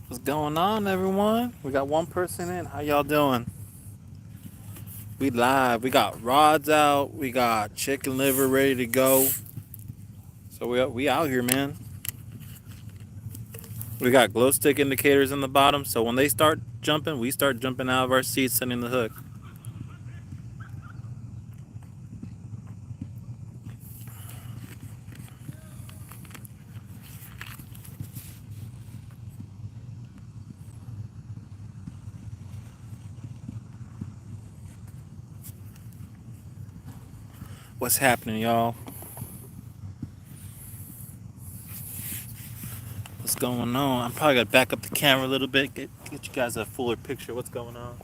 What's going on, everyone? We got one person in. How y'all doing? We live. We got rods out. We got chicken liver ready to go. So we out here, man. We got glow stick indicators in the bottom. So when they start jumping, we start jumping out of our seats, sending the hook. What's happening, y'all? What's going on? I'm probably gonna back up the camera a little bit, get you guys a fuller picture of what's going on.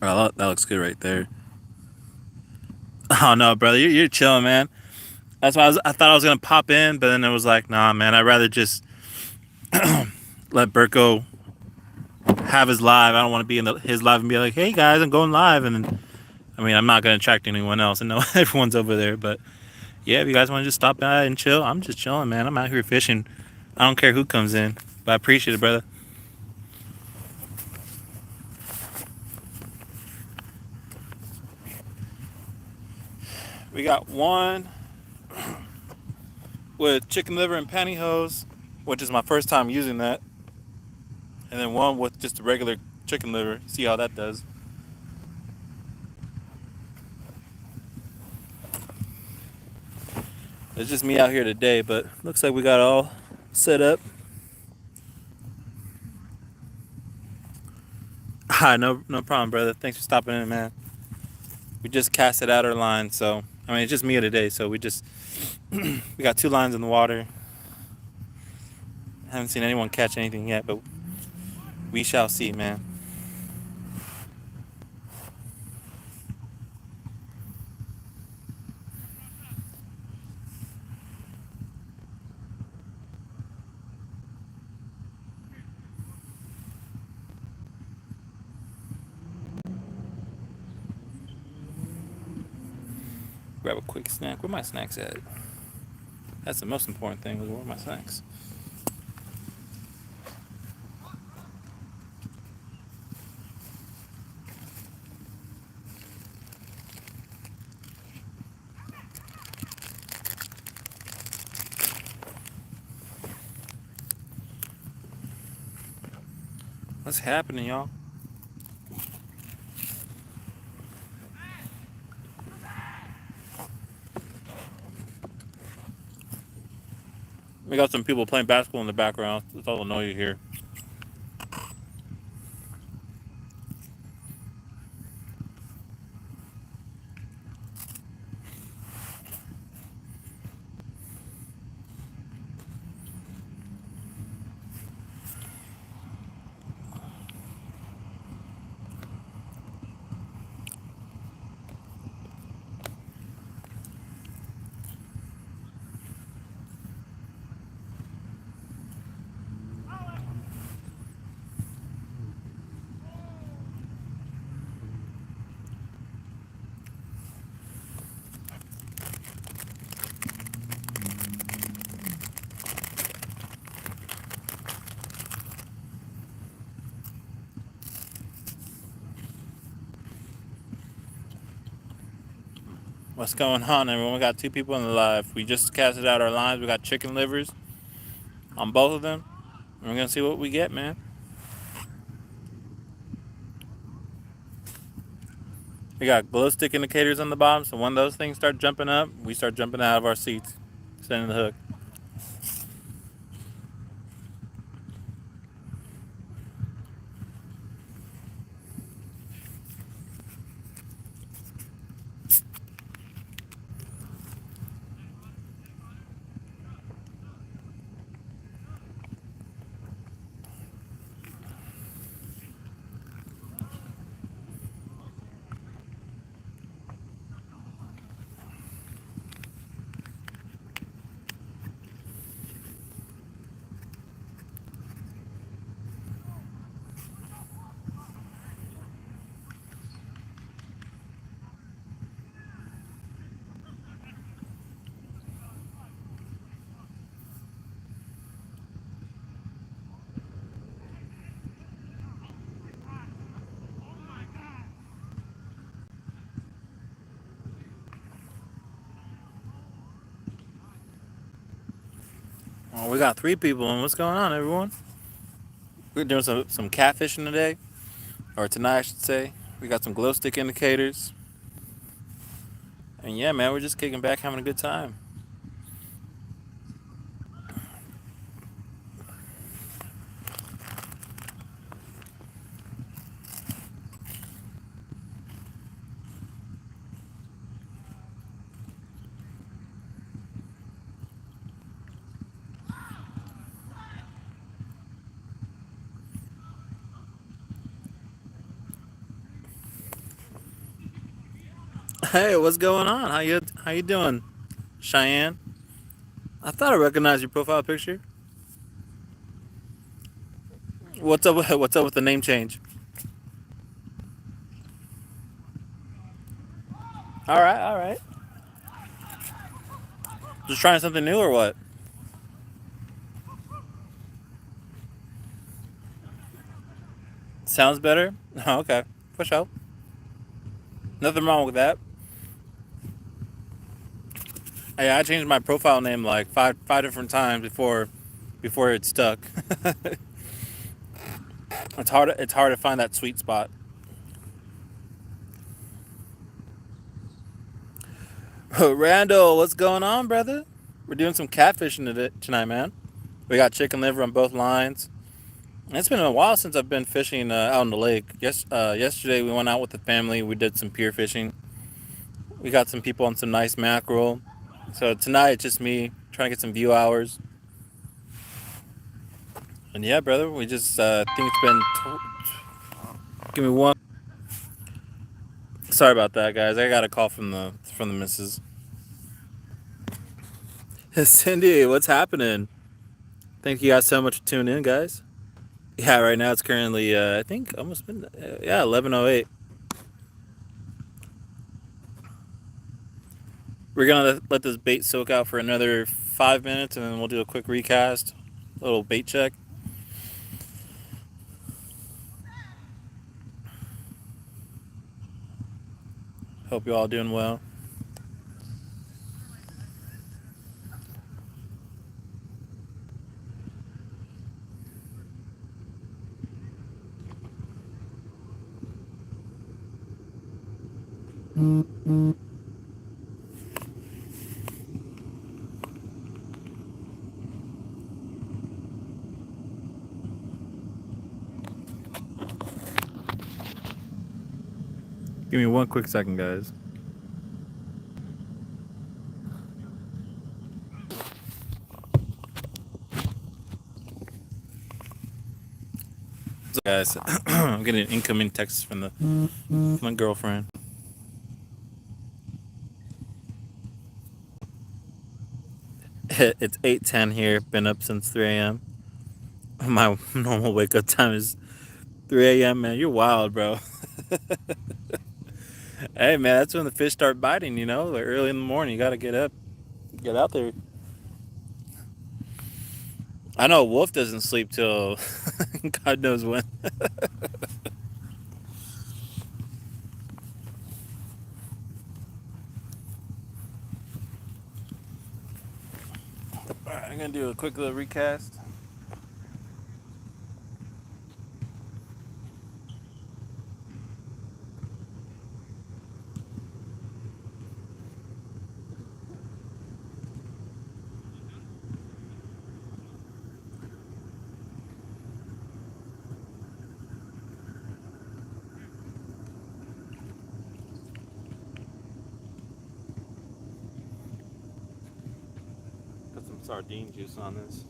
Oh, that looks good right there. Oh no, brother, you're chilling, man. That's why I thought I was gonna pop in, but then it was like, nah, man. I'd rather just let Burko have his live. I don't want to be in his live and be like, hey guys, I'm going live. And then, I mean, I'm not gonna attract anyone else. I know everyone's over there, but yeah, if you guys want to just stop by and chill, I'm just chilling, man. I'm out here fishing. I don't care who comes in, but I appreciate it, brother. We got one with chicken liver and pantyhose, which is my first time using that, and then one with just a regular chicken liver. See how that does. It's just me out here today, but looks like we got it all set up. Ah, no problem, brother. Thanks for stopping in, man. We just casted out our line, so I mean it's just me today. So we got two lines in the water. Haven't seen anyone catch anything yet, but we shall see, man. Grab a quick snack. Where my snacks at? That's the most important thing. Where are my snacks? What's happening, y'all? We got some people playing basketball in the background. That's all the noise you hear. What's going on, everyone? We got two people in the live. We just casted out our lines. We got chicken livers on both of them. And we're gonna see what we get, man. We got glow stick indicators on the bottom, so when those things start jumping up, we start jumping out of our seats, sending the hook. Oh, we got 3 people in. What's going on, everyone? We're doing some catfishing today, or tonight, I should say. We got some glow stick indicators, and yeah, man, we're just kicking back, having a good time. Hey, what's going on? How you doing, Cheyenne? I thought I recognized your profile picture. What's up? What's up with the name change? All right, all right. Just trying something new or what? Sounds better. Oh, okay, for sure. Nothing wrong with that. Hey, I changed my profile name like five different times before it stuck. It's hard to find that sweet spot. Randall, what's going on, brother? We're doing some catfishing tonight, man. We got chicken liver on both lines. It's been a while since I've been fishing out in the lake. Yesterday we went out with the family. We did some pier fishing. We got some people on some nice mackerel. So tonight it's just me trying to get some view hours. And yeah, brother, we just think it's been. Give me one. Sorry about that, guys. I got a call from the missus. Cindy, what's happening? Thank you guys so much for tuning in, guys. Yeah, right now it's currently I think almost been 11:08. We're gonna let this bait soak out for another 5 minutes, and then we'll do a quick recast, a little bait check. Hope you all doing well. Give me one quick second, guys. So, guys, I'm getting an incoming text from my girlfriend. It's 8:10 here. Been up since 3 a.m. My normal wake up time is 3 a.m. Man, you're wild, bro. Hey, man, that's when the fish start biting. Like early in the morning. You gotta get up, get out there. I know Wolf doesn't sleep till God knows when. All right, I'm gonna do a quick little recast. Put some sardine juice on this.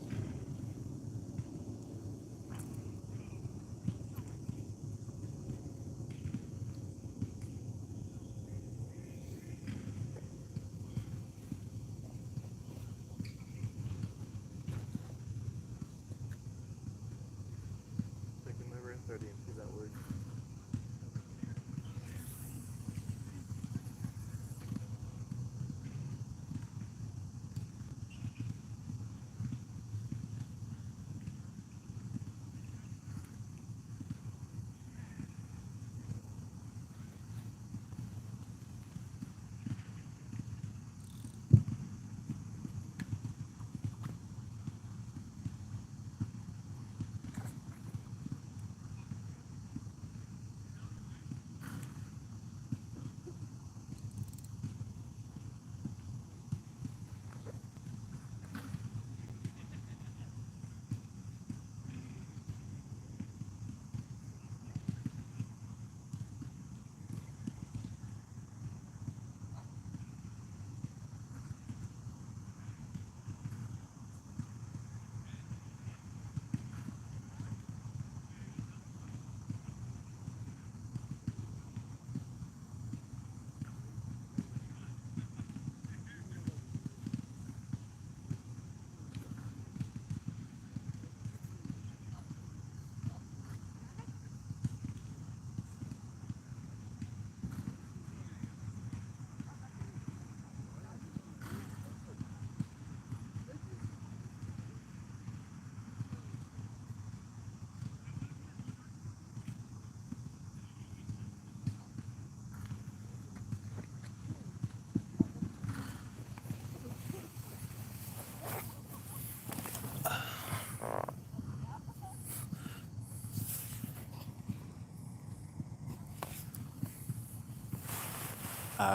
Chicken liver and sardine. See that word?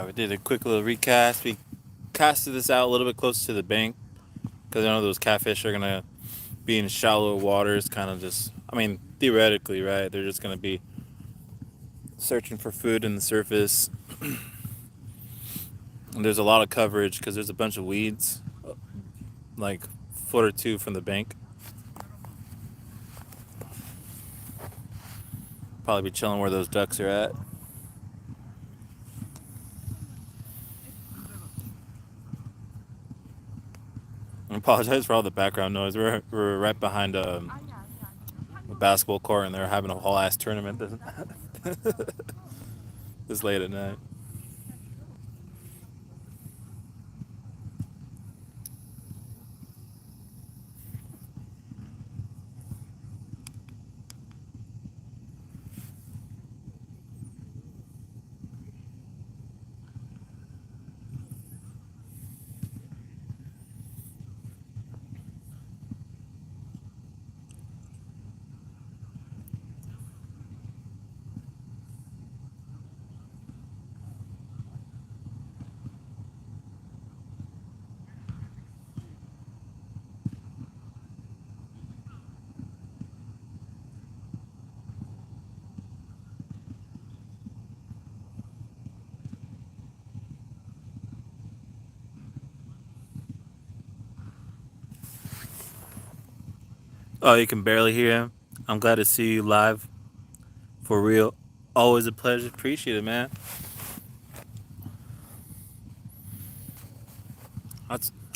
We did a quick little recast. We casted this out a little bit closer to the bank because I know those catfish are gonna be in shallow waters, kind of just. I mean, theoretically, right? They're just gonna be searching for food in the surface. And there's a lot of coverage because there's a bunch of weeds, like foot or two from the bank. Probably be chilling where those ducks are at. I apologize for all the background noise. We're right behind a basketball court, and they're having a whole ass tournament this late at night. Oh, you can barely hear him. I'm glad to see you live for real. Always a pleasure. Appreciate it, man.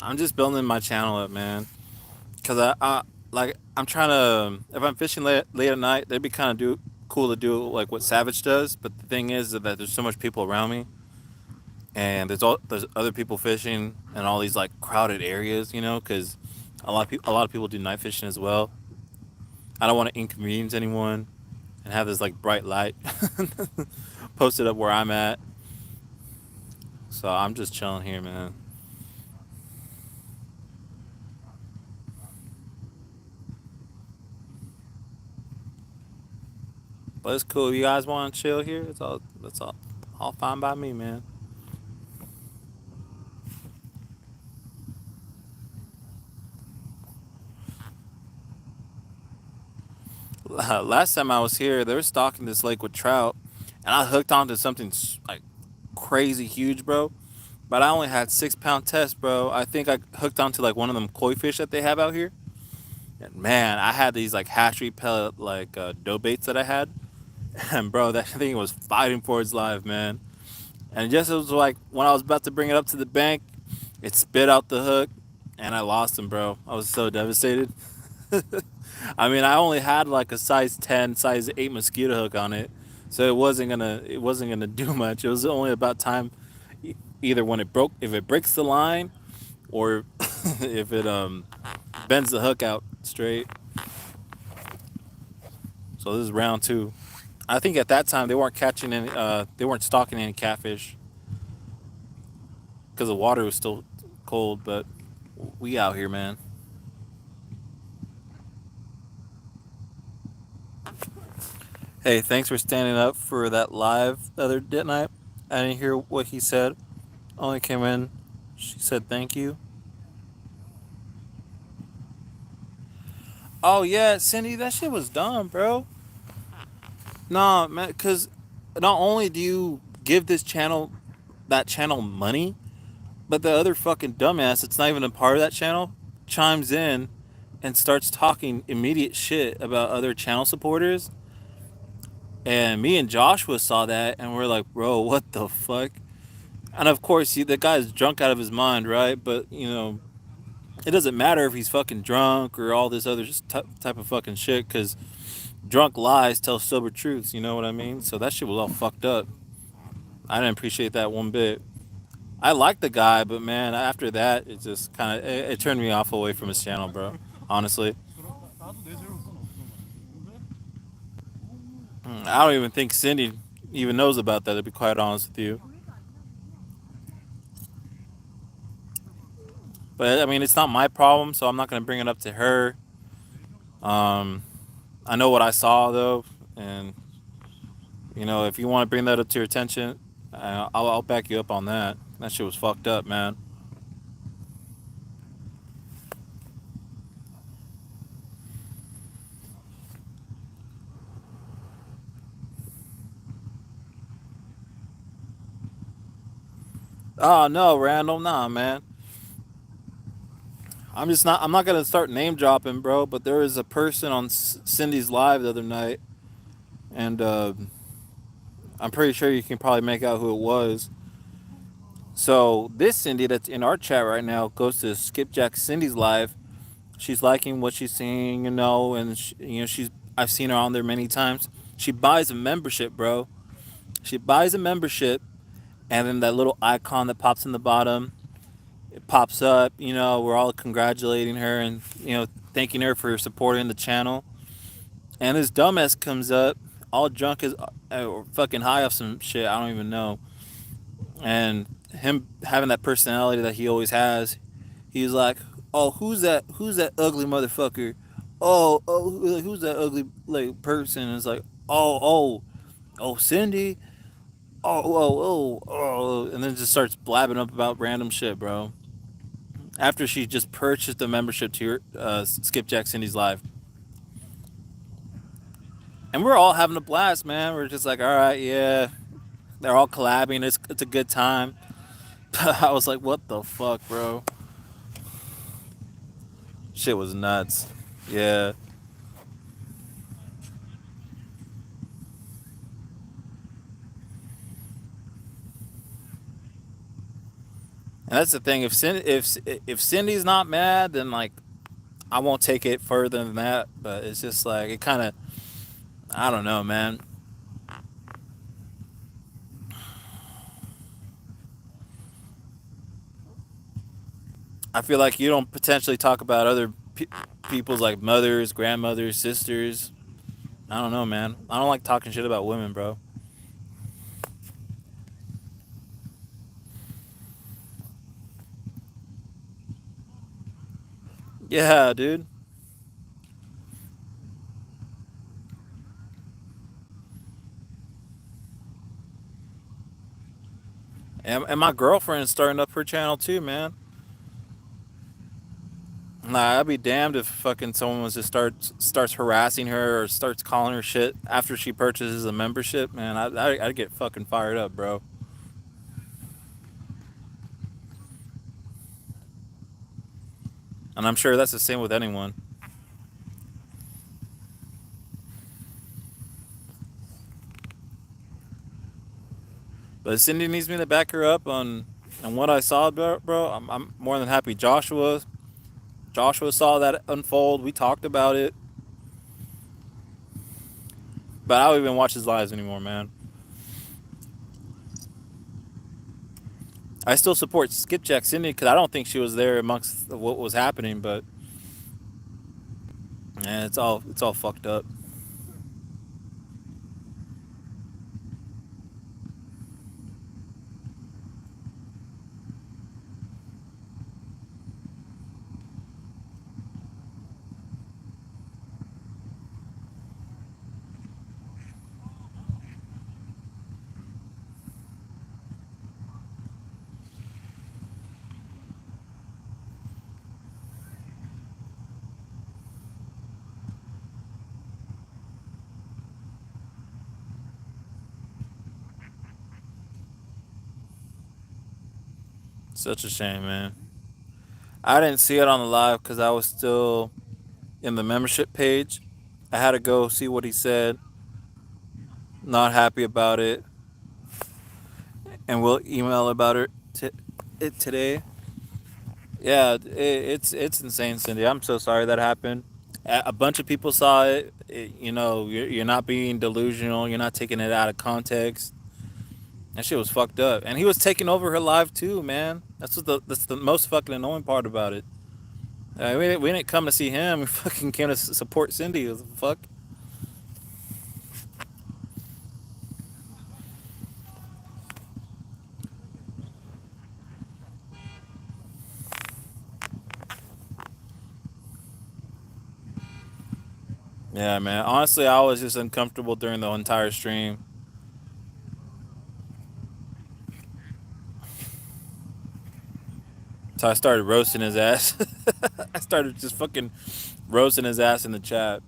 I'm just building my channel up, man. Cause I'm trying to. If I'm fishing late at night, that'd be kind of cool to do like what Savage does. But the thing is that there's so much people around me, and there's other people fishing in all these like crowded areas, you know. Cause a lot of people do night fishing as well. I don't want to inconvenience anyone and have this like bright light posted up where I'm at. So I'm just chilling here, man. But it's cool. You guys want to chill here? All fine by me, man. Last time I was here, they were stocking this lake with trout, and I hooked onto something like crazy huge, bro. But I only had 6 pound test, bro. I think I hooked onto like one of them koi fish that they have out here. And man, I had these like hatchery pellet like dough baits that I had, and bro, that thing was fighting for its life, man. And just it was like when I was about to bring it up to the bank, it spit out the hook, and I lost him, bro. I was so devastated. I mean, I only had like a size 10, size 8 mosquito hook on it, so it wasn't gonna do much. It was only about time, either when it broke, if it breaks the line, or if it bends the hook out straight. So this is round two. I think at that time they weren't stocking any catfish because the water was still cold. But we out here, man. Hey, thanks for standing up for that live the other night. I didn't hear what he said. Only came in. She said thank you. Oh yeah, Cindy, that shit was dumb, bro. Nah, man, because not only do you give that channel money, but the other fucking dumbass, it's not even a part of that channel, chimes in and starts talking immediate shit about other channel supporters. And me and Joshua saw that, and we're like, bro, what the fuck? And of course, the guy's drunk out of his mind, right? But it doesn't matter if he's fucking drunk or all this other type of fucking shit, because drunk lies tell sober truths. You know what I mean? So that shit was all fucked up. I didn't appreciate that one bit. I like the guy, but man, after that, it just kind of it turned me off away from his channel, bro. Honestly, I don't even think Cindy even knows about that. To be quite honest with you, but I mean, it's not my problem, so I'm not gonna bring it up to her. Um, I know what I saw though, and if you want to bring that up to your attention, I'll back you up on that. That shit was fucked up, man. Oh no, Randall, nah, man. I'm just not. I'm not gonna start name dropping, bro. But there was a person on Cindy's live the other night, and I'm pretty sure you can probably make out who it was. So this Cindy that's in our chat right now goes to Skipjack Cindy's live. She's liking what she's seeing, and she's. I've seen her on there many times. She buys a membership, bro. She buys a membership, and then that little icon that pops in the bottom, it pops up. We're all congratulating her and thanking her for supporting the channel. And this dumbass comes up, all drunk as or fucking high off some shit I don't even know. And him having that personality that he always has, he's like, "Oh, who's that? Who's that ugly motherfucker? Oh, who's that ugly like person?" And it's like, "Oh, Cindy. Oh," and then just starts blabbing up about random shit, bro. After she just purchased the membership to your Skipjack Cindy's live, and we're all having a blast, man. We're just like, all right, yeah, they're all collabing. It's a good time. I was like, what the fuck, bro? Shit was nuts. Yeah. And that's the thing. If Cindy's not mad, then like I won't take it further than that. But it's just like it kind of I don't know, man. I feel like you don't potentially talk about other people's like mothers, grandmothers, sisters. I don't know, man. I don't like talking shit about women, bro. Yeah, dude. And my girlfriend's starting up her channel too, man. Nah, I'd be damned if fucking someone was just starts harassing her or starts calling her shit after she purchases a membership. Man, I'd get fucking fired up, bro. And I'm sure that's the same with anyone. But Cindy needs me to back her up on what I saw, bro. I'm more than happy. Joshua saw that unfold. We talked about it, but I don't even watch his lives anymore, man. I still support Skipjack Cindy because I don't think she was there amongst what was happening, but man, it's all fucked up. Such a shame, man. I didn't see it on the live because I was still in the membership page. I had to go see what he said. Not happy about it, and we'll email about it today. Yeah, it's insane, Cindy. I'm so sorry that happened. A bunch of people saw it. You're not being delusional. You're not taking it out of context. That shit was fucked up, and he was taking over her live too, man. That's the most fucking annoying part about it. We didn't come to see him. We fucking came to support Cindy. What the fuck? Yeah, man. Honestly, I was just uncomfortable during the entire stream. So I started roasting his ass. I started just fucking roasting his ass in the chat.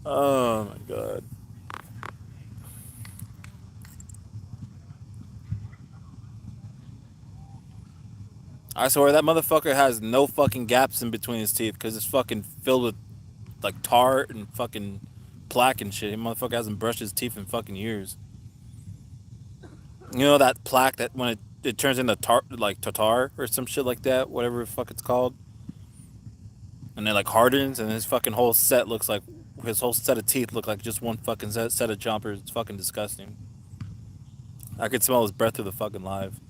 Oh my god. I swear that motherfucker has no fucking gaps in between his teeth because it's fucking filled with like tar and fucking plaque and shit. He motherfucker hasn't brushed his teeth in fucking years. You know that plaque that when it turns into tar like tartar or some shit like that, whatever the fuck it's called, and it like hardens and his fucking whole set looks like his whole set of teeth look like just one fucking set of jumpers. It's fucking disgusting. I could smell his breath through the fucking live.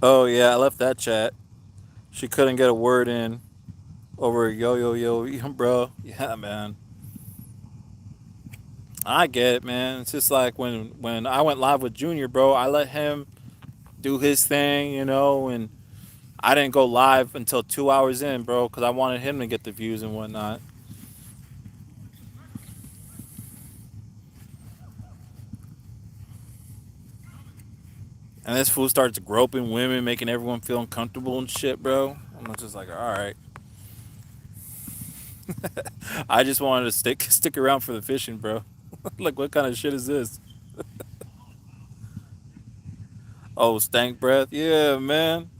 Oh yeah, I left that chat. She couldn't get a word in over yo, bro. Yeah, man. I get it, man. It's just like when I went live with Junior, bro. I let him do his thing, and I didn't go live until 2 hours in, bro, because I wanted him to get the views and whatnot. And this fool starts groping women, making everyone feel uncomfortable and shit, bro. I'm just like, all right. I just wanted to stick around for the fishing, bro. Like, what kind of shit is this? Oh, stank breath. Yeah, man.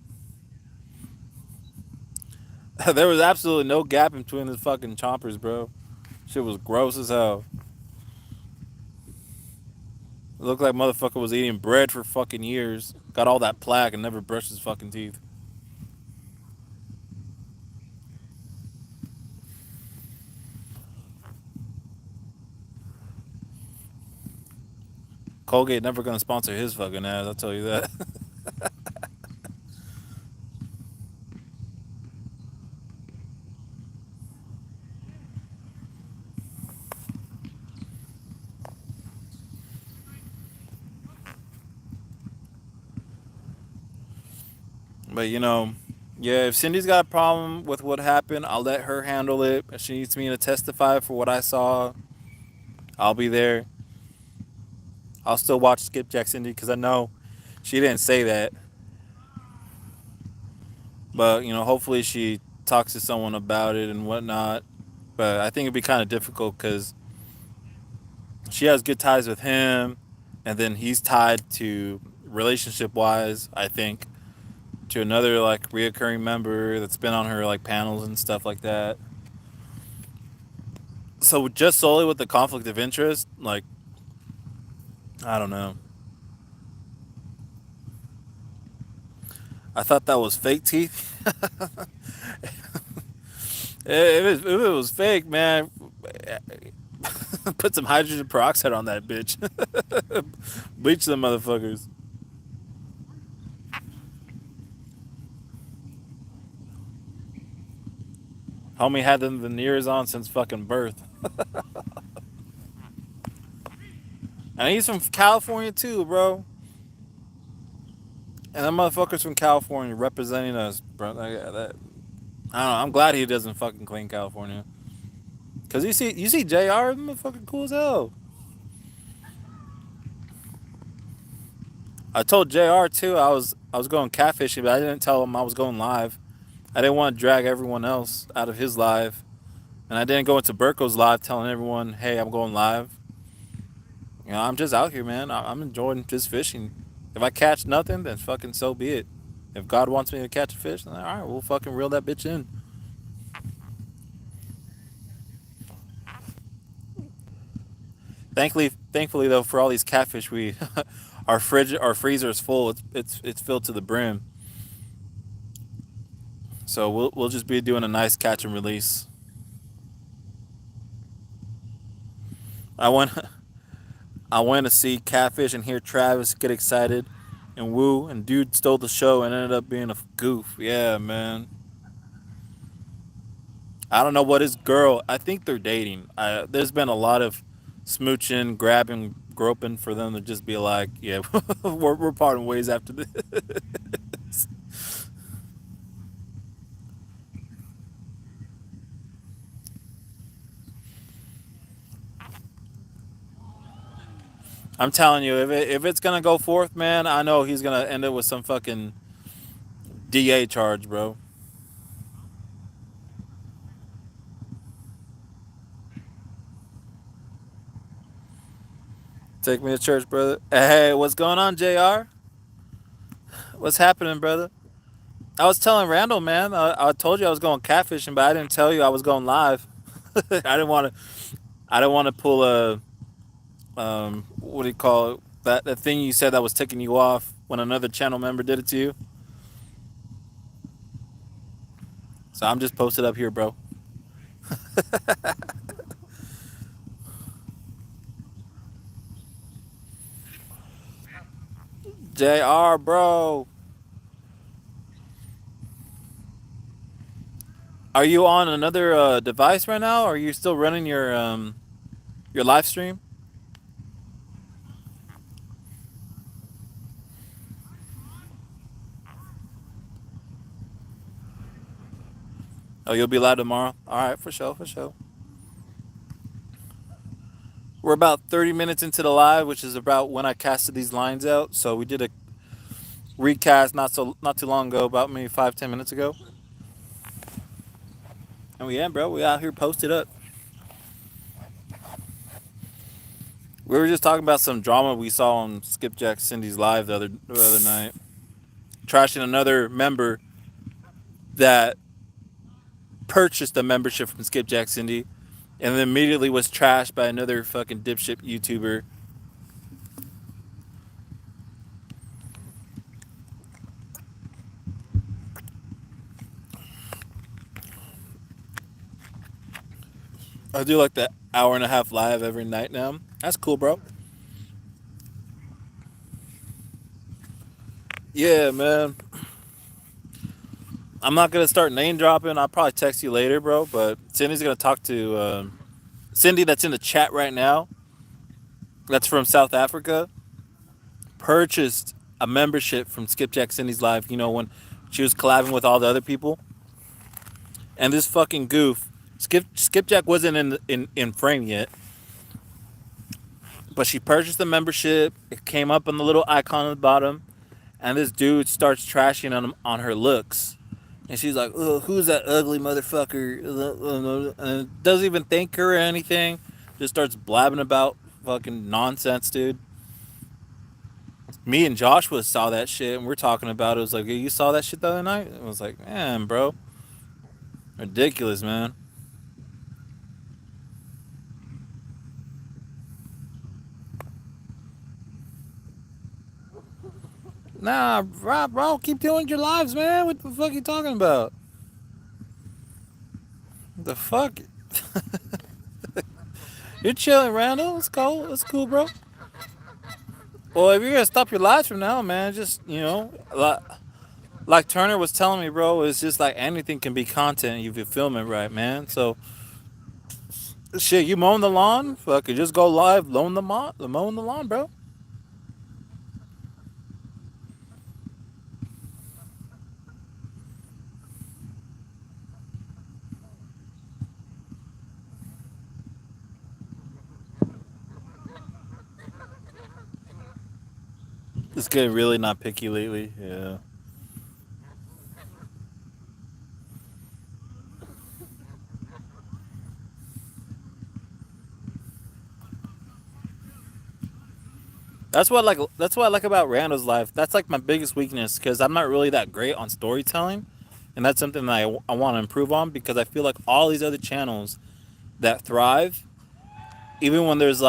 There was absolutely no gap between the fucking chompers, bro. Shit was gross as hell. It looked like motherfucker was eating bread for fucking years. Got all that plaque and never brushed his fucking teeth. Colgate never gonna sponsor his fucking ass. I'll tell you that. But yeah, if Cindy's got a problem with what happened, I'll let her handle it. If she needs me to testify for what I saw, I'll be there. I'll still watch Skipjack Cindy because I know she didn't say that. But hopefully she talks to someone about it and whatnot. But I think it'd be kind of difficult because she has good ties with him, and then he's tied to relationship wise, I think, to another like reoccurring member that's been on her like panels and stuff like that. So just solely with the conflict of interest, like I don't know. I thought that was fake teeth. If it was fake, man, put some hydrogen peroxide on that bitch. Bleach them motherfuckers. Homie had them veneers on since fucking birth. And he's from California too, bro. And that motherfucker's from California representing us, bro. I don't know. I'm glad he doesn't fucking claim California. Cause you see Jr. Motherfucking cool as hell. I told Jr. too. I was going catfishing, but I didn't tell him I was going live. I didn't want to drag everyone else out of his live, and I didn't go into Burko's live telling everyone, "Hey, I'm going live." I'm just out here, man. I'm enjoying just fishing. If I catch nothing, then fucking so be it. If God wants me to catch a fish, then all right, we'll fucking reel that bitch in. Thankfully though, for all these catfish, we our freezer is full. It's filled to the brim. So we'll just be doing a nice catch and release. I went I went to see catfish and hear Travis get excited and woo, and dude stole the show and ended up being a goof. Yeah, man. I don't know what his girl. I think they're dating. There's been a lot of smooching, grabbing, groping for them to just be like, yeah, we're parting ways after this. I'm telling you, if it's gonna go forth, man, I know he's gonna end it with some fucking DA charge, bro. Take me to church, brother. Hey, what's going on, Jr? What's happening, brother? I was telling Randall, man. I told you I was going catfishing, but I didn't tell you I was going live. I didn't want to. I didn't want to pull a what do you call it? That thing you said that was ticking you off when another channel member did it to you. So I'm just posted up here, bro. Jr, bro. Are you on another device right now? Or are you still running your live stream? Oh, you'll be live tomorrow. All right, for sure, for sure. We're about 30 minutes into the live, which is about when I casted these lines out. So we did a recast not too long ago, about maybe 5 10 minutes ago. And yeah, bro, we out here posted up. We were just talking about some drama we saw on Skipjack Cindy's live the other night, trashing another member that purchased a membership from Skipjack Cindy, and then immediately was trashed by another fucking dipshit YouTuber. I do like that hour and a half live every night now. That's cool, bro. Yeah, man. I'm not gonna start name dropping. I'll probably text you later, bro. But Cindy's gonna talk to Cindy, that's in the chat right now. That's from South Africa. Purchased a membership from Skipjack Cindy's live. You know when she was collabing with all the other people, and this fucking goof, Skipjack wasn't in frame yet, but she purchased the membership. It came up on the little icon on the bottom, and this dude starts trashing on her looks. And she's like, "Oh, who's that ugly motherfucker?" And doesn't even thank her or anything. Just starts blabbing about fucking nonsense, dude. Me and Joshua saw that shit, and we're talking about it. It was like, "Hey, you saw that shit the other night?" It was like, man, bro, ridiculous, man. Nah, bro, keep doing your lives, man. What the fuck are you talking about? The fuck? You're chilling, Randall. It's cool. It's cool, bro. Well, if you're gonna stop your lives from now, man, just like Turner was telling me, bro, it's just like anything can be content if you film it right, man. So shit, you mowing the lawn? Fuck it, just go live, mowing the lawn, bro. It's getting really not picky lately. Yeah. That's what I like about Randall's life. That's like my biggest weakness because I'm not really that great on storytelling, and that's something that I want to improve on because I feel like all these other channels that thrive, even when there's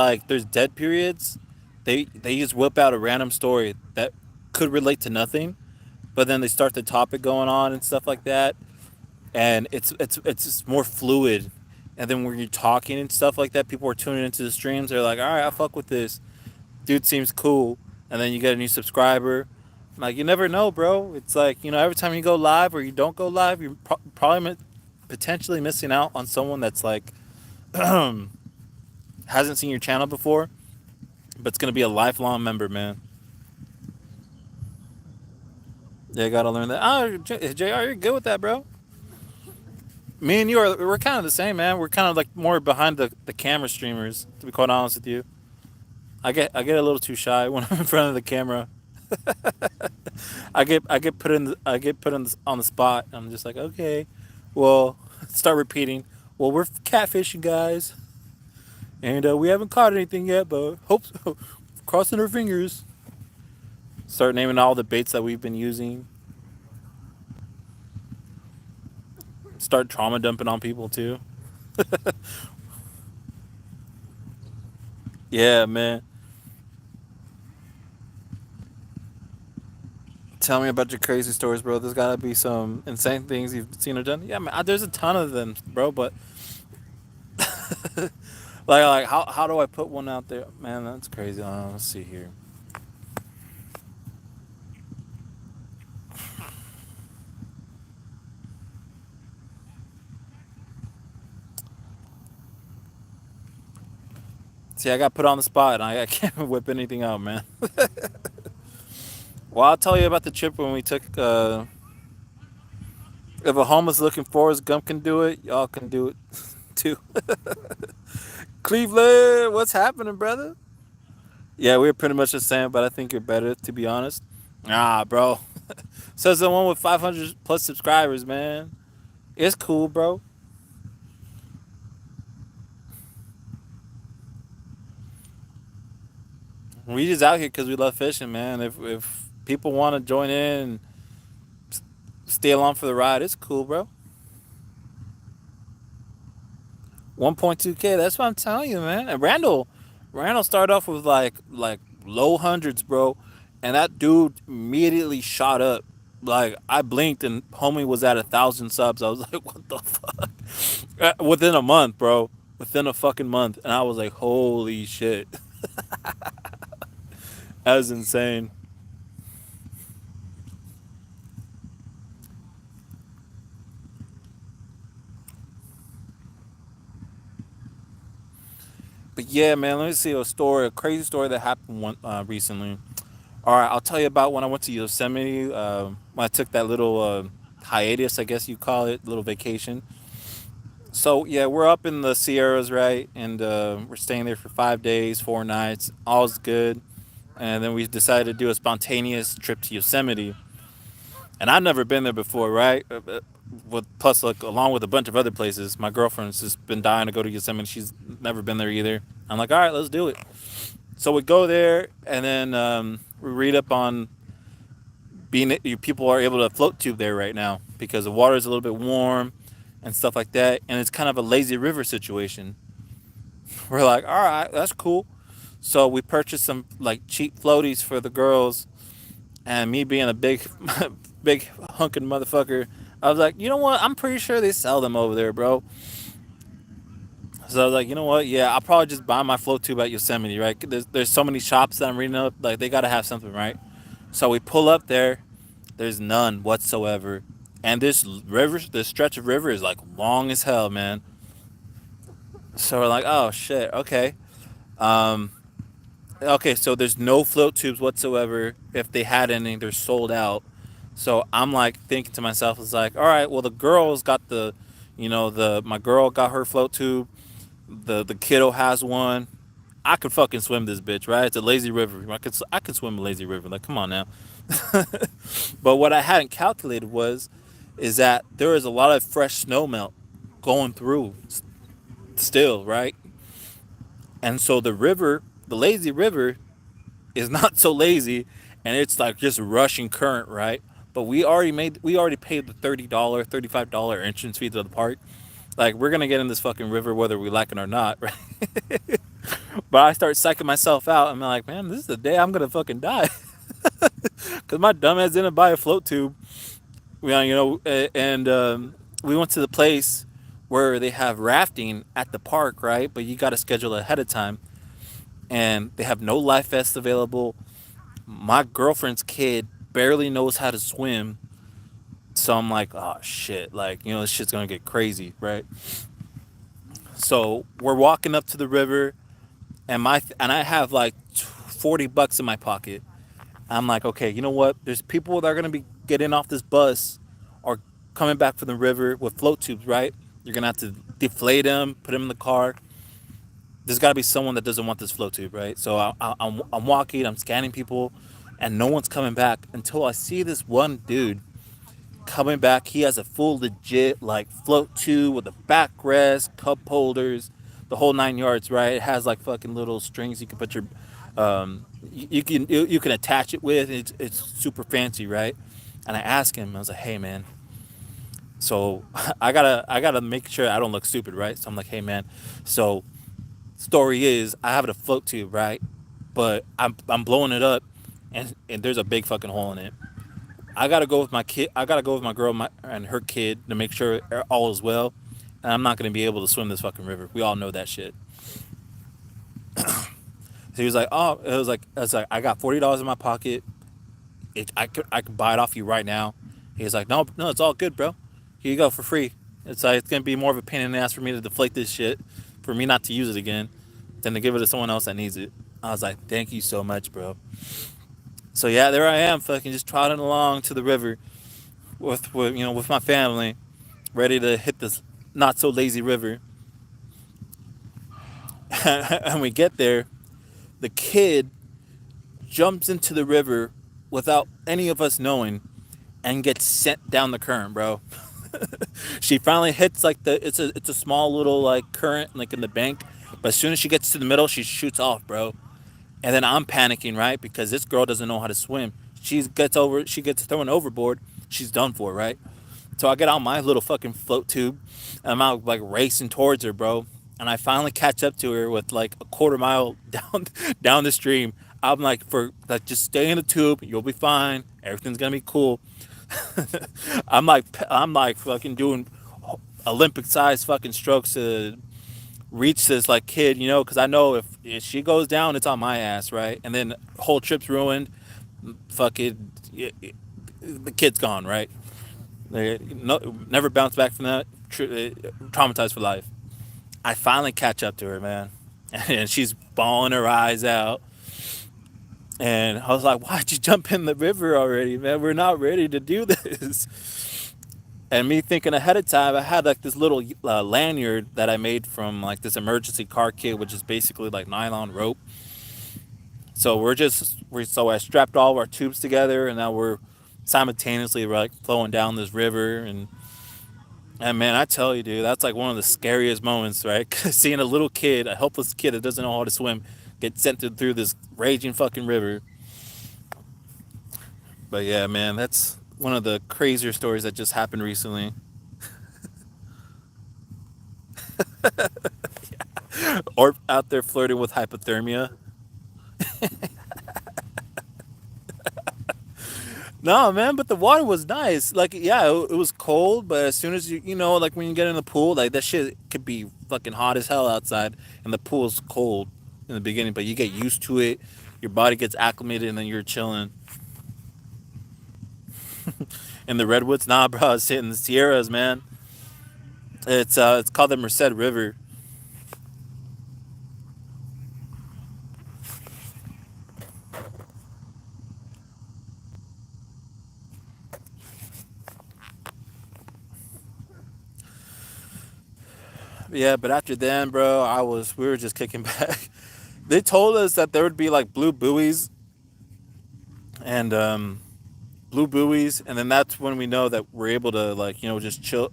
dead periods, they just whip out a random story that could relate to nothing, but then they start the topic going on and stuff like that, and it's just more fluid. And then when you're talking and stuff like that, people are tuning into the streams. They're like, all right, I fuck with this dude, seems cool. And then you get a new subscriber. Like you never know, bro. It's like every time you go live or you don't go live, you're probably potentially missing out on someone that's like hasn't seen your channel before, but it's gonna be a lifelong member, man. They gotta learn that. Oh, Jr, you're good with that, bro. Me and we're kind of the same, man. We're kind of like more behind the camera streamers, to be quite honest with you. I get a little too shy when I'm in front of the camera. I get put on the spot. I'm just like, okay, well, start repeating. Well, we're catfishing, guys, and we haven't caught anything yet, but hope so. Crossing our fingers. Start naming all the baits that we've been using. Start trauma dumping on people too. Yeah, man. Tell me about your crazy stories, bro. There's gotta be some insane things you've seen or done. Yeah, man. There's a ton of them, bro. But how do I put one out there, man? That's crazy. Let's see here. See, I got put on the spot, and I can't whip anything out, man. Well, I'll tell you about the trip when we took. If a homeless looking Forrest Gump can do it, y'all can do it too. Cleveland, what's happening, brother? Yeah, we were pretty much the same, but I think you're better, to be honest. Ah, bro. Says the one with 500 plus subscribers, man. It's cool, bro. We just out here because we love fishing, man. If people want to join in and stay along for the ride, it's cool, bro. 1.2K. That's what I'm telling you, man. And Randall started off with like low hundreds, bro, and that dude immediately shot up. Like I blinked and homie was at 1,000 subs. I was like, what the fuck? Within a month, bro. Within a fucking month, and I was like, holy shit, that was insane. But yeah, man, let me see a crazy story that happened recently. All right, I'll tell you about when I went to Yosemite. When I took that little hiatus, I guess you call it, little vacation. So yeah, we're up in the Sierras, right? And we're staying there for 5 days, 4 nights. All's good. And then we decided to do a spontaneous trip to Yosemite. And I've never been there before, right? With plus, like, along with a bunch of other places. My girlfriend's just been dying to go to Yosemite. She's never been there either. I'm like, all right, let's do it. So we go there, and then we read up on being people are able to float tube there right now because the water is a little bit warm and stuff like that, and it's kind of a lazy river situation. We're like, all right, that's cool. So we purchased some like cheap floaties for the girls, and me being a big, big hunking motherfucker, I was like, you know what? I'm pretty sure they sell them over there, bro. So I was like, you know what? Yeah, I'll probably just buy my float tube at Yosemite, right? There's so many shops that I'm reading up, like they gotta have something, right? So we pull up there. There's none whatsoever, and this stretch of river is like long as hell, man. So we're like, oh shit, okay. Um, okay, so there's no float tubes whatsoever. If they had any, they're sold out. So I'm like thinking to myself, it's like, all right, well the girls got the my girl got her float tube. The kiddo has one. I could fucking swim this bitch, right? It's a lazy river. I could swim a lazy river. Like, come on now. But what I hadn't calculated is that there is a lot of fresh snow melt going through still, right? And so the lazy river, is not so lazy, and it's like just rushing current, right? But we already paid the $30, $35 entrance fee to the park. Like we're gonna get in this fucking river whether we like it or not, right? But I start psyching myself out. I'm like, man, this is the day I'm gonna fucking die, because my dumbass didn't buy a float tube. And we went to the place where they have rafting at the park, right? But you got to schedule ahead of time, and they have no life vests available. My girlfriend's kid barely knows how to swim, so I'm like, oh shit, like this shit's gonna get crazy, right? So we're walking up to the river, and I have like $40 in my pocket. I'm like, okay, you know what? There's people that are gonna be getting off this bus or coming back from the river with float tubes, right? You're gonna have to deflate them, put them in the car. there's got to be someone that doesn't want this float tube, right? So I'm walking, I'm scanning people, and no one's coming back until I see this one dude coming back. He has a full legit like float tube with a backrest, cup holders, the whole 9 yards, right? It has like fucking little strings you can put your, you can attach it with. It's super fancy, right? And I asked him, I was like, hey man, so I gotta make sure I don't look stupid, right? So I'm like, hey man, so story is I have it a float tube, right? But I'm blowing it up, and there's a big fucking hole in it. I gotta go with my kid. I gotta go with my girl and her kid to make sure all is well. And I'm not gonna be able to swim this fucking river. We all know that shit. So he was like, "Oh, it was like I got $40 in my pocket. I could buy it off you right now." He was like, "No, no, it's all good, bro. Here you go for free." It's like it's gonna be more of a pain in the ass for me to deflate this shit, for me not to use it again, than to give it to someone else that needs it. I was like, "Thank you so much, bro." So yeah, there I am, fucking just trotting along to the river with my family, ready to hit this not so lazy river. And we get there, the kid jumps into the river without any of us knowing and gets sent down the current, bro. She finally hits like it's a small little like current like in the bank, but as soon as she gets to the middle, she shoots off, bro. And then I'm panicking, right? Because this girl doesn't know how to swim. She gets thrown overboard. She's done for, right? So I get on my little fucking float tube, and I'm out like racing towards her, bro. And I finally catch up to her with like a quarter mile down the stream. I'm like, for like, just stay in the tube. You'll be fine. Everything's gonna be cool. I'm like fucking doing Olympic sized fucking strokes to reach this like kid, because I know if she goes down, it's on my ass, right? And then whole trip's ruined. Fucking, the kid's gone, right? No, never bounce back from that. Traumatized for life. I finally catch up to her, man, and she's bawling her eyes out. And I was like, "Why'd you jump in the river already, man? We're not ready to do this." And me thinking ahead of time, I had like this little lanyard that I made from like this emergency car kit, which is basically like nylon rope. So so I strapped all of our tubes together, and now we're simultaneously like flowing down this river. And man, I tell you, dude, that's like one of the scariest moments, right? 'Cause seeing a little kid, a helpless kid that doesn't know how to swim, get sent through this raging fucking river. But yeah, man, that's one of the crazier stories that just happened recently. Or out there flirting with hypothermia. No, man, but the water was nice. Like, yeah, it was cold, but as soon as like when you get in the pool, like that shit could be fucking hot as hell outside, and the pool's cold in the beginning, but you get used to it. Your body gets acclimated, and then you're chilling. In the redwoods, nah, bro, it's hitting the Sierras, man. It's called the Merced River. Yeah, but after then, bro, we were just kicking back. They told us that there would be like and blue buoys, and then that's when we know that we're able to like just chill,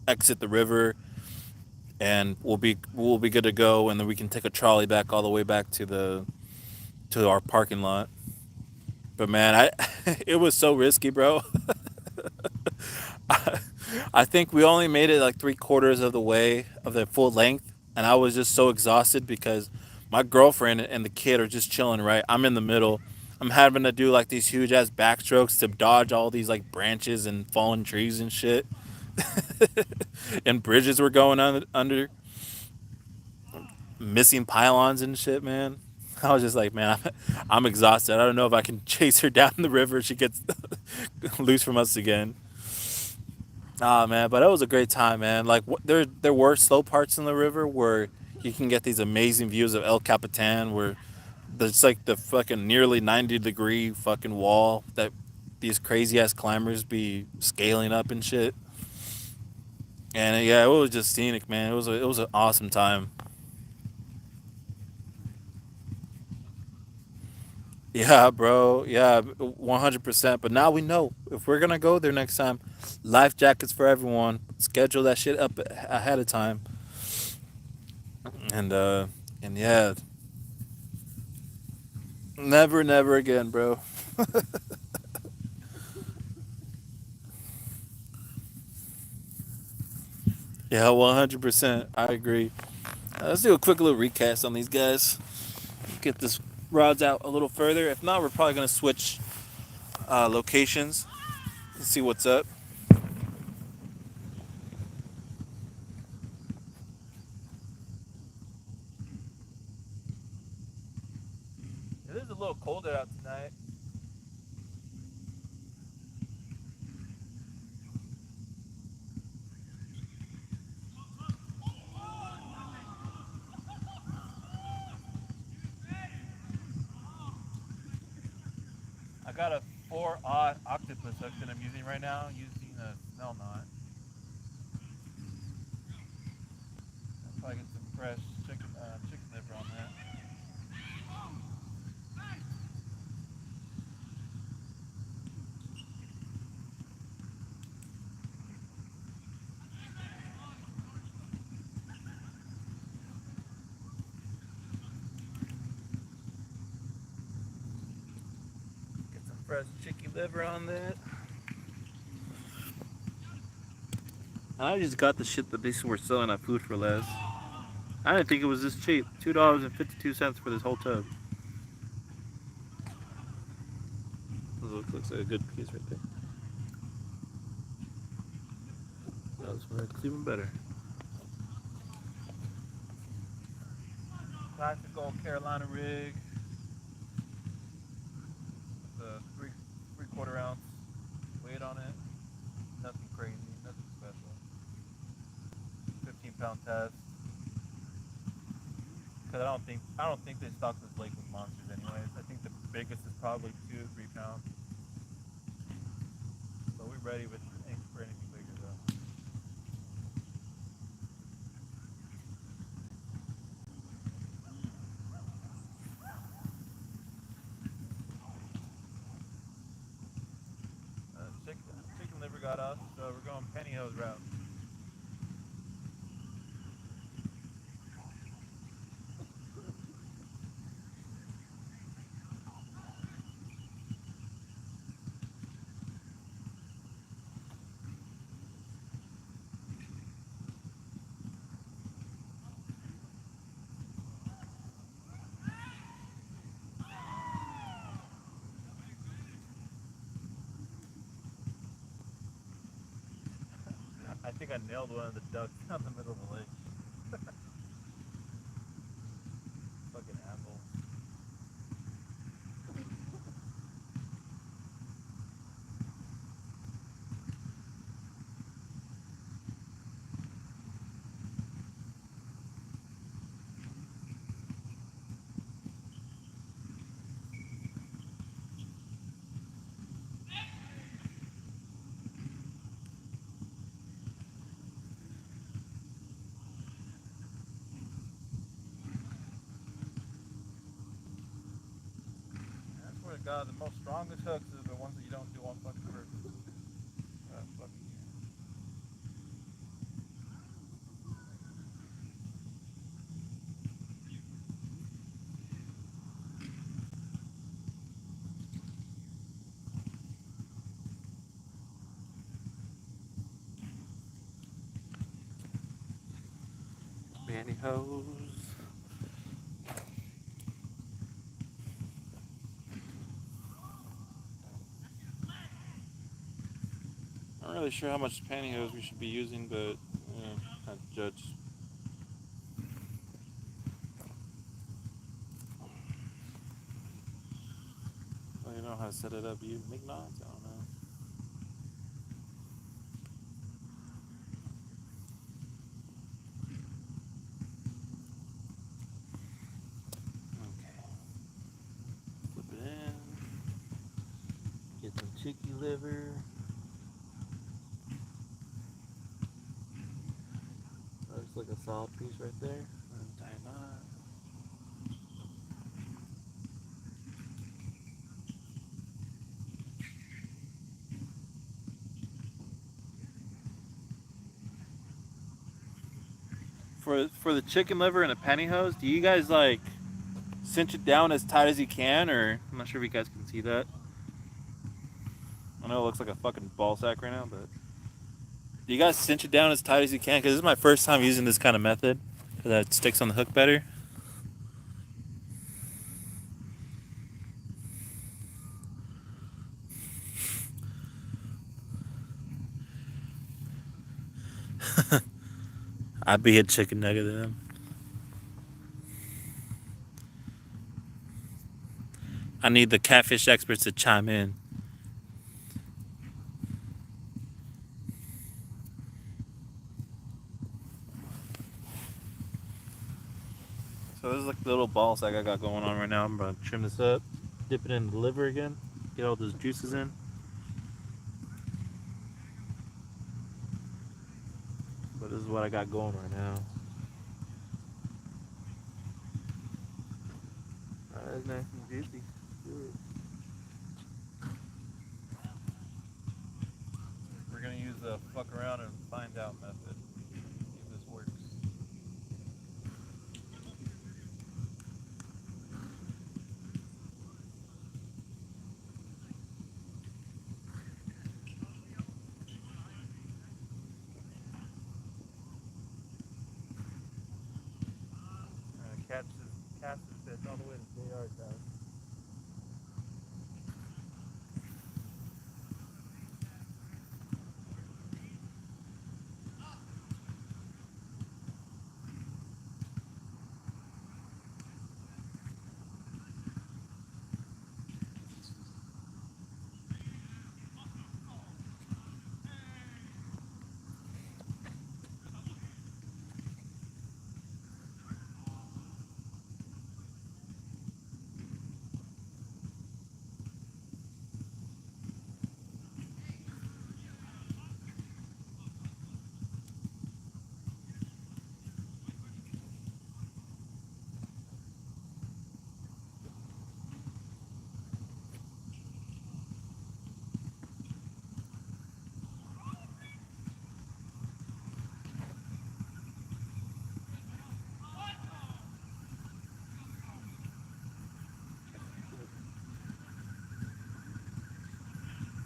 exit the river, and we'll be good to go, and then we can take a trolley back all the way back to our parking lot. But man, it was so risky, bro. I think we only made it like three-quarters of the way of the full length, and I was just so exhausted because my girlfriend and the kid are just chilling. Right, I'm in the middle. I'm having to do like these huge ass backstrokes to dodge all these like branches and fallen trees and shit, and bridges were going under, missing pylons and shit, man. I was just like, man, I'm exhausted. I don't know if I can chase her down the river if she gets loose from us again. Ah, man, but it was a great time, man. Like, there were slow parts in the river where you can get these amazing views of El Capitan, where there's like the fucking nearly 90-degree fucking wall that these crazy ass climbers be scaling up and shit. And yeah, it was just scenic, man. It was an awesome time. Yeah, bro. Yeah, 100%. But now we know if we're gonna go there next time, life jackets for everyone. Schedule that shit up ahead of time, and uh, and yeah, never, never again, bro. Yeah, 100%. I agree. Let's do a quick little recast on these guys. Get this rods out a little further. If not, we're probably gonna switch locations and see what's up. It is a little colder out tonight. I got a 4-aught octopus hook that I'm using right now, using a smell knot. I'll probably get some fresh chicken liver on that. Get some fresh chicken liver on that. I just got the shit that they were selling at Food for Less. I didn't think it was this cheap. $2.52 for this whole tub. Looks like a good piece right there. That's why it's even better. Classic old Carolina rig. The three quarter ounce weight on it. Nothing crazy, nothing special. 15-pound test. Because I don't think they stock this lake with monsters anyways. I think the biggest is probably 2 or 3 pounds. So we're ready for anything bigger though. Chicken liver got us, so we're going pantyhose route. I think I nailed one of the ducks down the middle of the lake. Fucking asshole. I swear to God, the most strongest hooks are the ones that you don't do on fucking purpose. Fucking pantyhose. I'm not really sure how much pantyhose we should be using, but yeah, not judge. Well, you know how to set it up. You make knots. I don't know. Okay, flip it in. Get some chicky liver. Looks like a solid piece right there. And tie a knot. for the chicken liver and the pantyhose, do you guys like cinch it down as tight as you can, or I'm not sure if you guys can see that. I know it looks like a fucking ball sack right now, but do you guys cinch it down as tight as you can? Because this is my first time using this kind of method, because it sticks on the hook better. I'd be a chicken nugget to them. I need the catfish experts to chime in. So this is like the little ball sack I got going on right now. I'm gonna trim this up, dip it in the liver again, get all those juices in. But this is what I got going right now. That's nice and juicy. Good. We're gonna use the fuck around and find out method. See if this works. Cast this fish all the way to the yard, guys.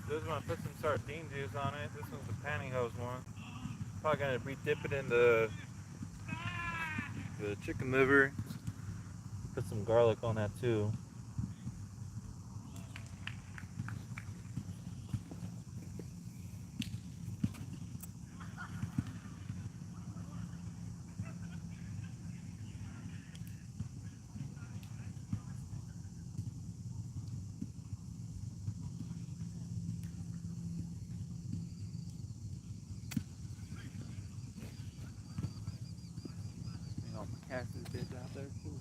This is when I put some sardine juice on it. This one's the pantyhose one. Probably gonna re-dip it in the chicken liver. Put some garlic on that too. I'll cast this bitch out there too.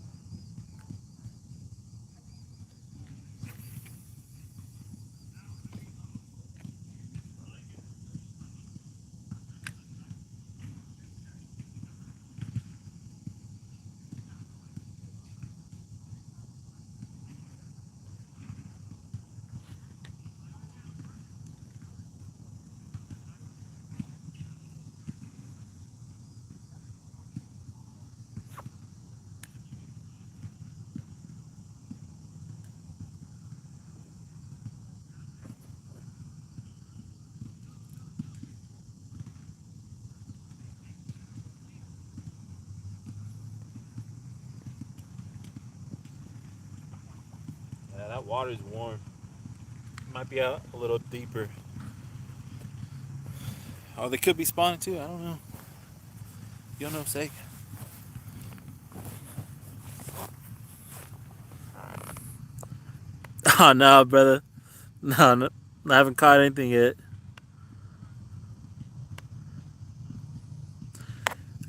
Yeah, that water's warm. Might be out a little deeper. Oh, they could be spawning too. I don't know. You don't know, sake. Oh no, brother. No, I haven't caught anything yet.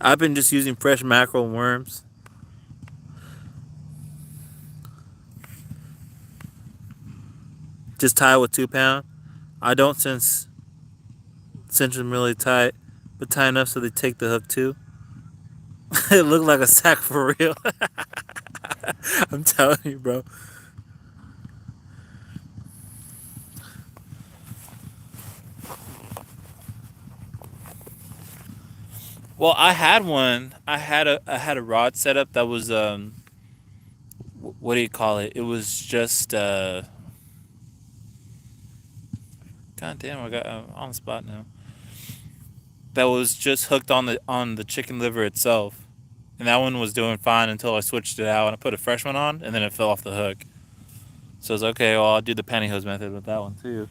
I've been just using fresh mackerel and worms. Just tie it with 2 pound. I don't cinch them really tight, but tight enough so they take the hook too. It looked like a sack for real. I'm telling you, bro. Well, I had one. I had a rod setup that was what do you call it? It was just God damn, I got on the spot now. That was just hooked on the chicken liver itself, and that one was doing fine until I switched it out and I put a fresh one on, and then it fell off the hook. So I was okay. Well, I'll do the pantyhose method with that one too.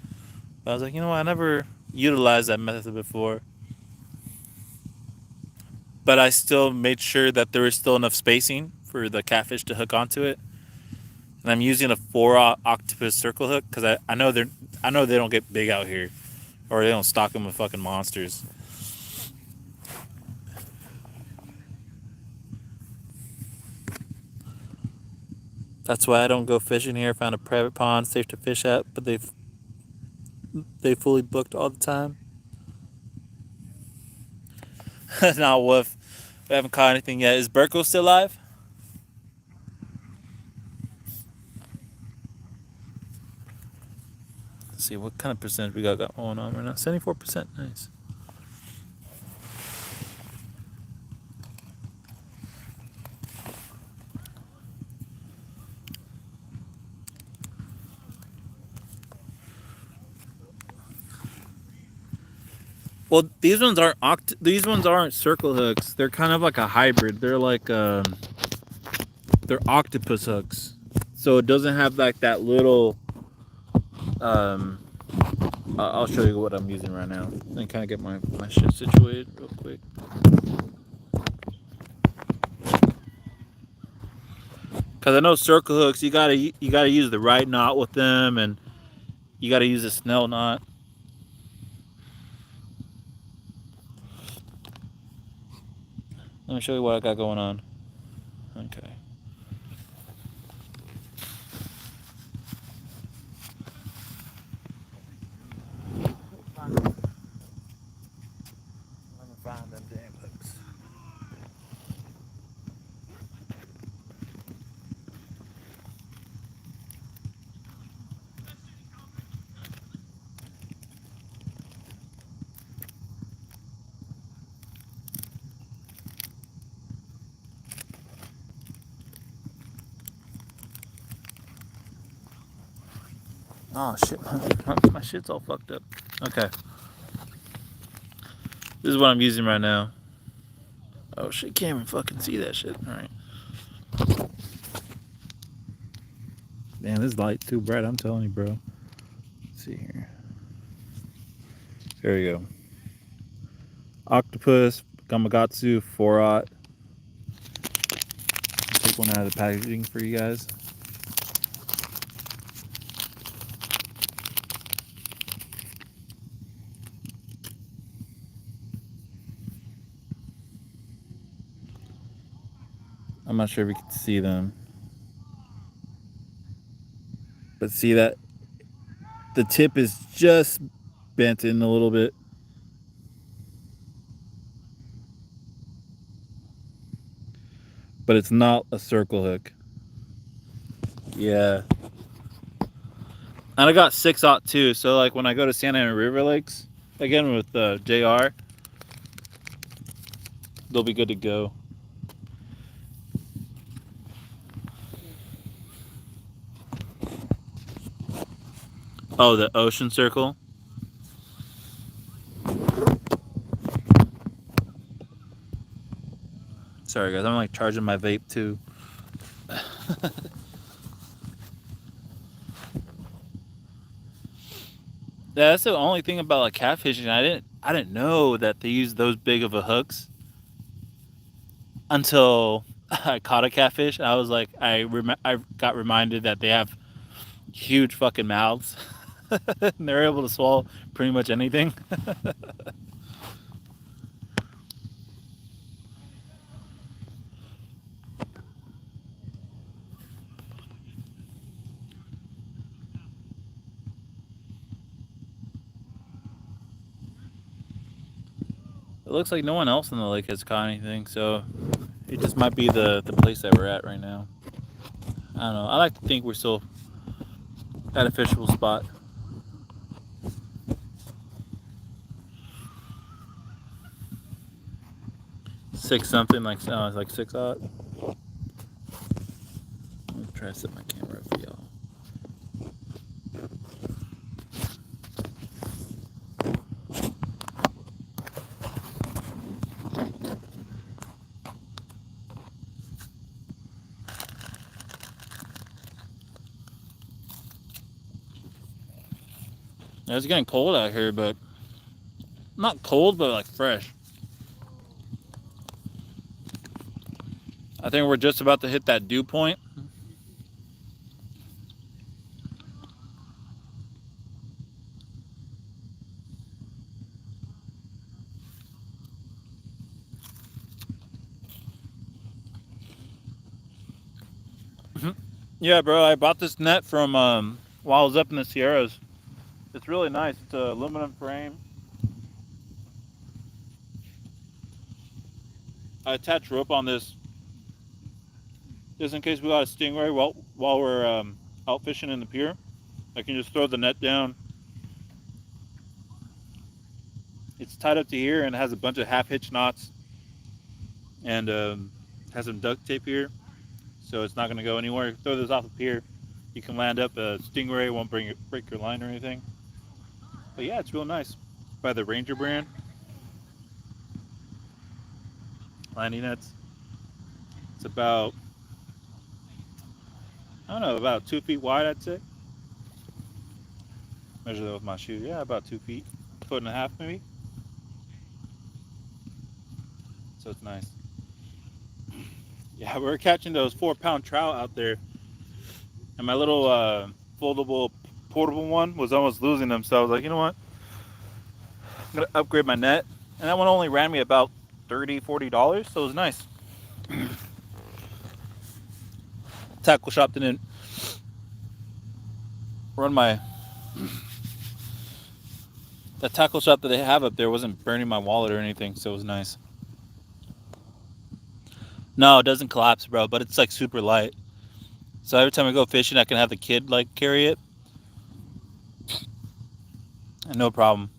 But I was like, you know what? I never utilized that method before, but I still made sure that there was still enough spacing for the catfish to hook onto it. And I'm using a octopus circle hook because I know they don't get big out here, or they don't stock them with fucking monsters. That's why I don't go fishing here. I found a private pond safe to fish at, but they fully booked all the time. Not Wolf. We haven't caught anything yet. Is Burko still alive? Let's see what kind of percentage we got going on right now. 74%. Nice. Well, these ones aren't circle hooks. They're kind of like a hybrid. They're like they're octopus hooks. So it doesn't have like that little um I'll show you what I'm using right now and kind of get my shit situated real quick. Cause I know circle hooks, you gotta use the right knot with them, and you gotta use a snell knot. Let me show you what I got going on. Okay. Let me find them damn hooks. Oh shit, my shit's all fucked up. Okay, this is what I'm using right now. Oh shit, can't even fucking see that shit. All right. Man, this light's too bright. I'm telling you, bro. Let's see here. There we go. Octopus, Gamakatsu, 4-aught. Take one out of the packaging for you guys. I'm not sure if you can see them. But see that the tip is just bent in a little bit. But it's not a circle hook. Yeah. And I got 6-aught too, so like when I go to Santa Ana River Lakes, again with JR, they'll be good to go. Oh, the ocean circle. Sorry guys, I'm like charging my vape too. Yeah, that's the only thing about like catfishing. I didn't know that they use those big of a hooks until I caught a catfish. I was like, I got reminded that they have huge fucking mouths. And they're able to swallow pretty much anything. It looks like no one else in the lake has caught anything, so it just might be the place that we're at right now. I don't know. I like to think we're still at a fishable spot. 6 something, like it's like 6 odd. Let me try to set my camera up for y'all. It's getting cold out here, but not cold, but like fresh. I think we're just about to hit that dew point. Yeah, bro, I bought this net from while I was up in the Sierras. It's really nice. It's an aluminum frame. I attach rope on this just in case we got a stingray while we're out fishing in the pier. I can just throw the net down. It's tied up to here and it has a bunch of half hitch knots and has some duct tape here, so it's not going to go anywhere. Throw this off the pier, you can land up. A stingray won't break your line or anything. But yeah, it's real nice. By the Ranger brand. Landing nets. It's about, I don't know, about 2 feet wide, I'd say. Measure that with my shoe. Yeah, about 2 feet, 1.5 feet maybe. So it's nice. Yeah, we're catching those 4-pound trout out there, and my little foldable portable one was almost losing them. So I was like, you know what? I'm gonna upgrade my net, and that one only ran me about $30-$40, so it was nice. Tackle shop didn't run my. The tackle shop that they have up there wasn't burning my wallet or anything, so it was nice. No, it doesn't collapse, bro, but it's like super light. So every time I go fishing, I can have the kid like carry it, and no problem.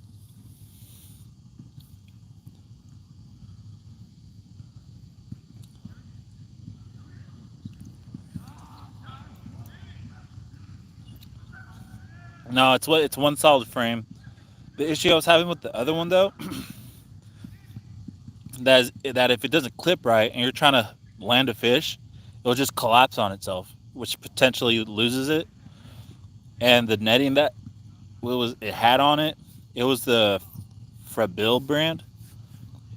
No, it's one solid frame. The issue I was having with the other one though, that if it doesn't clip right and you're trying to land a fish, it'll just collapse on itself, which potentially loses it. And the netting that it had on it, it was the Frabil brand.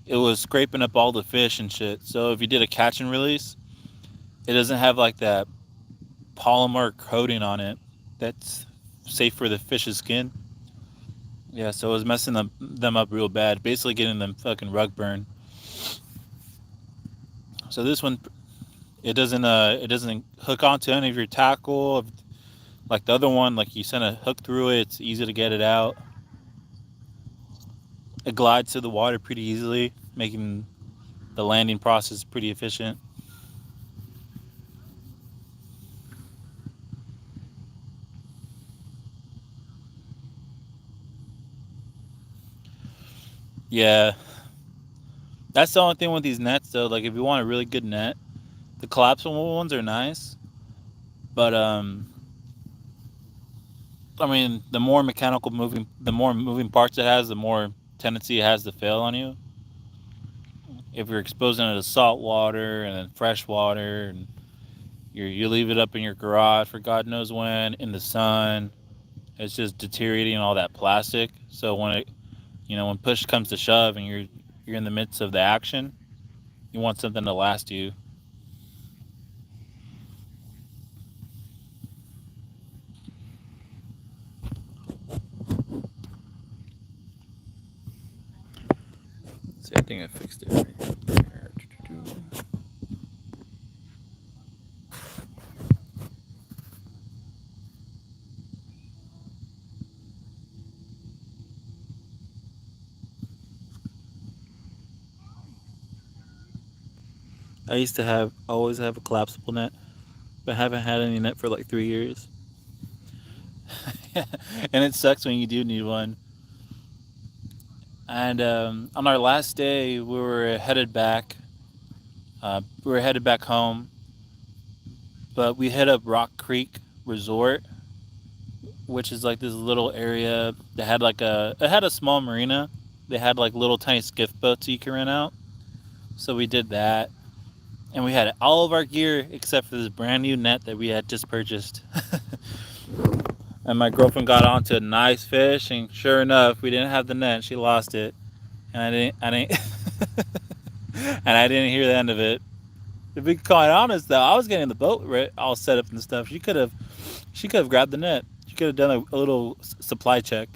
It was scraping up all the fish and shit. So if you did a catch and release, it doesn't have like that polymer coating on it that's safe for the fish's skin. Yeah, so it was messing them up real bad, basically getting them fucking rug burn. So this one, it doesn't hook onto any of your tackle. Like the other one, like you send a hook through it, it's easy to get it out. It glides to the water pretty easily, making the landing process pretty efficient. Yeah, that's the only thing with these nets though. Like if you want a really good net, the collapsible ones are nice, but I mean, the more moving parts it has, the more tendency it has to fail on you. If you're exposing it to salt water and then fresh water, and you leave it up in your garage for God knows when in the sun, it's just deteriorating all that plastic. So when push comes to shove and you're in the midst of the action, you want something to last you. See, I think I fixed it right here. I used to always have a collapsible net, but I haven't had any net for like 3 years. And it sucks when you do need one. And on our last day, we were headed back We were headed back home, but we hit up Rock Creek Resort, which is like this little area that had like it had a small marina. They had like little tiny skiff boats you can rent out. So we did that, and we had all of our gear except for this brand new net that we had just purchased. And my girlfriend got onto a nice fish, and sure enough, we didn't have the net. She lost it, and I didn't, and I didn't hear the end of it. To be quite honest, though, I was getting the boat all set up and stuff. She could have grabbed the net. She could have done a little supply check.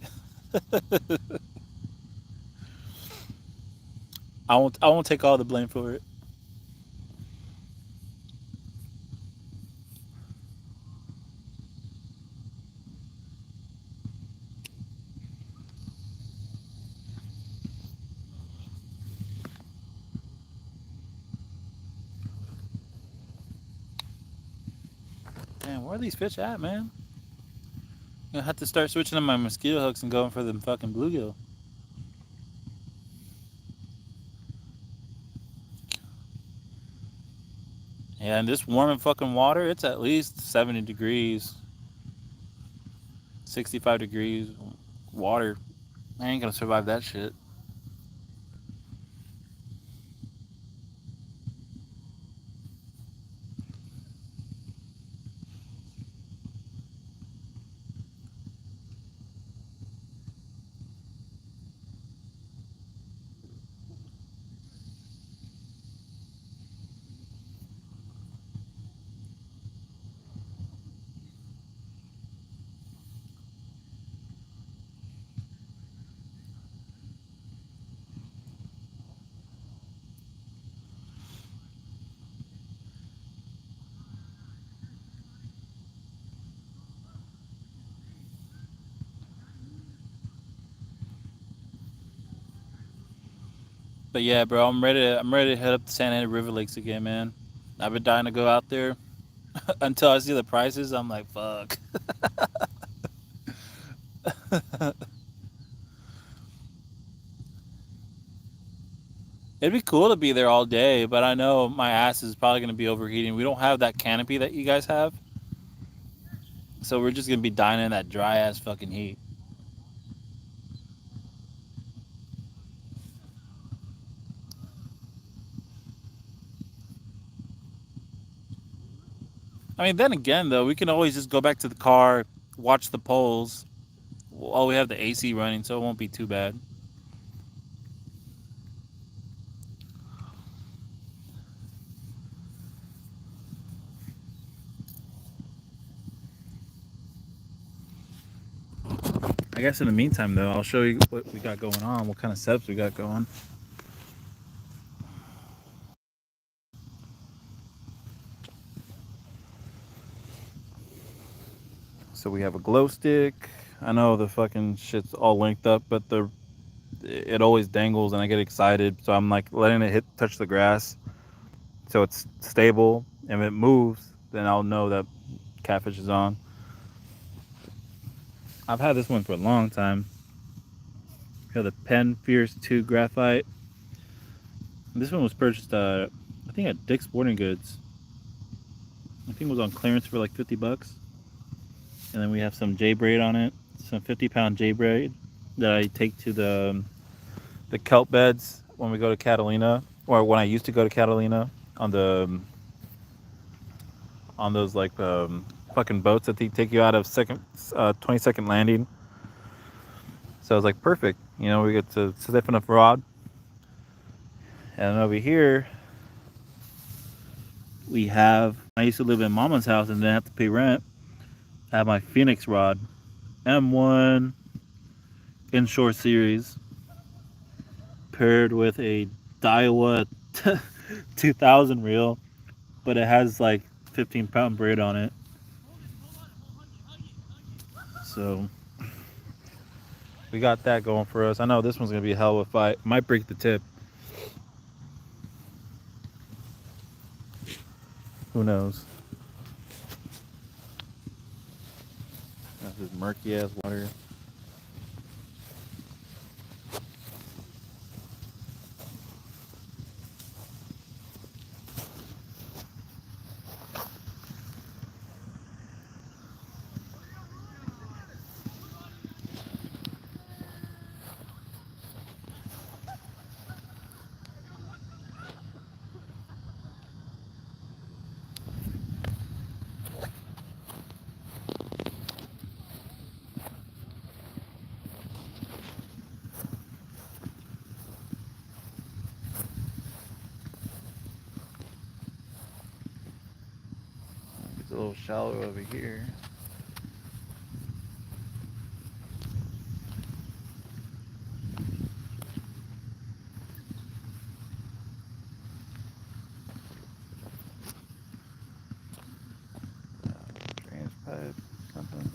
I won't take all the blame for it. Man, where are these fish at, man? I'm gonna have to start switching to my mosquito hooks and going for them fucking bluegill. Yeah, and this warm and fucking water, it's at least 70 degrees, 65 degrees water. I ain't gonna survive that shit. But yeah, bro, I'm ready to head up to Santa Ana River Lakes again, man. I've been dying to go out there until I see the prices. I'm like, fuck. It'd be cool to be there all day, but I know my ass is probably gonna be overheating. We don't have that canopy that you guys have, so we're just gonna be dying in that dry ass fucking heat. I mean, then again, though, we can always just go back to the car, watch the polls. Well, we have the AC running, so it won't be too bad. I guess in the meantime, though, I'll show you what we got going on, what kind of setups we got going. So we have a glow stick. I know the fucking shit's all linked up, but it always dangles and I get excited, so I'm like letting it touch the grass so it's stable. And if it moves, then I'll know that catfish is on. I've had this one for a long time. We have the Pen Fierce 2 graphite. This one was purchased, I think at Dick's Sporting Goods. I think it was on clearance for like 50 bucks. And then we have some J braid on it, some 50-pound J braid that I take to the kelp beds when we go to Catalina, or when I used to go to Catalina on the on those like fucking boats that they take you out of 22nd landing. So I was like, perfect. You know, we get to stiff enough rod. And over here, we have, I used to live in Mama's house and didn't have to pay rent. I have my Phoenix rod, M1 inshore series, paired with a Daiwa 2000 reel, but it has like 15-pound braid on it. So we got that going for us. I know this one's gonna be a hell of a fight. Might break the tip. Who knows? That's this murky ass water. little shallow over here. Drainage pipe, something.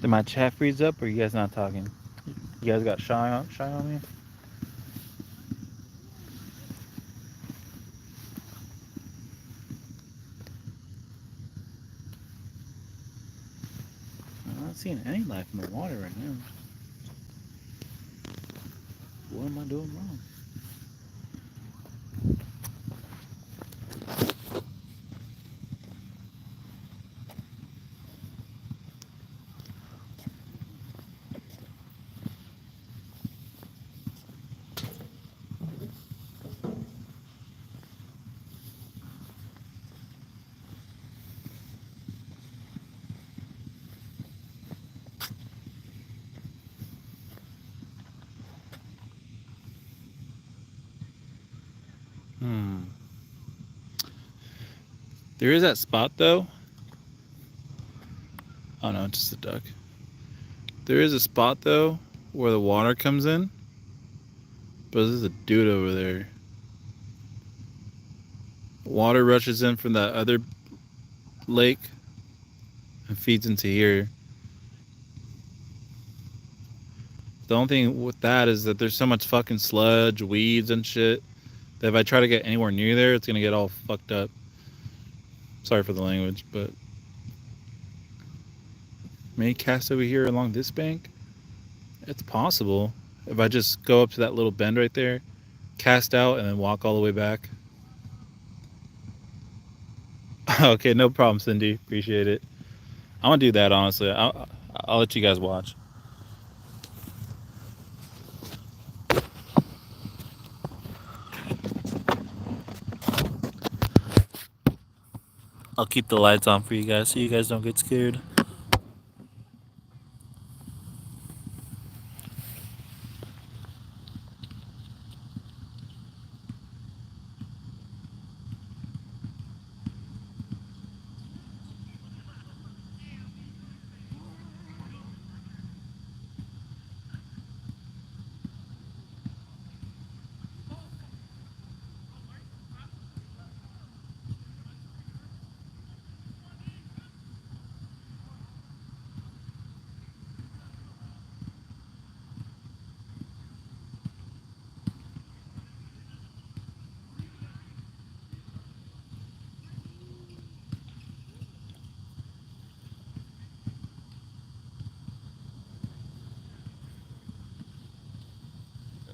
Did my chat freeze up, or you guys not talking? You guys got shy on me? I'm not seeing any life in the water right now. What am I doing wrong? There is that spot though. Oh no, it's just a duck. There is a spot though where the water comes in, but there's a dude over there. Water rushes in from that other lake and feeds into here. The only thing with that is that there's so much fucking sludge, weeds, and shit that if I try to get anywhere near there, it's gonna get all fucked up. Sorry for the language, but may cast over here along this bank. It's possible if I just go up to that little bend right there, cast out, and then walk all the way back. Okay, no problem, Cindy. Appreciate it. I'm gonna do that honestly. I'll let you guys watch. I'll keep the lights on for you guys so you guys don't get scared.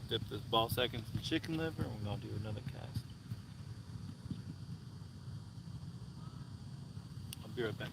Dip this ball sack in some chicken liver, and we're gonna do another cast. I'll be right back.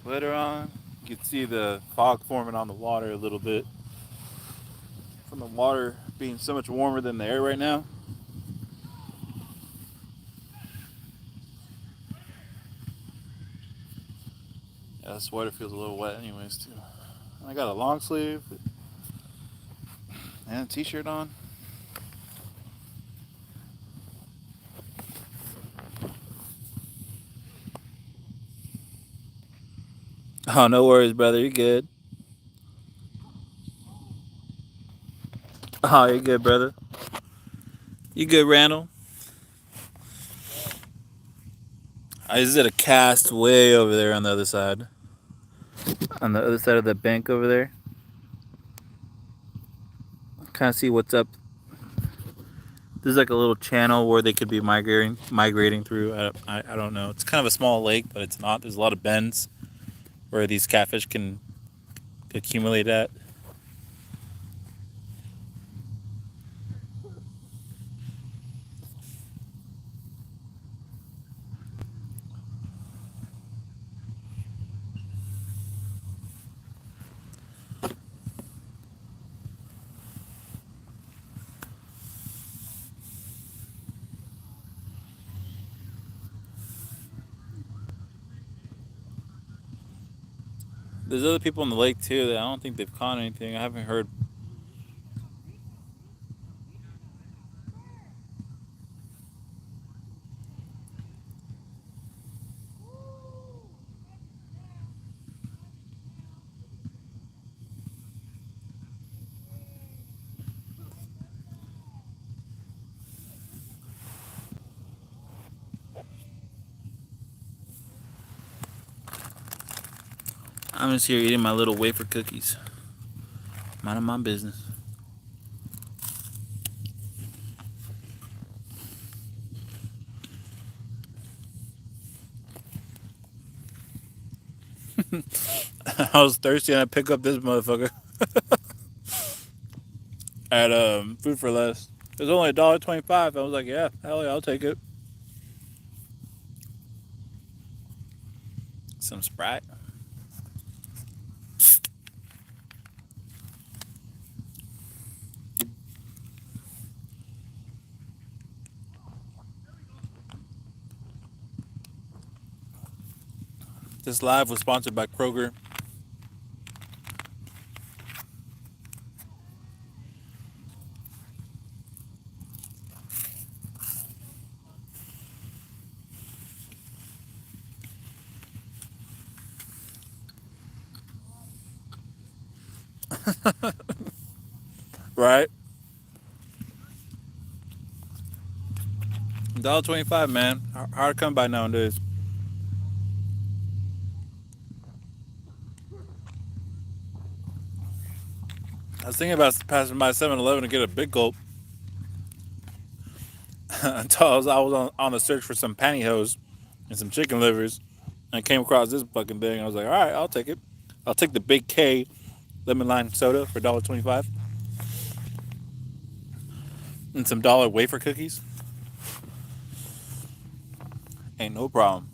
Sweater on. You can see the fog forming on the water a little bit from the water being so much warmer than the air right now. Yeah, the sweater feels a little wet anyways too. I got a long sleeve and a t-shirt on. Oh, no worries, brother. You're good. Oh, you're good, brother. You good, Randall? I just did a cast way over there on the other side. On the other side of the bank over there. Kind of see what's up. There's like a little channel where they could be migrating through. I don't know. It's kind of a small lake, but it's not. There's a lot of bends where these catfish can accumulate at. There's other people in the lake too that I don't think they've caught anything. I haven't heard. I'm just here eating my little wafer cookies. Minding my business. I was thirsty and I pick up this motherfucker at Food for Less. It was only $1.25. I was like, yeah, hell yeah, I'll take it. Some Sprite. This live was sponsored by Kroger. Right? $1.25, man. Hard to come by nowadays. I was thinking about passing by 7-Eleven to get a big gulp until I was on the search for some pantyhose and some chicken livers. And I came across this fucking thing. I was like, all right, I'll take it. I'll take the Big K lemon lime soda for $1.25 and some dollar wafer cookies. Ain't no problem.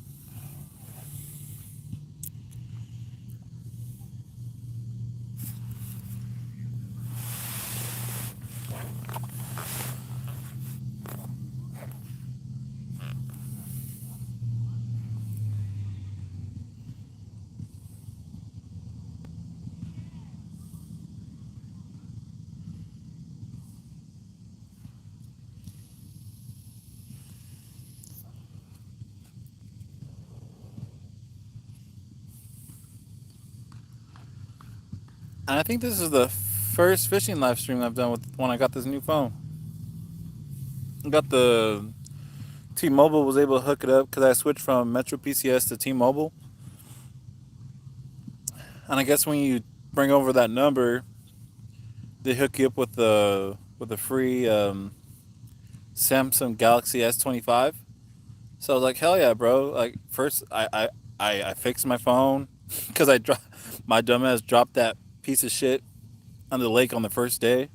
And I think this is the first fishing live stream I've done with when I got this new phone. I got the T-Mobile, was able to hook it up because I switched from Metro PCS to T-Mobile. And I guess when you bring over that number, they hook you up with the free Samsung Galaxy S25. So I was like, hell yeah, bro! Like first, I fixed my phone because my dumbass dropped that piece of shit on the lake on the first day.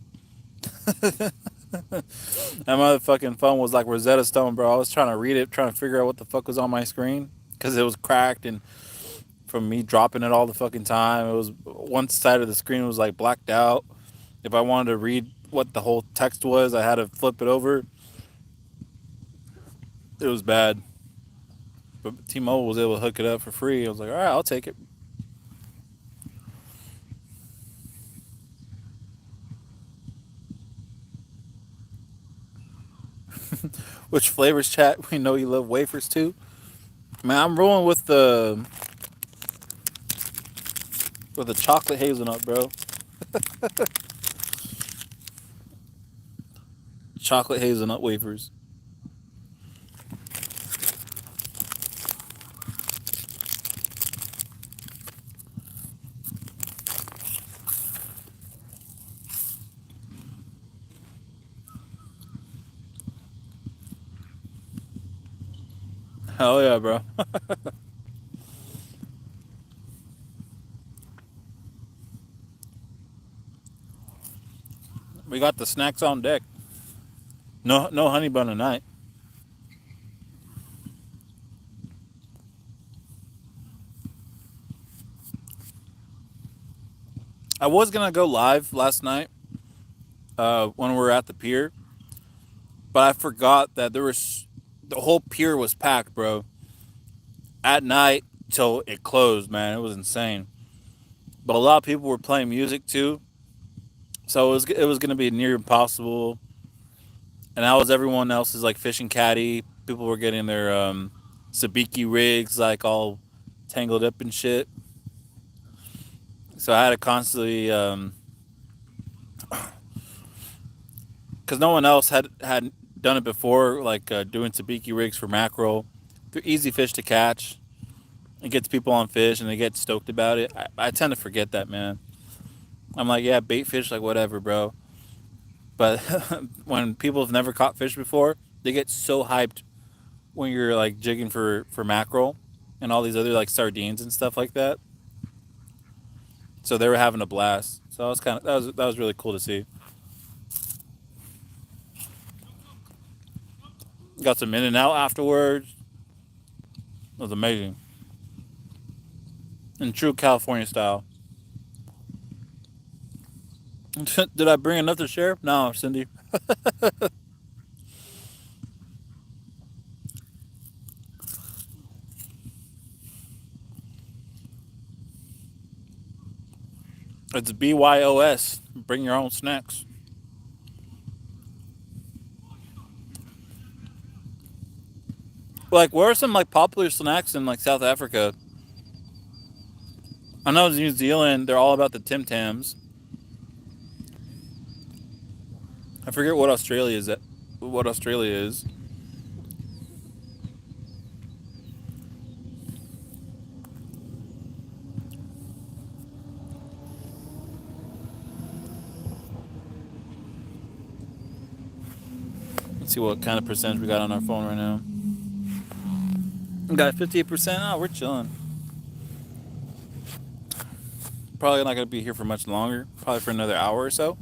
That motherfucking phone was like Rosetta Stone, bro. I was trying to read it, trying to figure out what the fuck was on my screen because it was cracked and from me dropping it all the fucking time. It was one side of the screen was like blacked out. If I wanted to read what the whole text was, I had to flip it over. It was bad. But T-Mobile was able to hook it up for free. I was like, all right, I'll take it. Which flavors, chat? We know you love wafers too. Man, I'm rolling with the chocolate hazelnut, bro. Chocolate hazelnut wafers. Hell yeah, bro. We got the snacks on deck. No honey bun tonight. I was gonna go live last night when we were at the pier, but I forgot that the whole pier was packed, bro. At night till it closed, man. It was insane. But a lot of people were playing music too, so it was gonna be near impossible. And that was everyone else's like fishing caddy. People were getting their sabiki rigs like all tangled up and shit. So I had to constantly, because no one else had done it before, like doing sabiki rigs for mackerel. They're easy fish to catch. It gets people on fish and they get stoked about it. I tend to forget that, man. I'm like, yeah, bait fish, like whatever, bro. But when people have never caught fish before, they get so hyped when you're like jigging for mackerel and all these other like sardines and stuff like that. So they were having a blast. So I was kind of that was really cool to see. Got some in and out afterwards. It was amazing in true California style. Did I bring enough to share? No, Cindy. It's BYOS. Bring your own snacks. Like, what are some like popular snacks in like South Africa? I know in New Zealand they're all about the Tim Tams. I forget what Australia is. What Australia is. Let's see what kind of percentage we got on our phone right now. We got 58%. Oh, we're chilling. Probably not gonna be here for much longer. Probably for another hour or so.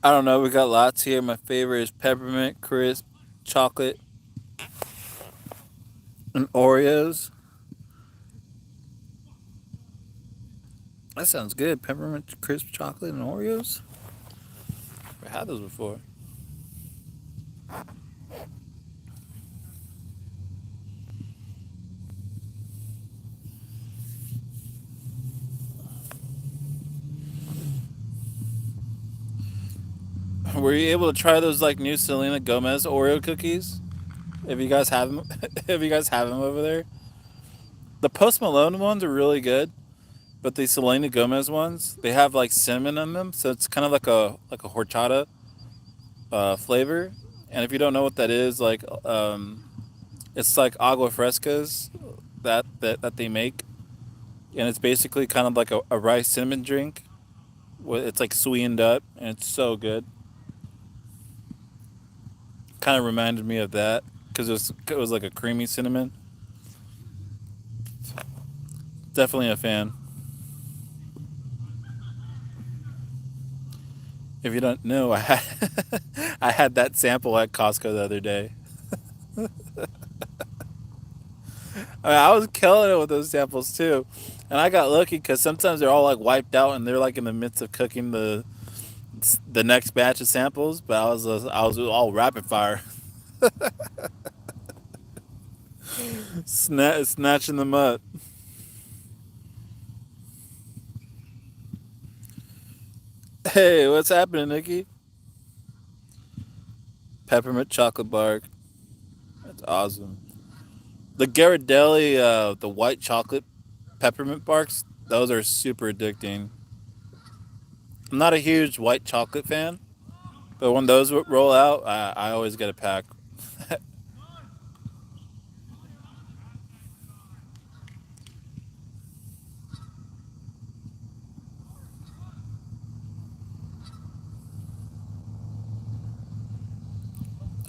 I don't know. We got lots here. My favorite is peppermint crisp chocolate and Oreos. That sounds good. Peppermint crisp chocolate and Oreos. I've had those before. Were you able to try those like new Selena Gomez Oreo cookies? If you guys have them, if you guys have them over there, the Post Malone ones are really good, but the Selena Gomez ones they have like cinnamon in them, so it's kind of like a horchata flavor. And if you don't know what that is, it's like agua frescas that they make, and it's basically kind of like a rice cinnamon drink. It's like sweetened up, and it's so good. Kind of reminded me of that because it was like a creamy cinnamon. Definitely a fan. If you don't know, I had that sample at Costco the other day. I was killing it with those samples too, and I got lucky because sometimes they're all like wiped out and they're like in the midst of cooking the next batch of samples. But I was all rapid fire, snatching them up. Hey, what's happening, Nikki? Peppermint chocolate bark. That's awesome. The Ghirardelli, the white chocolate peppermint barks, those are super addicting. I'm not a huge white chocolate fan, but when those roll out, I always get a pack.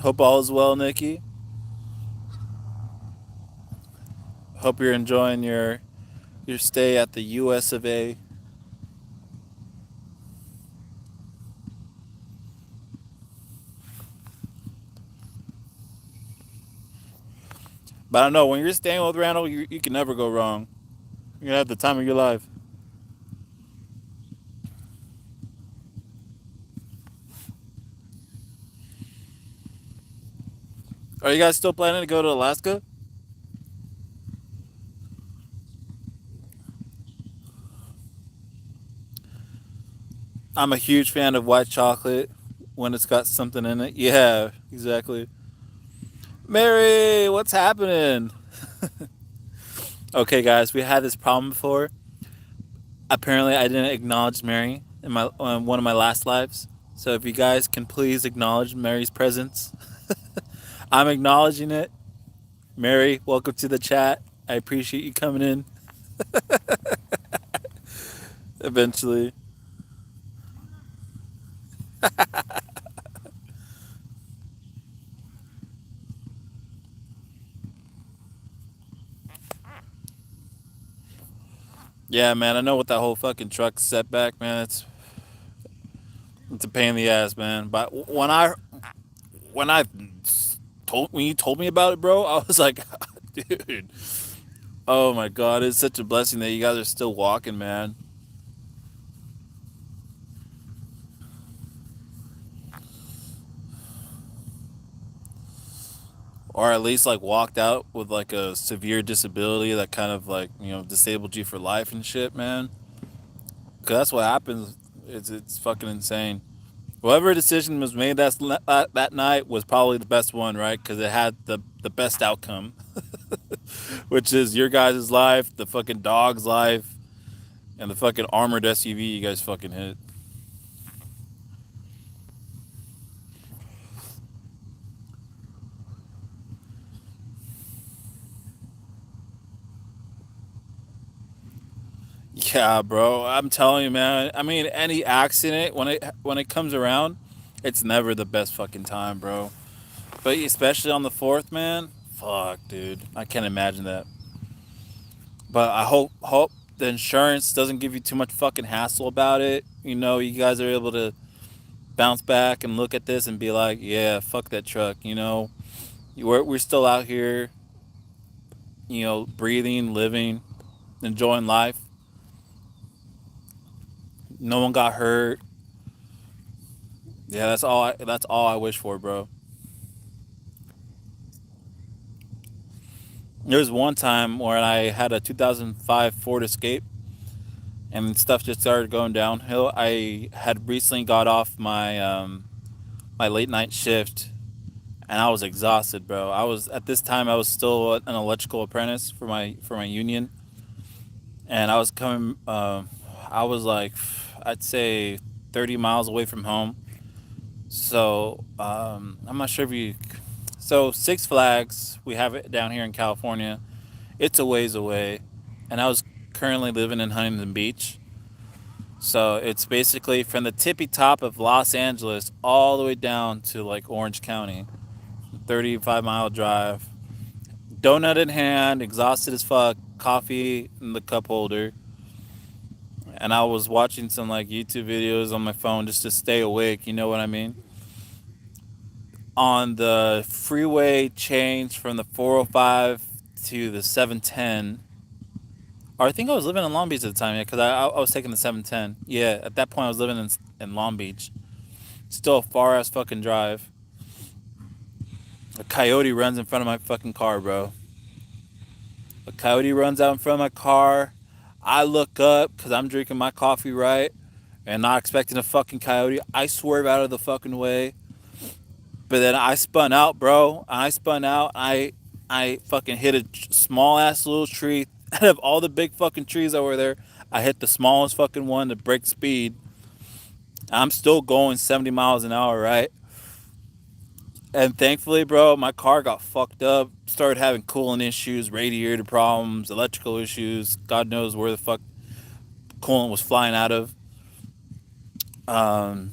Hope all is well, Nikki. Hope you're enjoying your stay at the U.S. of A. But I don't know, when you're staying with Randall, you can never go wrong. You're gonna have the time of your life. Are you guys still planning to go to Alaska? I'm a huge fan of white chocolate when it's got something in it. Yeah, exactly. Mary, what's happening? Okay, guys, we had this problem before. Apparently, I didn't acknowledge Mary in my one of my last lives. So if you guys can please acknowledge Mary's presence, I'm acknowledging it. Mary, welcome to the chat. I appreciate you coming in. Eventually, yeah, man. I know what that whole fucking truck setback, man. It's a pain in the ass, man. But when when you told me about it, bro, I was like, dude, oh my god, it's such a blessing that you guys are still walking, man. Or at least like walked out with like a severe disability that kind of like disabled you for life and shit, man. Cause that's what happens. It's fucking insane. Whatever decision was made that night was probably the best one, right? Because it had the best outcome, which is your guys' life, the fucking dog's life, and the fucking armored SUV you guys fucking hit. Yeah, bro. I'm telling you, man. I mean, any accident when it comes around, it's never the best fucking time, bro. But especially on the fourth, man. Fuck, dude. I can't imagine that. But I hope the insurance doesn't give you too much fucking hassle about it. You know, you guys are able to bounce back and look at this and be like, yeah, fuck that truck. You know, we're still out here, you know, breathing, living, enjoying life. No one got hurt. Yeah, that's all I wish for, bro. There was one time where I had a 2005 Ford Escape and stuff just started going downhill. I had recently got off my late night shift and I was exhausted, bro. I was at this time I was still an electrical apprentice for my union, and I was coming. I was like, I'd say 30 miles away from home. So I'm not sure if you. So Six Flags, we have it down here in California. It's a ways away, and I was currently living in Huntington Beach. So it's basically from the tippy top of Los Angeles all the way down to like Orange County. 35-mile drive. Donut in hand, exhausted as fuck, coffee in the cup holder. And I was watching some like YouTube videos on my phone just to stay awake, you know what I mean? On the freeway change from the 405 to the 710. Or I think I was living in Long Beach at the time, yeah, because I was taking the 710. Yeah, at that point I was living in Long Beach. Still a far ass fucking drive. A coyote runs in front of my fucking car, bro. A coyote runs out in front of my car. I look up because I'm drinking my coffee right and not expecting a fucking coyote. I swerve out of the fucking way. But then I spun out, bro. I spun out. I fucking hit a small ass little tree. Out of all the big fucking trees over there, I hit the smallest fucking one to break speed. I'm still going 70 miles an hour, right? And thankfully, bro, my car got fucked up. Started having coolant issues, radiator problems, electrical issues. God knows where the fuck coolant was flying out of. Um,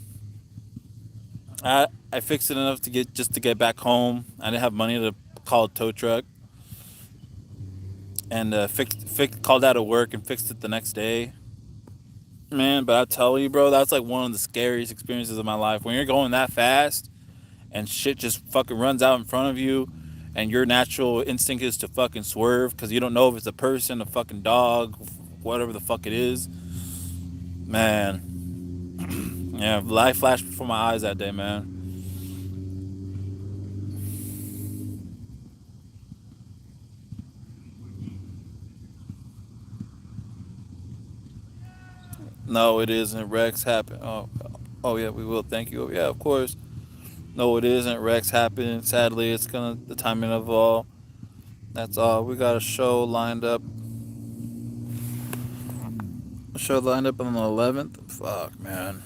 I fixed it enough to get back home. I didn't have money to call a tow truck, and called out of work and fixed it the next day. Man, but I tell you, bro, that's like one of the scariest experiences of my life. When you're going that fast and shit just fucking runs out in front of you, and your natural instinct is to fucking swerve because you don't know if it's a person, a fucking dog, whatever the fuck it is. Man, yeah, life flashed before my eyes that day, man. No, it isn't. Rex happened. Oh yeah, we will. Thank you. Yeah, of course. No, it isn't. Rex happened. Sadly, it's gonna the timing of all. That's all. We got a show lined up. A show lined up on the 11th. Fuck, man.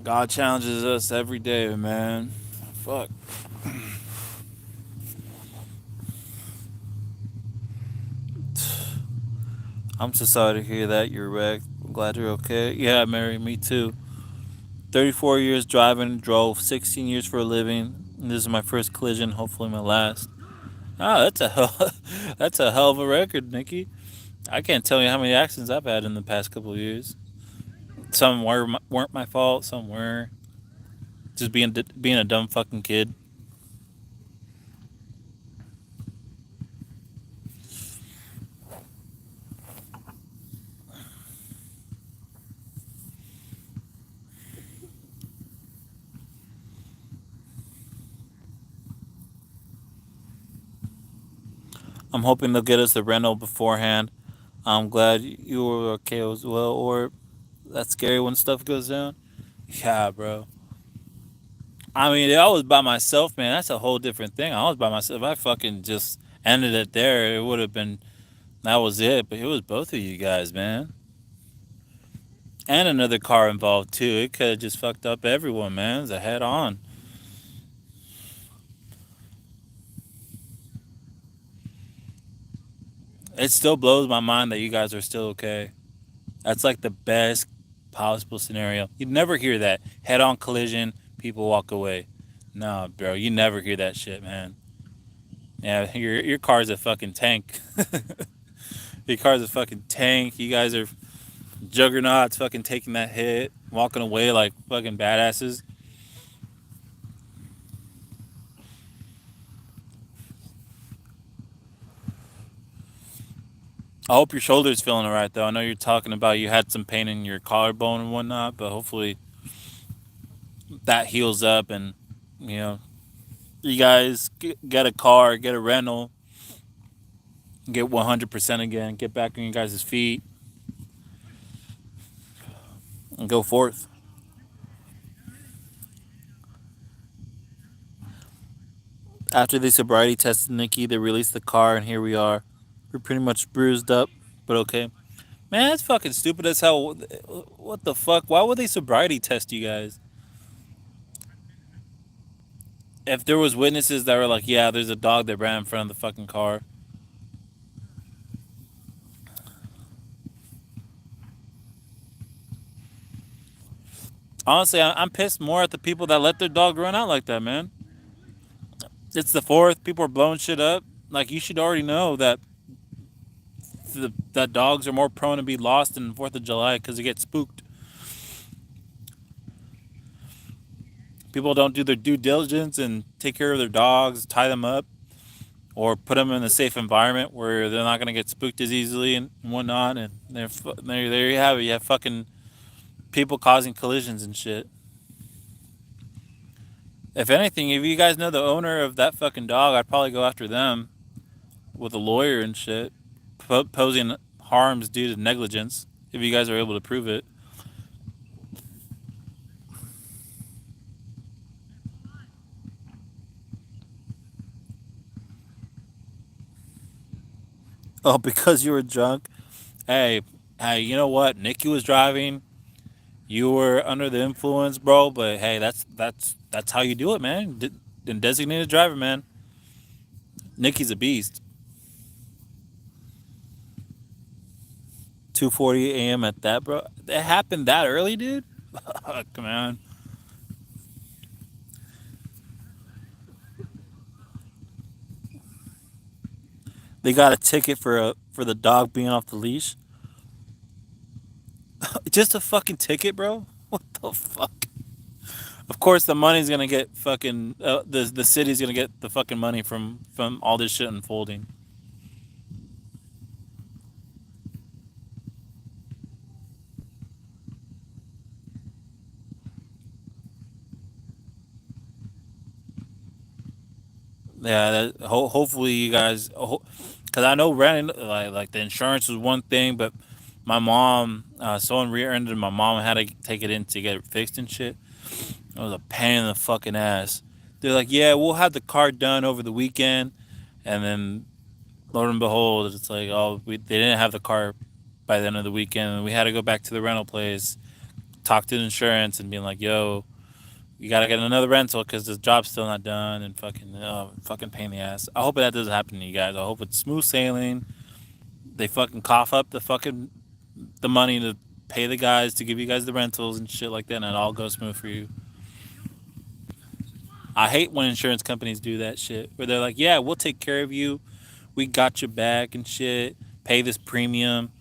God challenges us every day, man. Fuck. I'm so sorry to hear that you're wrecked. I'm glad you're okay. Yeah, Mary, me too. 34 years driving, drove 16 years for a living. This is my first collision, hopefully my last. Ah, that's a hell, that's a hell of a record, Nikki. I can't tell you how many accidents I've had in the past couple of years. Some weren't my fault, some were. Just being a dumb fucking kid. I'm hoping they'll get us the rental beforehand. I'm glad you were okay as well. Or that's scary when stuff goes down. Yeah, bro. I mean, I was by myself, man. That's a whole different thing. I was by myself. If I fucking just ended it there, it would have been that was it. But it was both of you guys, man, and another car involved too. It could have just fucked up everyone, man. It was a head on. It still blows my mind that you guys are still okay. That's like the best possible scenario. You'd never hear that. Head on collision, people walk away. No, bro, you never hear that shit, man. Yeah, your car's a fucking tank. Your car's a fucking tank. You guys are juggernauts fucking taking that hit, walking away like fucking badasses. I hope your shoulder's feeling alright though. I know you're talking about you had some pain in your collarbone and whatnot, but hopefully that heals up and you know you guys get a car, get a rental, get 100% again, get back on your guys' feet, and go forth. After they sobriety tested Nikki, they released the car, and here we are. We're pretty much bruised up, but okay. Man, that's fucking stupid as hell. What the fuck? Why would they sobriety test you guys? If there was witnesses that were like, yeah, there's a dog that ran in front of the fucking car. Honestly, I'm pissed more at the people that let their dog run out like that, man. It's the fourth. People are blowing shit up. Like you should already know that that dogs are more prone to be lost in 4th of July because they get spooked. People don't do their due diligence and take care of their dogs, tie them up, or put them in a safe environment where they're not gonna get spooked as easily and whatnot. And there you have it. You have fucking people causing collisions and shit. If anything, if you guys know the owner of that fucking dog, I'd probably go after them with a lawyer and shit, posing harms due to negligence. If you guys are able to prove it. Oh, because you were drunk. Hey, hey, you know what? Nikki was driving. You were under the influence, bro. But hey, that's how you do it, man. Designated driver, man. Nikki's a beast. 2:40 a.m. at that, bro. It happened that early, dude. Come on. They got a ticket for the dog being off the leash. Just a fucking ticket, bro. What the fuck? Of course, the money's gonna get fucking. The city's gonna get the fucking money from all this shit unfolding. Yeah, hopefully you guys, because I know renting like the insurance was one thing, but my mom, someone rear-ended my mom and had to take it in to get it fixed and shit. It was a pain in the fucking ass. They're like, yeah, we'll have the car done over the weekend, and then Lord and behold, it's like, oh, they didn't have the car by the end of the weekend, and we had to go back to the rental place, talk to the insurance, and being like, yo, you gotta get another rental because the job's still not done, and fucking pain in the ass. I hope that doesn't happen to you guys. I hope it's smooth sailing. They fucking cough up the money to pay the guys to give you guys the rentals and shit like that, and it all goes smooth for you. I hate when insurance companies do that shit where they're like, yeah, we'll take care of you. We got your back and shit. Pay this premium.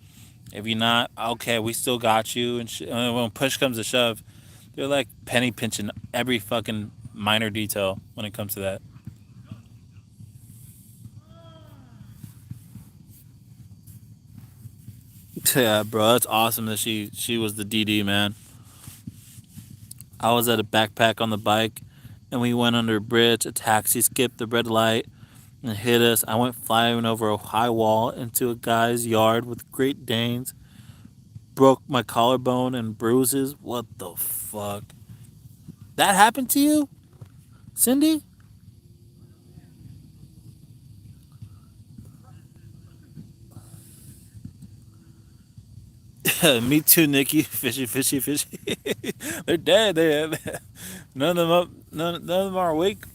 If you're not, okay, we still got you. And shit. And when push comes to shove, they're like penny pinching every fucking minor detail when it comes to that. Yeah, bro, that's awesome that she was the DD, man. I was at a backpack on the bike, and we went under a bridge. A taxi skipped the red light and hit us. I went flying over a high wall into a guy's yard with Great Danes. Broke my collarbone and bruises. What the fuck? That happened to you, Cindy? Me too, Nikki. Fishy, fishy, fishy. They're dead. None of them up. None of them are awake.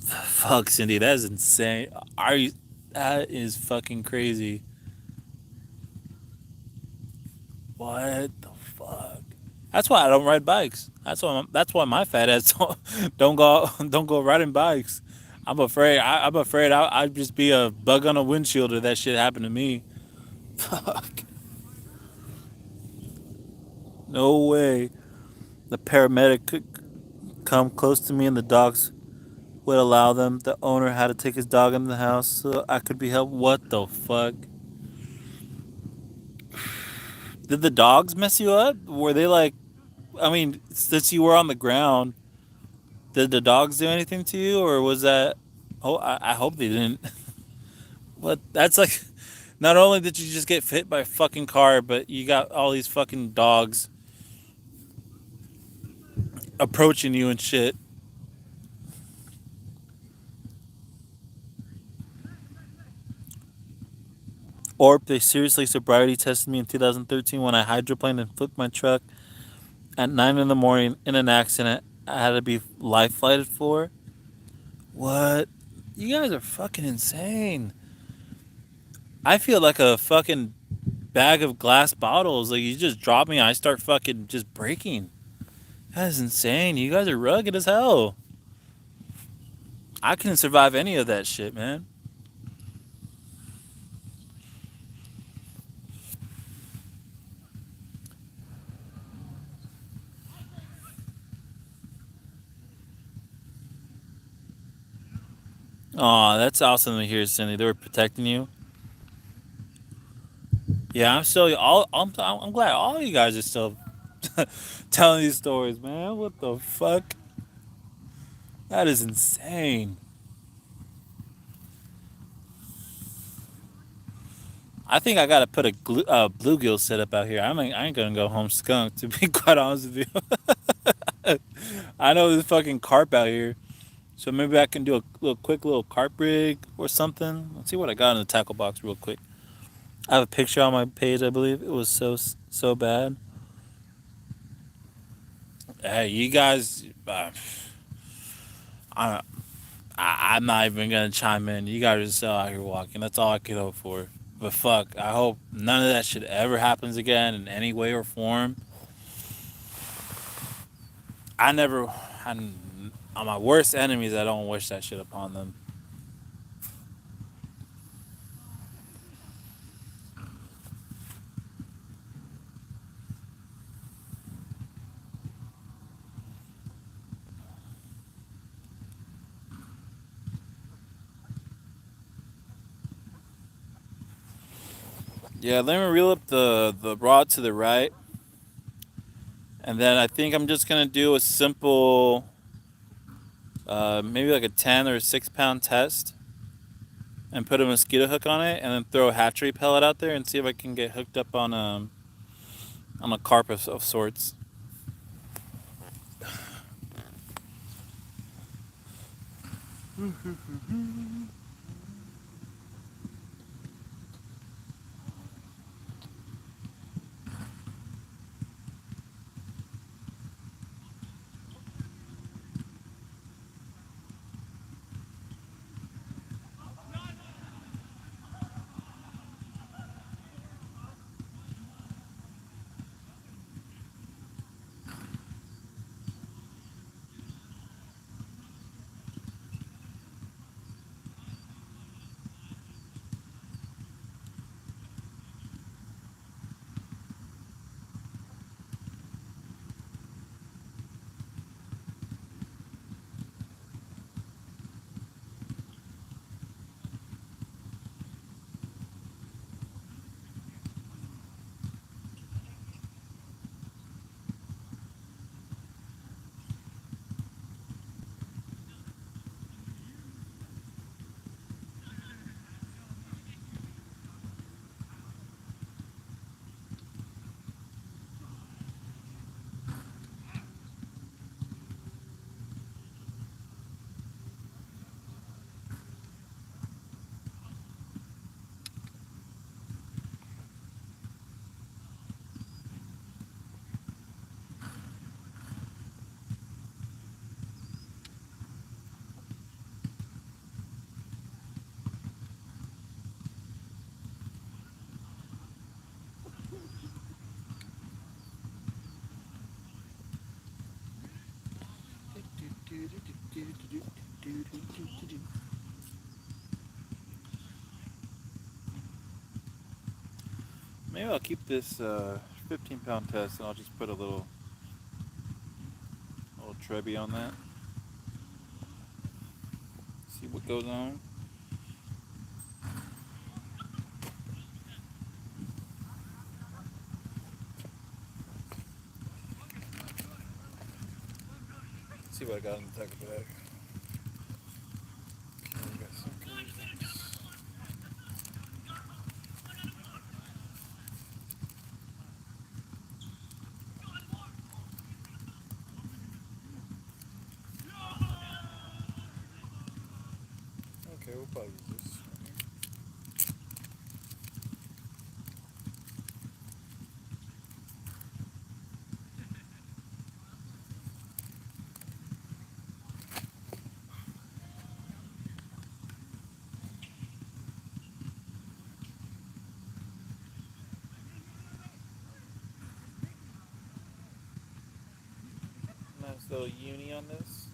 Fuck, Cindy. That is insane. Are you? That is fucking crazy. What the fuck? That's why I don't ride bikes. That's why my fat ass don't go riding bikes. I'm afraid I'd just be a bug on a windshield if that shit happened to me. Fuck. No way. The paramedic could come close to me and the dogs would allow them. The owner had to take his dog into the house so I could be helped. What the fuck? Did the dogs mess you up? Were they like, I mean, since you were on the ground, did the dogs do anything to you, or was that? Oh, I hope they didn't. But that's like, not only did you just get hit by a fucking car, but you got all these fucking dogs approaching you and shit. Or they seriously sobriety tested me in 2013 when I hydroplaned and flipped my truck at 9 in the morning in an accident I had to be life flighted for. What? You guys are fucking insane. I feel like a fucking bag of glass bottles. Like you just drop me, I start fucking just breaking. That is insane. You guys are rugged as hell. I couldn't survive any of that shit, man. Aw, that's awesome to hear, Cindy. They were protecting you. Yeah, I'm still all. I'm glad all you guys are still telling these stories, man. What the fuck? That is insane. I think I gotta put a bluegill setup out here. I ain't gonna go home skunk, to be quite honest with you. I know there's fucking carp out here, so maybe I can do a little quick little carp rig or something. Let's see what I got in the tackle box real quick. I have a picture on my page. I believe it was so bad. Hey, you guys, I, I'm not even gonna chime in. You guys are still out here walking. That's all I could hope for. But fuck, I hope none of that shit ever happens again in any way or form. I never, on my worst enemies, I don't wish that shit upon them. Yeah, let me reel up the rod to the right, and then I think I'm just gonna do a simple, maybe like a 10 or 6 pound test, and put a mosquito hook on it, and then throw a hatchery pellet out there and see if I can get hooked up on a carp of sorts. Maybe I'll keep this 15-pound test and I'll just put a little Trebby on that. See what goes on. See what I got in the tackle bag. Okay, we got suckers. Okay, we'll probably use this. Nice little uni on this.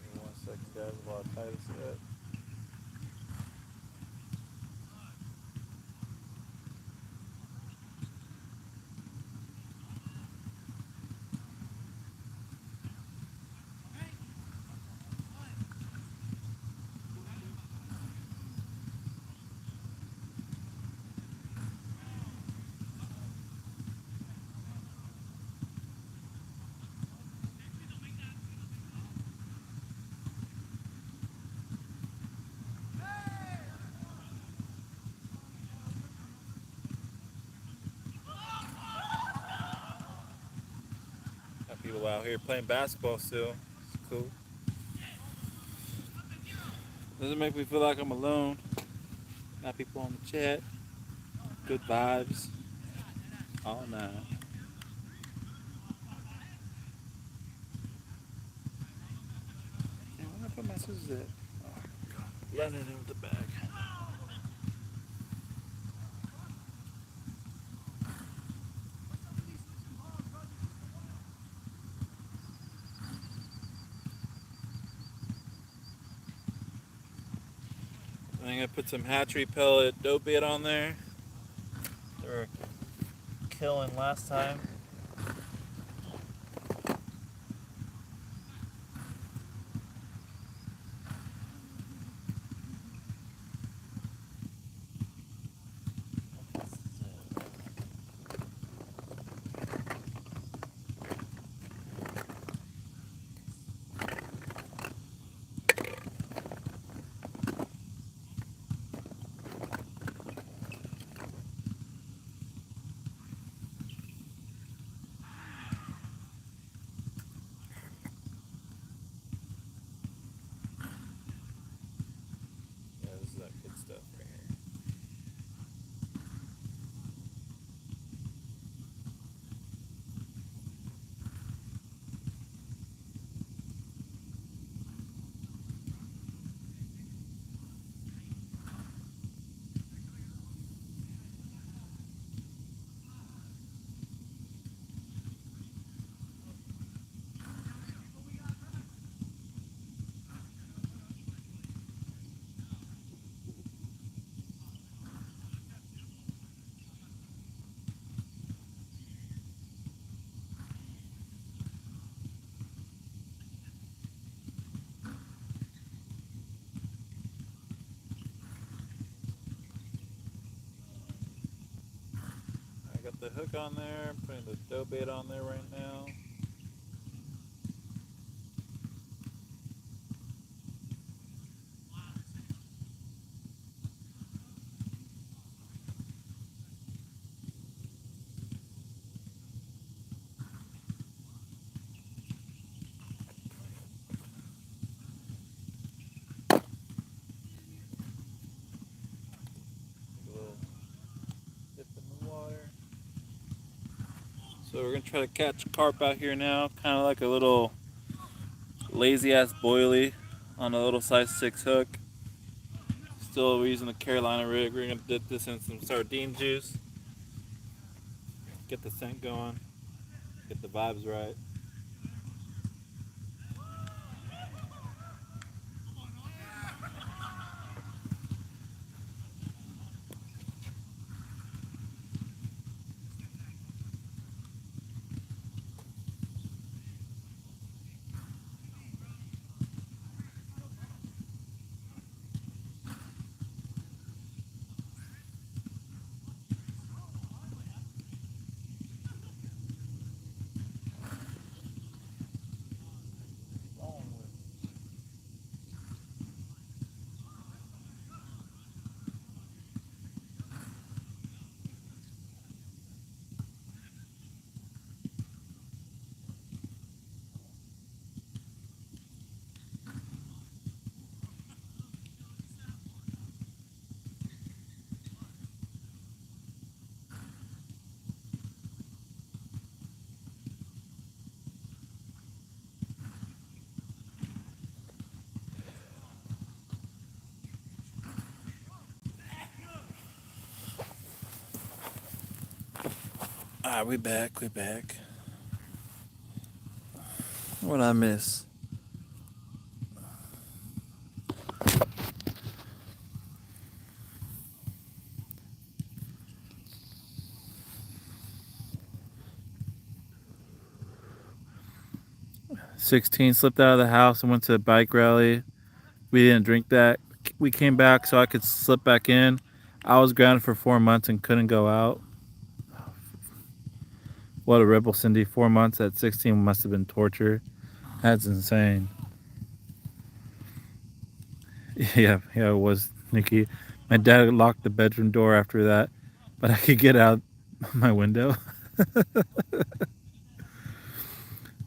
Give me 1 second, guys. A lot of Titus yet. Got people out here playing basketball still. It's cool. Doesn't make me feel like I'm alone. Got people on the chat. Good vibes. All night. Damn, where did I put my scissors at? Oh, God. Blending in with the bag. I think I put some hatchery pellet dope bait on there. They were killing last time. Yeah, this is that good stuff right here. I got the hook on there. I'm putting the dope bait on there right now. So we're gonna try to catch carp out here now, kind of like a little lazy ass boilie on a little size 6 hook. Still we're using the Carolina rig. We're gonna dip this in some sardine juice, get the scent going, get the vibes right. Alright, we back, we back. What'd I miss? '16 slipped out of the house and went to a bike rally. We didn't drink that. We came back so I could slip back in. I was grounded for 4 months and couldn't go out. What a rebel, Cindy. 4 months at 16 must have been torture. That's insane. Yeah, it was, Nikki. My dad locked the bedroom door after that, but I could get out my window.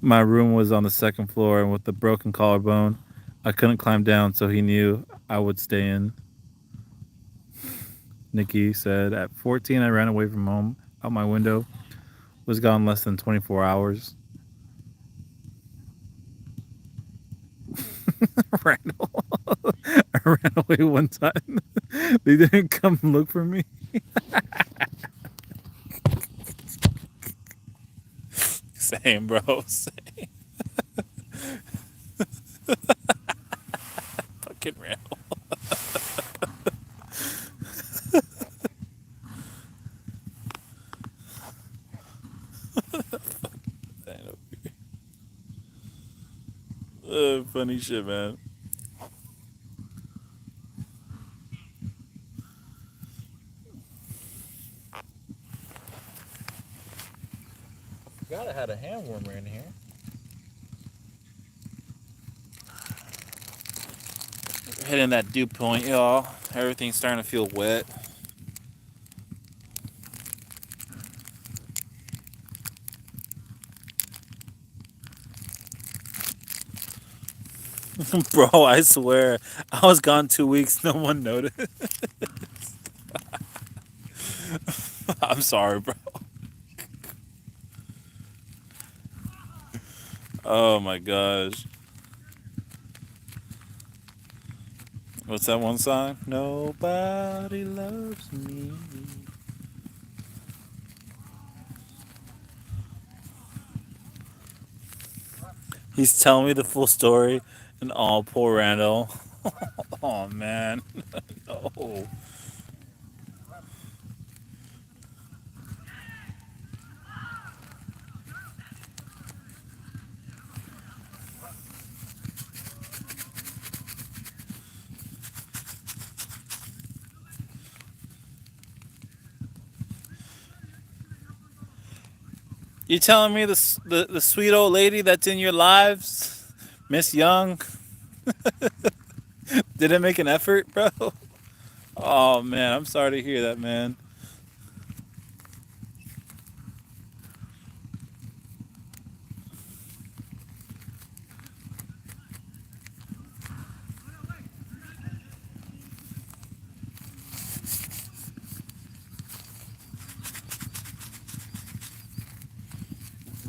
My room was on the second floor, and with the broken collarbone, I couldn't climb down, so he knew I would stay in. Nikki said, at 14, I ran away from home out my window. Was gone less than 24 hours. Randall. I ran away one time. They didn't come look for me. Same, bro. Same. Fucking Randall. Funny shit, man. Gotta have a hand warmer in here. Hitting that dew point, y'all. Everything's starting to feel wet. Bro, I swear, I was gone 2 weeks. No one noticed. I'm sorry, bro. Oh my gosh. What's that one song? Nobody loves me. He's telling me the full story, and oh, poor Randall. Oh man, no. You telling me the sweet old lady that's in your lives, Miss Young, didn't make an effort, bro? Oh man, I'm sorry to hear that, man.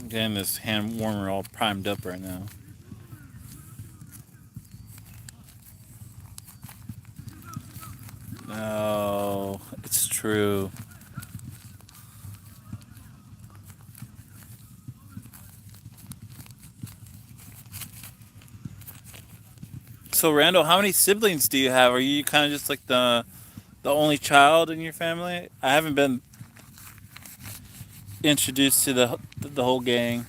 Getting this hand warmer all primed up right now. No, it's true. So Randall, how many siblings do you have? Are you kind of just like the only child in your family? I haven't been introduced to the whole gang.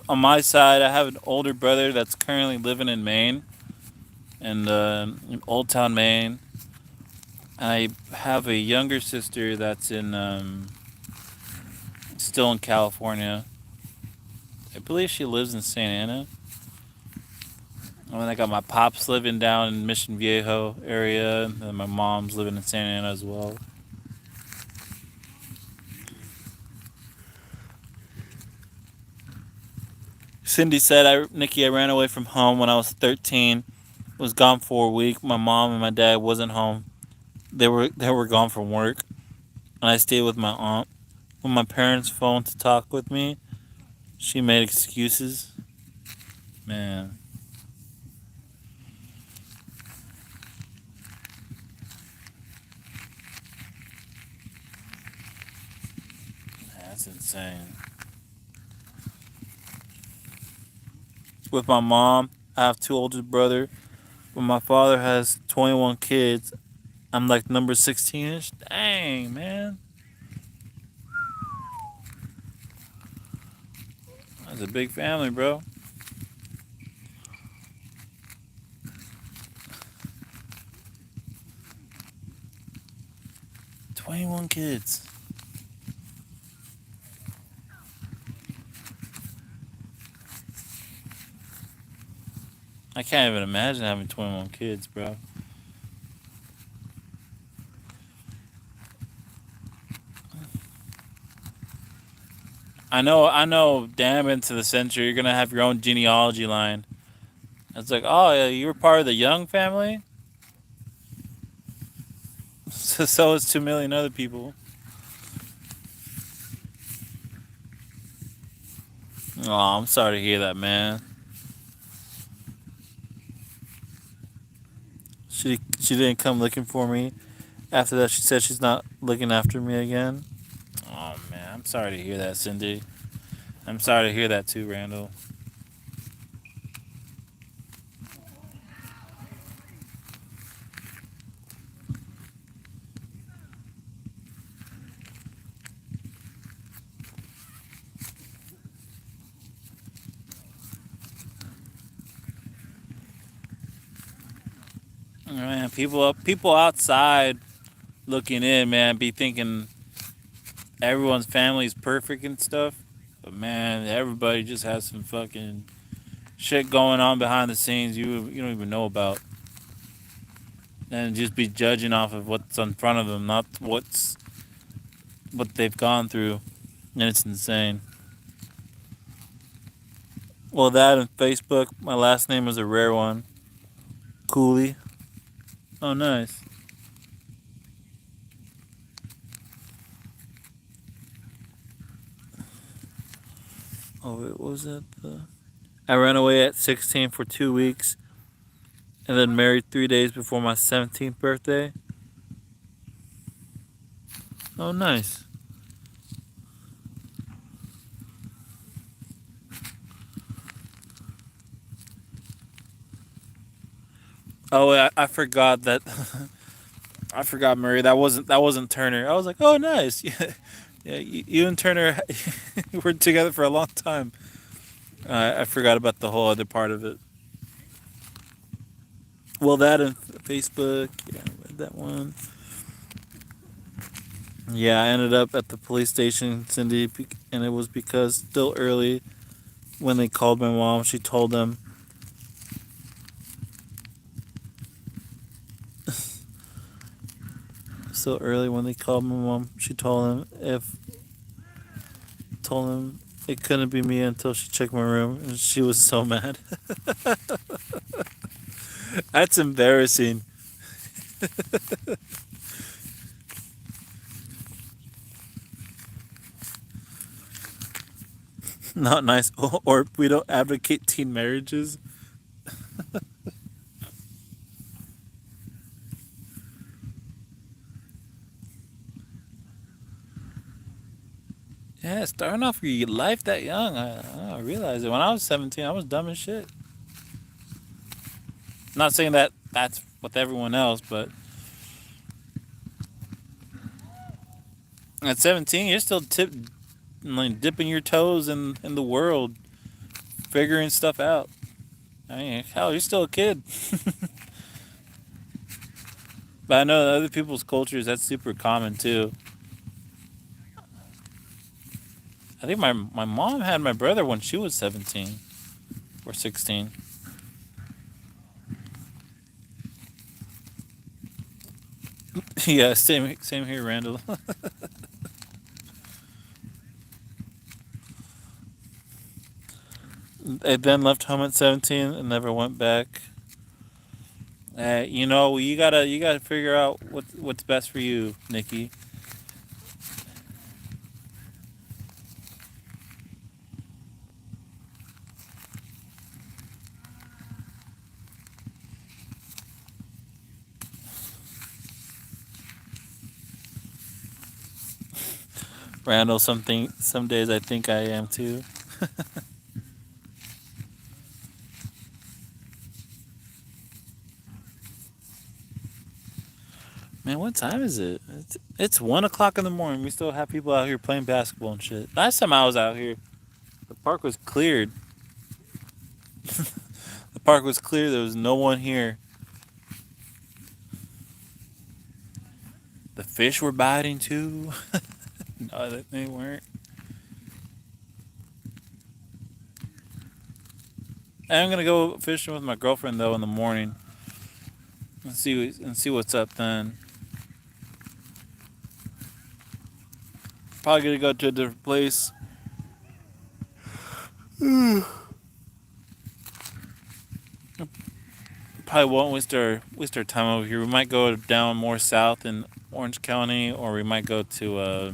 On my side, I have an older brother that's currently living in Maine, in Old Town, Maine. I have a younger sister that's in still in California. I believe she lives in Santa Ana. And then I got my pops living down in Mission Viejo area, and then my mom's living in Santa Ana as well. Cindy said, Nikki, I ran away from home when I was 13. Was gone for a week. My mom and my dad wasn't home. They were gone from work, and I stayed with my aunt. When my parents phoned to talk with me, she made excuses. Man, that's insane. With my mom, I have two older brothers. But my father has 21 kids. I'm like number 16ish. Dang, man. That's a big family, bro. 21 kids. I can't even imagine having 21 kids, bro. I know, damn into the century, you're gonna have your own genealogy line. It's like, oh, yeah, you were part of the Young family? So is 2 million other people. Oh, I'm sorry to hear that, man. She didn't come looking for me. After that, she said she's not looking after me again. Oh, man, I'm sorry to hear that, Cindy. I'm sorry to hear that too, Randall. Man, people outside looking in, man, be thinking everyone's family is perfect and stuff. But man, everybody just has some fucking shit going on behind the scenes you don't even know about. And just be judging off of what's in front of them, not what they've gone through. And it's insane. Well, that and Facebook, my last name is a rare one. Cooley. Oh, nice. Oh, wait, what was that? I ran away at 16 for 2 weeks and then married 3 days before my 17th birthday. Oh, nice. Oh, I forgot that. I forgot Murray. That wasn't Turner. I was like, oh, nice. Yeah, yeah. You and Turner were together for a long time. I forgot about the whole other part of it. Well, that and Facebook. Yeah, I read that one. Yeah, I ended up at the police station, Cindy, and it was because still early when they called my mom. She told them still early when they called my mom. She told him it couldn't be me until she checked my room, and she was so mad. That's embarrassing. Not nice. Or we don't advocate teen marriages. Yeah, starting off your life that young, I realized it. When I was 17, I was dumb as shit. Not saying that that's with everyone else, but at 17, you're still like, dipping your toes in the world, figuring stuff out. I mean, hell, you're still a kid. But I know other people's cultures, that's super common too. I think my mom had my brother when she was 17 or 16. Yeah, same here, Randall. They then left home at 17 and never went back. You gotta figure out what's best for you, Nikki. Randall, some days I think I am too. Man, what time is it? It's 1 o'clock in the morning. We still have people out here playing basketball and shit. Last time I was out here, the park was cleared. The park was clear. There was no one here. The fish were biting too. No, they weren't. I'm gonna go fishing with my girlfriend though in the morning and see what's up then. Probably gonna go to a different place. Probably won't waste our time over here. We might go down more south in Orange County, or we might go to a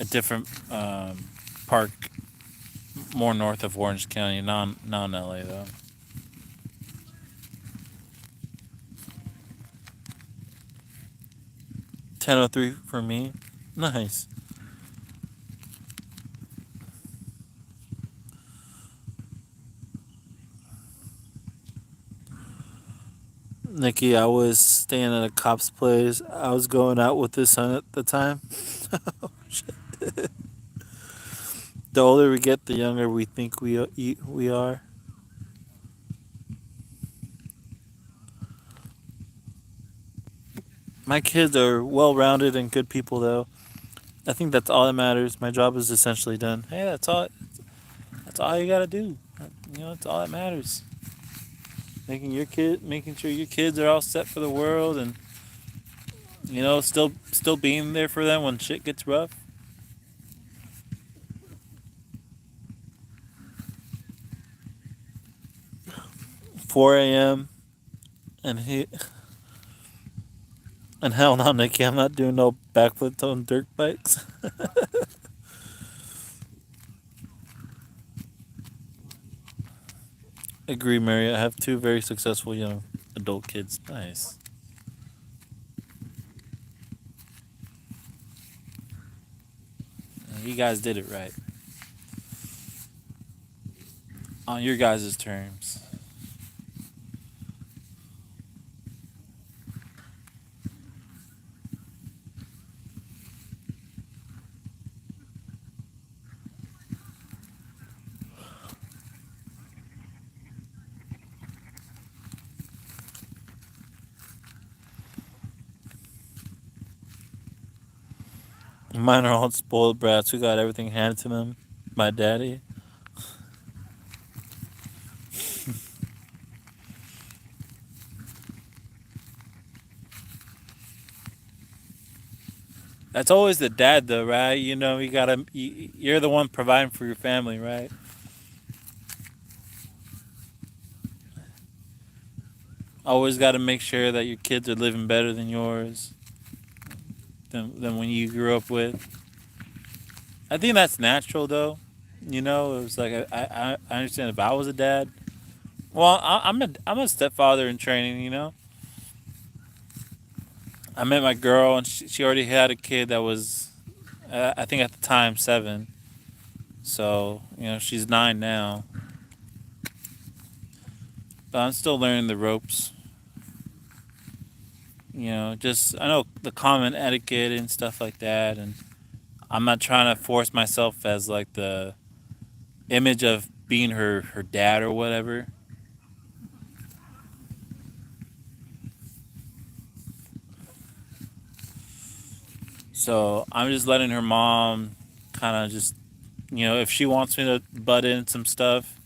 different park more north of Orange County, non LA though. 10:03 for me. Nice. Nikki, I was staying at a cop's place. I was going out with his son at the time. The older we get, the younger we think we are. My kids are well rounded and good people, though. I think that's all that matters. My job is essentially done. Hey, that's all. That's all you gotta do. That's all that matters. Making sure your kids are all set for the world, and still being there for them when shit gets rough. 4 a.m. and he and hell no, Nikki, I'm not doing no backflips on dirt bikes. Agree, Mary. I have two very successful young adult kids. Nice. You guys did it right on your guys' terms. Mine are all spoiled brats who got everything handed to them by daddy. That's always the dad, though, right? You're the one providing for your family, right? Always got to make sure that your kids are living better than yours, than when you grew up with. I think that's natural, though. You know, it was like I understand if I was a dad. Well, I'm a stepfather in training. You know, I met my girl and she already had a kid that was I think at the time 7. So you know she's 9 now. But I'm still learning the ropes. You know, just I know the common etiquette and stuff like that, and I'm not trying to force myself as like the image of being her dad or whatever. So I'm just letting her mom kind of just if she wants me to butt in some stuff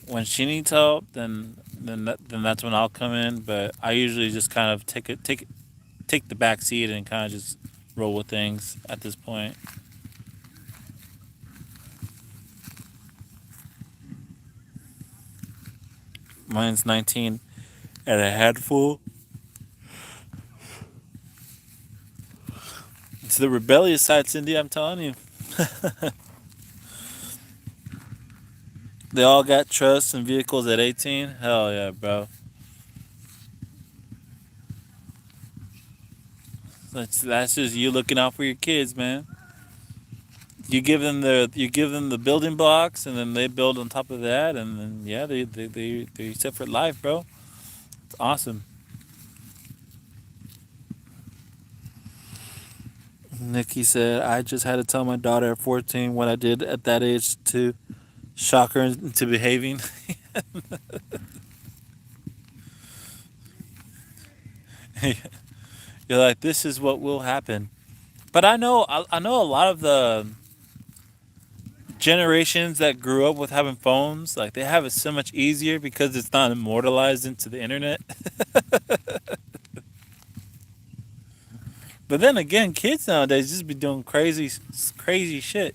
when she needs help, then that's when I'll come in. But I usually just kind of take the back seat and kind of just roll with things at this point. Mine's 19 and a handful. It's the rebellious side, Cindy. I'm telling you. They all got trusts and vehicles at 18. Hell yeah, bro. That's just you looking out for your kids, man. You give them the building blocks, and then they build on top of that, and then yeah, they set for life, bro. It's awesome. Nikki said, "I just had to tell my daughter at 14 what I did at that age to shock her into behaving." You're like, this is what will happen. But I know a lot of the generations that grew up with having phones, like they have it so much easier because it's not immortalized into the internet. But then again, kids nowadays just be doing crazy shit.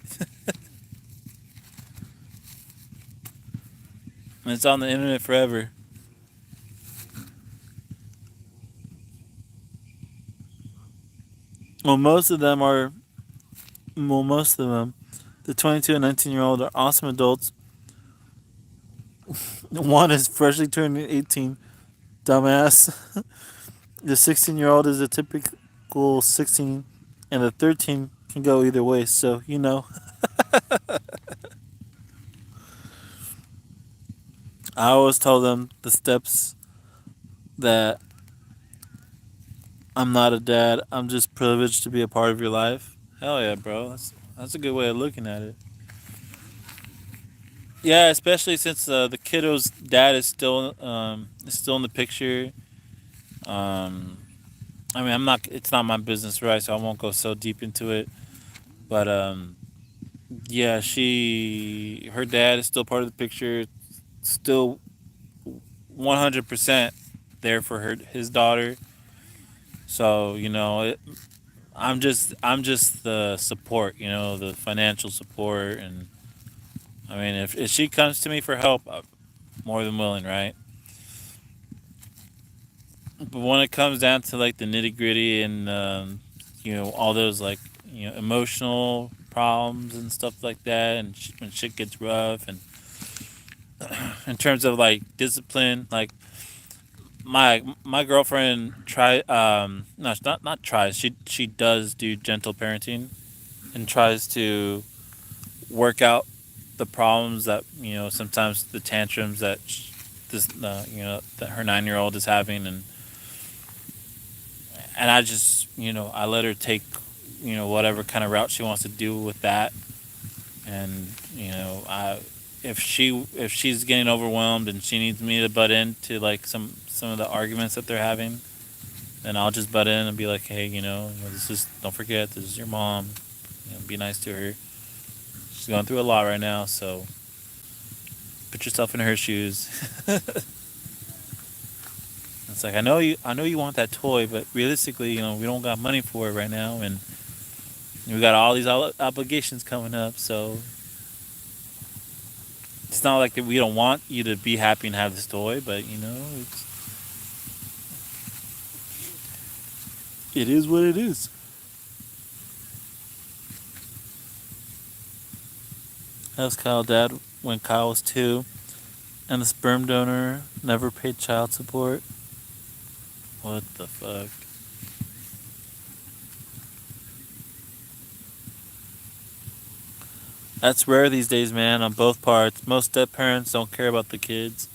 And it's on the internet forever. Well, most of them, the 22 and 19-year-old are awesome adults. One is freshly turning 18, dumbass. The 16-year-old is a typical 16, and the 13 can go either way. So I always tell them the steps that I'm not a dad. I'm just privileged to be a part of your life. Hell yeah, bro. That's a good way of looking at it. Yeah, especially since the kiddo's dad is still in the picture. Um, I mean, I'm not. It's not my business, right? So I won't go so deep into it. But yeah, her dad is still part of the picture. Still 100% there for his daughter. So I'm just the support, the financial support, and I mean, if she comes to me for help, I'm more than willing, right? But when it comes down to like the nitty gritty and all those like emotional problems and stuff like that, and when shit gets rough, and in terms of like discipline, like my girlfriend no, it's not tries, she does do gentle parenting and tries to work out the problems that sometimes the tantrums that that her 9-year-old is having, and I just I let her take whatever kind of route she wants to do with that, and I if she's getting overwhelmed and she needs me to butt into like some of the arguments that they're having, then I'll just butt in and be like, hey, this is, don't forget, this is your mom, be nice to her, she's going through a lot right now, so put yourself in her shoes. It's like, I know you want that toy, but realistically, we don't got money for it right now, and we got all these obligations coming up. So it's not like that we don't want you to be happy and have this toy, but it is what it is. Asked Kyle dad when Kyle was 2, and the sperm donor never paid child support. What the fuck? That's rare these days, man, on both parts. Most step parents don't care about the kids.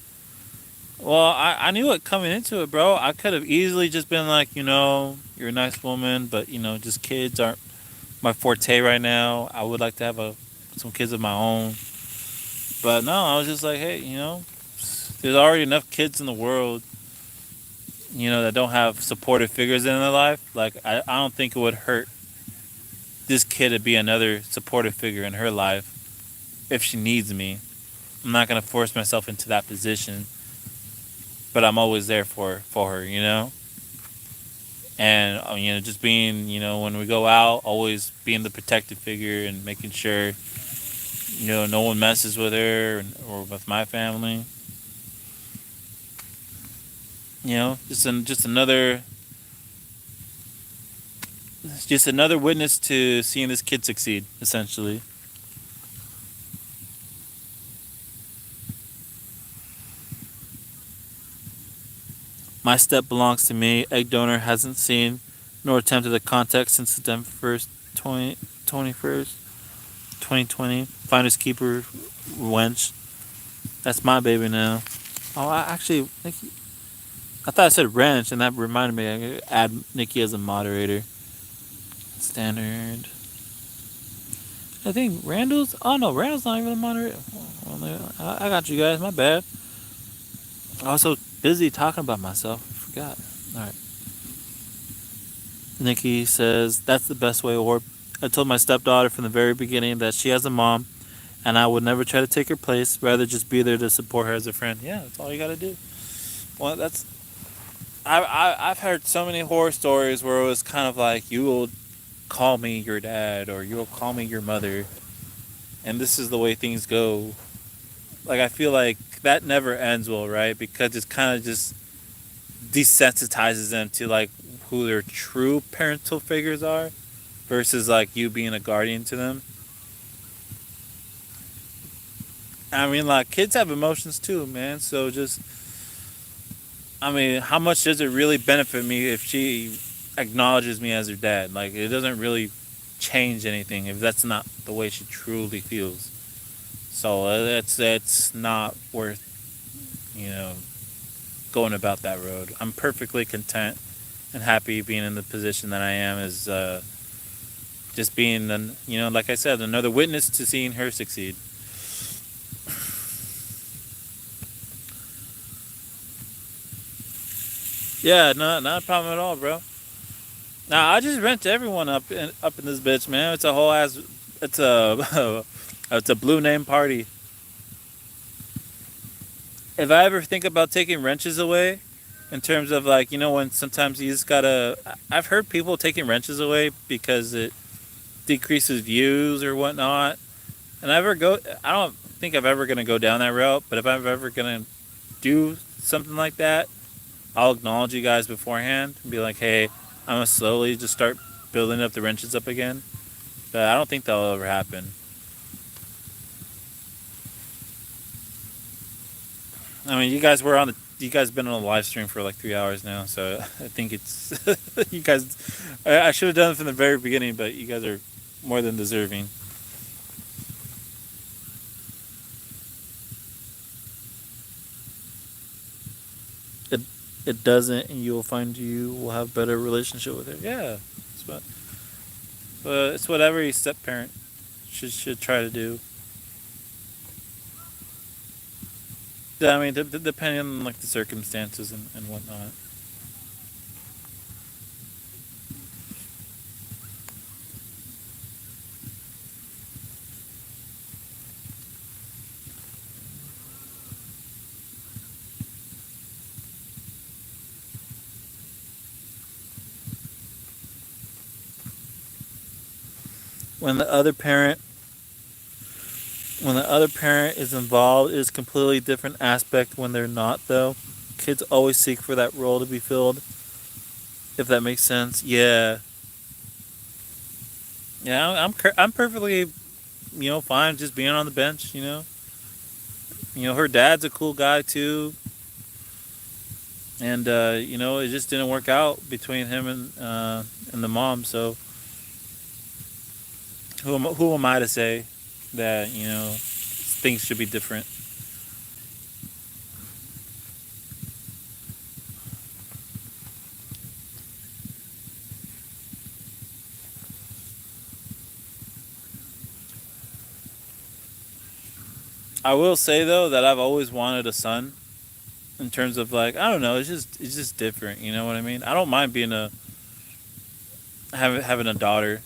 Well, I knew it coming into it, bro. I could have easily just been like, you're a nice woman, but, just kids aren't my forte right now. I would like to have some kids of my own. But no, I was just like, hey, there's already enough kids in the world, that don't have supportive figures in their life. Like, I don't think it would hurt this kid to be another supportive figure in her life if she needs me. I'm not going to force myself into that position, but I'm always there for her. And, just being, when we go out, always being the protective figure and making sure, no one messes with her or with my family. Just another witness to seeing this kid succeed, essentially. My step belongs to me. Egg donor hasn't seen nor attempted a contact since September 1st, 2020. Finders keeper, wench. That's my baby now. Oh, I thought I said wrench, and that reminded me. I could add Nikki as a moderator. Standard. I think Randall's. Oh no, Randall's not even a moderator. I got you guys. My bad. I was so busy talking about myself, I forgot. All right. Nikki says that's the best way. Or I told my stepdaughter from the very beginning that she has a mom, and I would never try to take her place. Rather, just be there to support her as a friend. Yeah, that's all you got to do. Well, I've heard so many horror stories where it was kind of like, you will call me your dad or you will call me your mother, and this is the way things go. Like, I feel like that never ends well, right? Because it's kind of just desensitizes them to like who their true parental figures are versus like you being a guardian to them. I mean, like, kids have emotions too, man. So just, I mean, how much does it really benefit me if she acknowledges me as her dad? Like, it doesn't really change anything if that's not the way she truly feels. So it's not worth, going about that road. I'm perfectly content and happy being in the position that I am, as just being, like I said, another witness to seeing her succeed. Yeah, not a problem at all, bro. Now I just rent everyone up in this bitch, man. It's a whole ass. It's a it's a blue name party. If I ever think about taking wrenches away, in terms of like, when sometimes you just gotta. I've heard people taking wrenches away because it decreases views or whatnot. And I don't think I'm ever gonna go down that route. But if I'm ever gonna do something like that, I'll acknowledge you guys beforehand and be like, hey, I'm gonna slowly just start building up the wrenches up again. But I don't think that'll ever happen. I mean, you guys been on a live stream for like 3 hours now, so I think it's you guys. I should have done it from the very beginning, but you guys are more than deserving. It it doesn't, and you will have better relationship with it. Yeah, it's what every step parent should try to do. Yeah, I mean, depending on like the circumstances and whatnot. When the other parent when the other parent is involved, it is a completely different aspect. When they're not, though, kids always seek for that role to be filled. If that makes sense, yeah. I'm perfectly fine just being on the bench. Her dad's a cool guy too, and it just didn't work out between him and the mom. So who am I to say that things should be different? I will say though that I've always wanted a son. In terms of like, I don't know, it's just different. You know what I mean? I don't mind being having a daughter,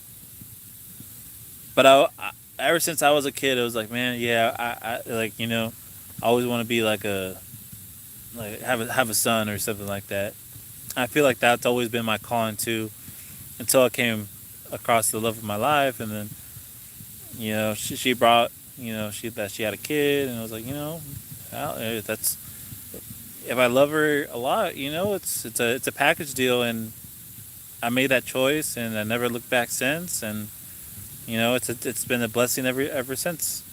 but ever since I was a kid, it was like, man, yeah, I like I always want to be like have a son or something like that. I feel like that's always been my calling too, until I came across the love of my life, and then she brought she had a kid, and I was like, that's if I love her a lot, it's a package deal, and I made that choice, and I never looked back since, and it's been a blessing ever since.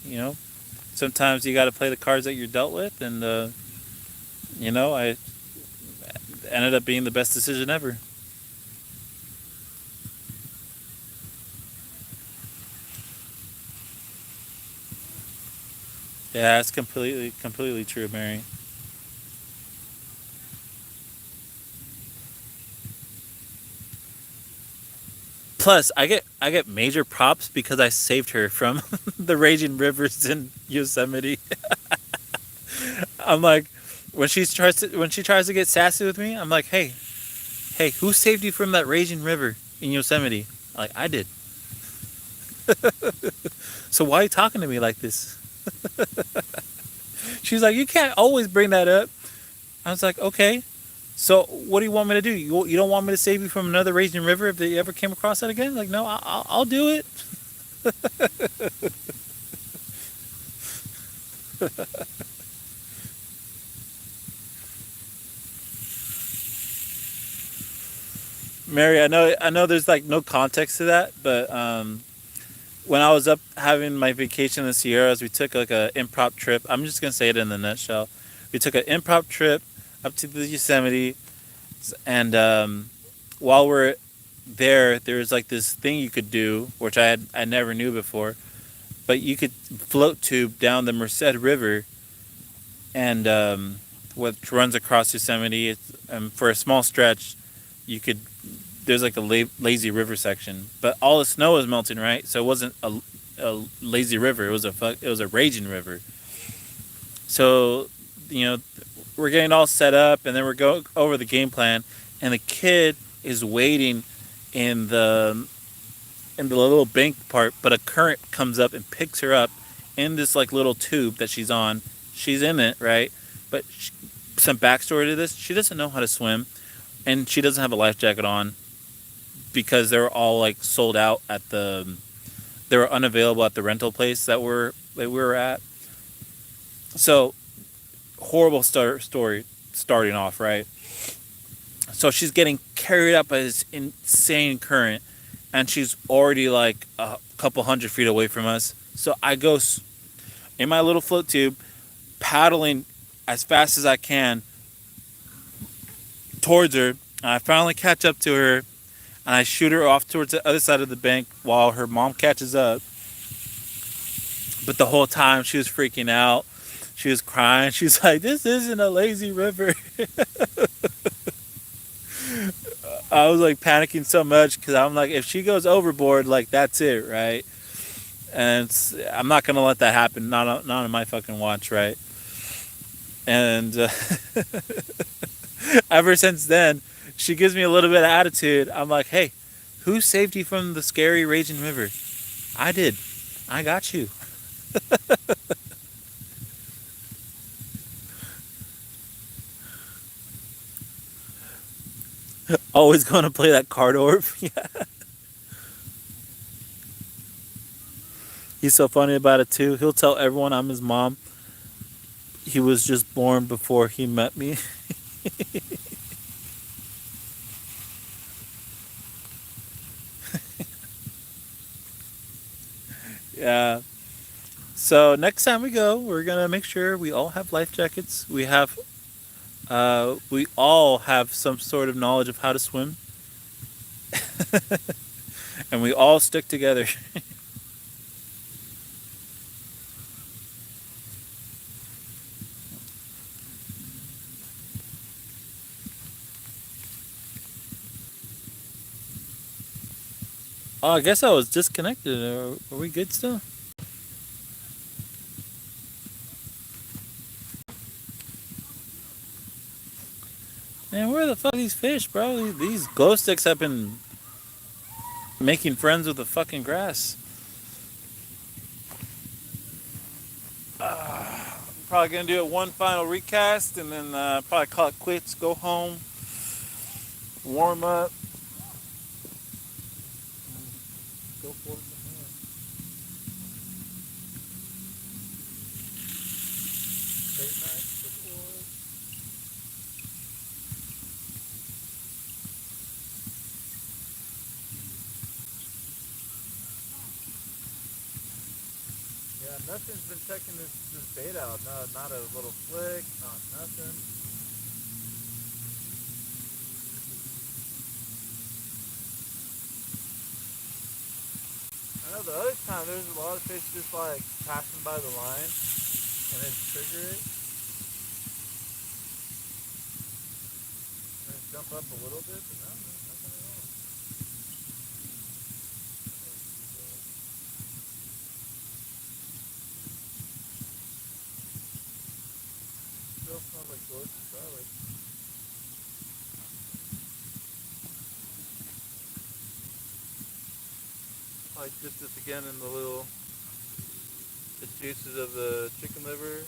Sometimes you got to play the cards that you're dealt with, and I ended up being the best decision ever. Yeah, it's completely true, Mary. Plus, I get major props because I saved her from the raging rivers in Yosemite. I'm like, when she tries to get sassy with me, I'm like, hey, who saved you from that raging river in Yosemite? Like, I did. So why are you talking to me like this? She's like, you can't always bring that up. I was like, okay. So what do you want me to do? You don't want me to save you from another raging river if they ever came across that again? Like, no, I'll do it. Mary, I know there's like no context to that, but when I was up having my vacation in the Sierras, we took like a improv trip. I'm just gonna say it in the nutshell. We took an improv trip up to the Yosemite, and while we're there's like this thing you could do, which I never knew before, but you could float tube down the Merced River, and which runs across Yosemite. For a small stretch, you could there's like a lazy river section, but all the snow was melting, right? So it wasn't a lazy river. It was a raging river. So you know we're getting all set up, and then we're going over the game plan, and the kid is waiting in the little bank part, but a current comes up and picks her up in this like little tube that she's on. She's in it, right? But some backstory to this: she doesn't know how to swim, and she doesn't have a life jacket on because they're all like sold out at the. They were unavailable at the rental place that we were at. So horrible story starting off, right? So she's getting carried up by this insane current, and she's already like a couple 100 feet away from us. So I go in my little float tube, paddling as fast as I can towards her, and I finally catch up to her, and I shoot her off towards the other side of the bank while her mom catches up. But the whole time she was freaking out. She was crying. She's like, "This isn't a lazy river." I was like panicking so much because I'm like, if she goes overboard, like that's it, right? And I'm not gonna let that happen. Not on my fucking watch, right? And ever since then, she gives me a little bit of attitude. I'm like, hey, who saved you from the scary raging river? I did. I got you. Always gonna play that card orb. Yeah. He's so funny about it too. He'll tell everyone I'm his mom. He was just born before he met me. Yeah. So next time we go, we're gonna make sure we all have life jackets. We all have some sort of knowledge of how to swim, and we all stick together. Oh, I guess I was disconnected. Are we good still? Man, where the fuck are these fish, bro? These glow sticks have been making friends with the fucking grass. Probably gonna do it one final recast and then probably call it quits. Go home, warm up, go for it from there. Late night before. Yeah, nothing's been checking this bait out. No, not a little flick, not nothing. I know the other time there's a lot of fish just like passing by the line and then trigger it and then jump up a little bit, but no, nothing at all. Still smells like delicious garlic. Like just this again in the juices of the chicken liver.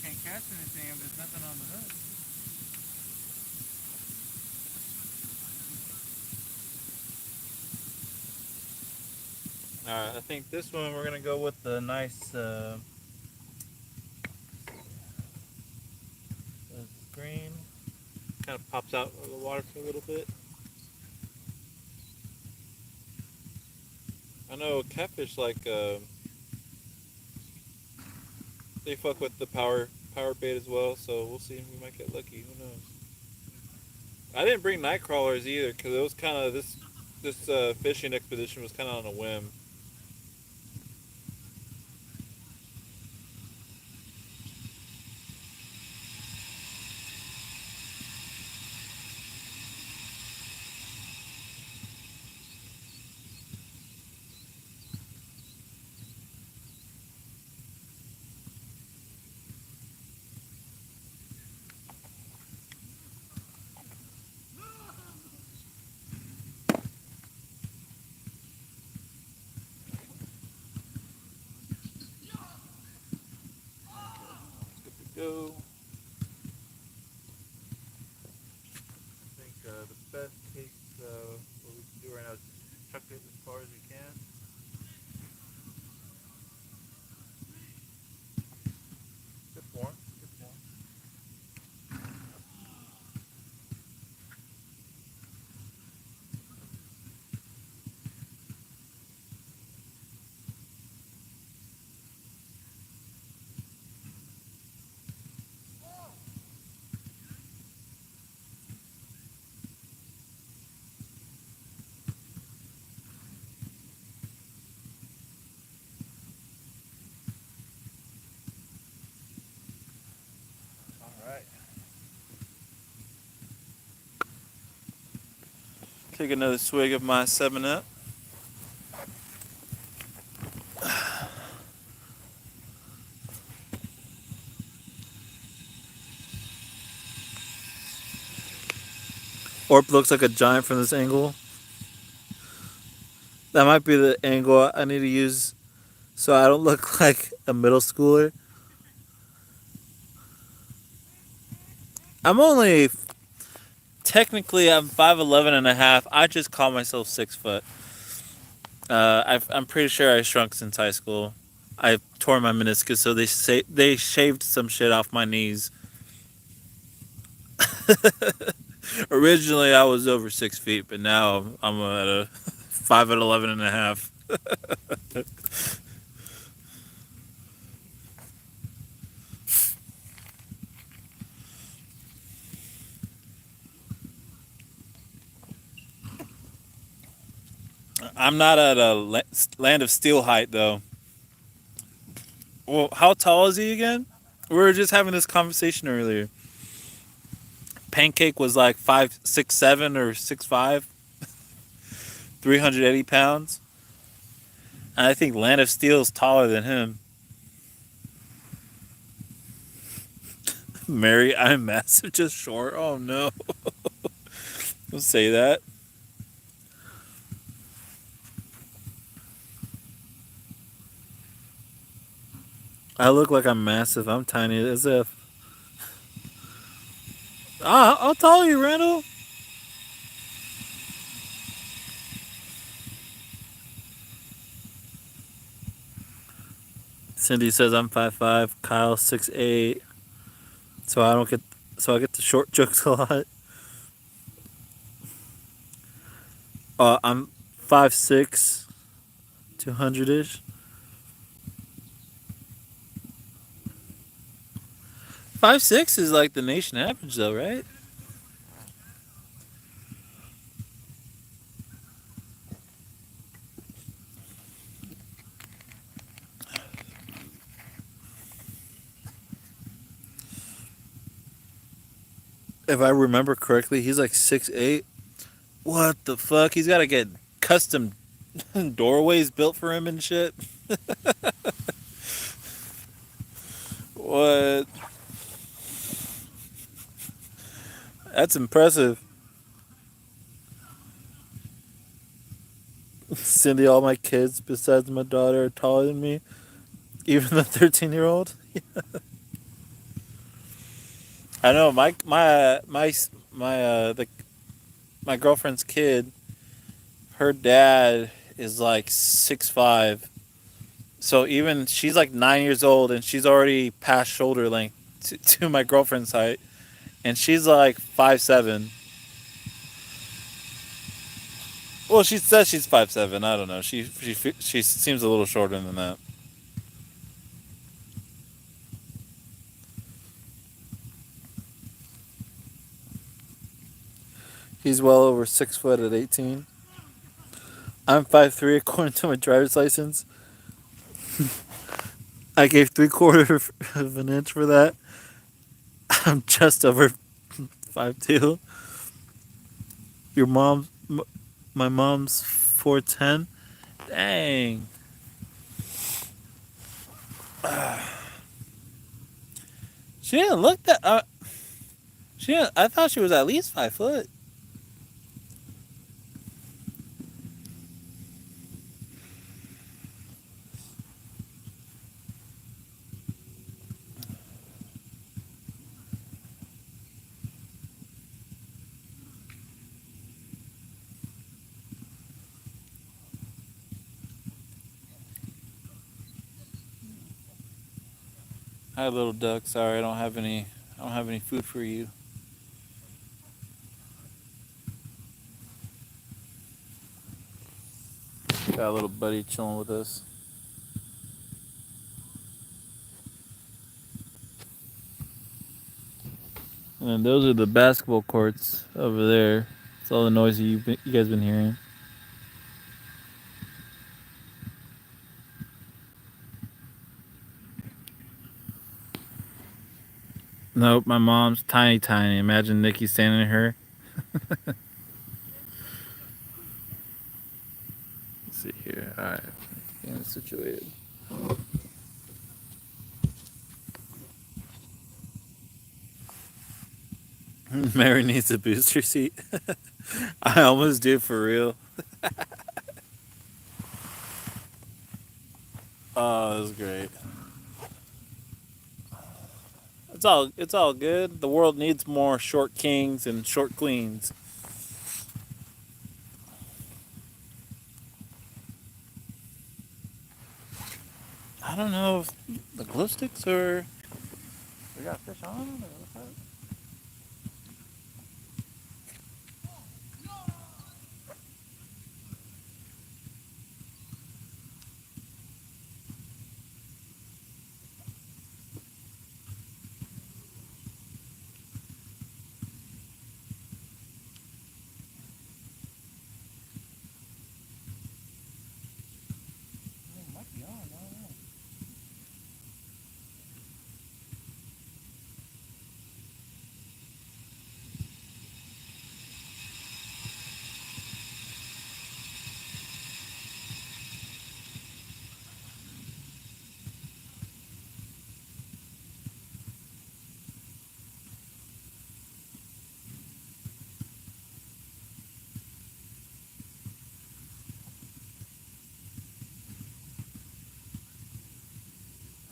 Can't catch anything if there's nothing on the hook. Alright, I think this one we're gonna go with the nice green. Kind of pops out of the water for a little bit. I know catfish like they fuck with the power bait as well, so we'll see. We might get lucky. Who knows? I didn't bring night crawlers either because it was kind of this fishing expedition was kind of on a whim. Good to go. I think the best case what we can do right now is chuck it as far as we can. Good form. Good form. Take another swig of my 7 Up. Orp looks like a giant from this angle. That might be the angle I need to use so I don't look like a middle schooler. I'm only technically I'm 5'11 and a half. I just call myself 6 foot. I'm pretty sure I shrunk since high school. I tore my meniscus, so they shaved some shit off my knees. Originally, I was over 6 feet, but now I'm at a 5'11 and a half. I'm not at a land of steel height though. Well, how tall is he again? We were just having this conversation earlier. Pancake was like 5'6'7" or 6'5", 380 pounds. And I think Land of Steel is taller than him. Mary, I'm massive, just short. Oh no. Don't say that. I look like I'm massive. I'm tiny as if. How tall are you, Randall? Cindy says I'm 5'5". Kyle 6'8". So I don't get. So I get the short jokes a lot. I'm 5'6", 200-ish. 5'6" is like the nation average, though, right? If I remember correctly, he's like 6'8". What the fuck? He's got to get custom doorways built for him and shit. What? That's impressive. Cindy, all my kids besides my daughter are taller than me, even the 13-year-old. I know my girlfriend's kid. Her dad is like 6'5". So even she's like 9 years old and she's already past shoulder length to my girlfriend's height, and she's like 5'7". Well, she says she's 5'7". I don't know. She seems a little shorter than that. He's well over 6 foot at 18. I'm 5'3" according to my driver's license. I gave 3/4 of an inch for that. I'm just over 5'2". Your mom, my mom's 4'10". Dang. She didn't look that. She. Didn't, I thought she was at least 5 foot. Hi, little duck. Sorry, I don't have any. I don't have any food for you. Got a little buddy chilling with us. And those are the basketball courts over there. It's all the noise you guys been hearing. Nope, my mom's tiny, tiny. Imagine Nikki standing her. see here. All right, getting situated. Mary needs a booster seat. I almost do for real. Oh, that was great. It's all good. The world needs more short kings and short queens. I don't know if the glow sticks are. We got fish on them. Might be on. I don't know.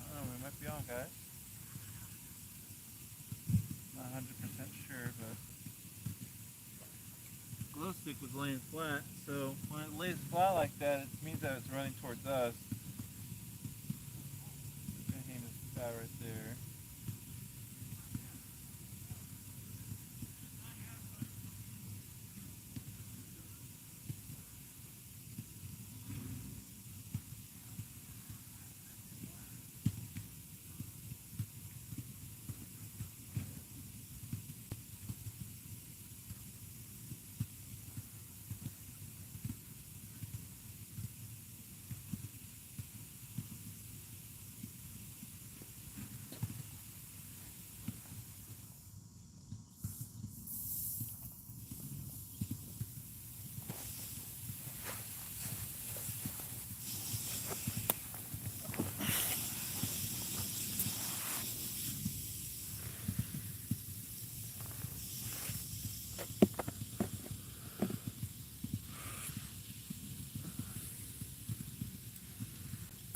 I don't know. We might be on, guys. Not 100% sure, but glow stick was laying flat. So when it lays flat like that, it means that it's running towards us. I think it's that right there.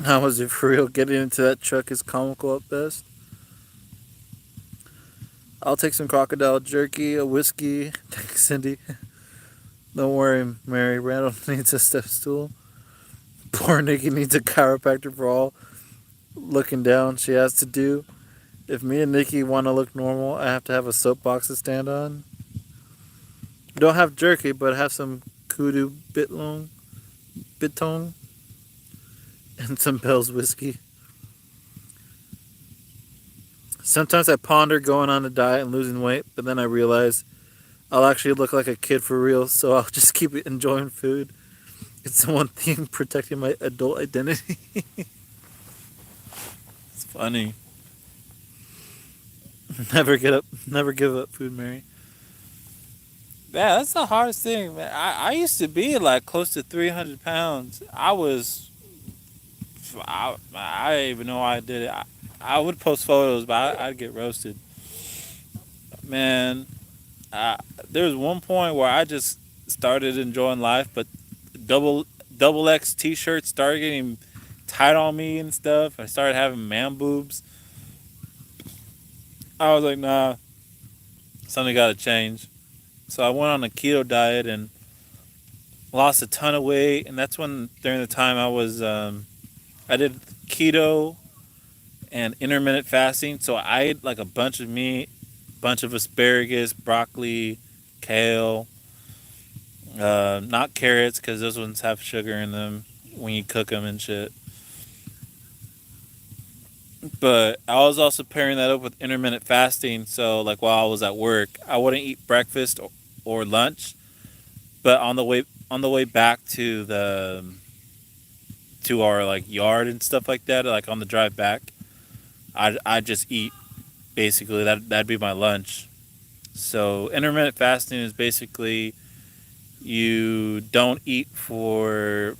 How was it for real? Getting into that truck is comical at best. I'll take some crocodile jerky, a whiskey. Thanks, Cindy. Don't worry, Mary. Randall needs a step stool. Poor Nikki needs a chiropractor for all looking down she has to do. If me and Nikki want to look normal, I have to have a soapbox to stand on. Don't have jerky, but have some kudu bitong, and some Bell's whiskey. Sometimes I ponder going on a diet and losing weight, but then I realize I'll actually look like a kid for real, so I'll just keep enjoying food. It's the one thing protecting my adult identity. It's funny. Never give up food, Mary. Yeah, that's the hardest thing, man. I used to be like close to 300 pounds. I didn't even know I did it. I would post photos, but I'd get roasted. Man, I, there was one point where I just started enjoying life, but double double X t-shirts started getting tight on me and stuff. I started having man boobs. I was like, nah, something got to change. So I went on a keto diet and lost a ton of weight. And that's when, during the time I did keto and intermittent fasting. So I ate like a bunch of meat, bunch of asparagus, broccoli, kale, not carrots because those ones have sugar in them when you cook them and shit. But I was also pairing that up with intermittent fasting. So like while I was at work, I wouldn't eat breakfast or lunch. But on the way back to our like yard and stuff like that, like on the drive back, I just eat basically that'd be my lunch. So intermittent fasting is basically you don't eat for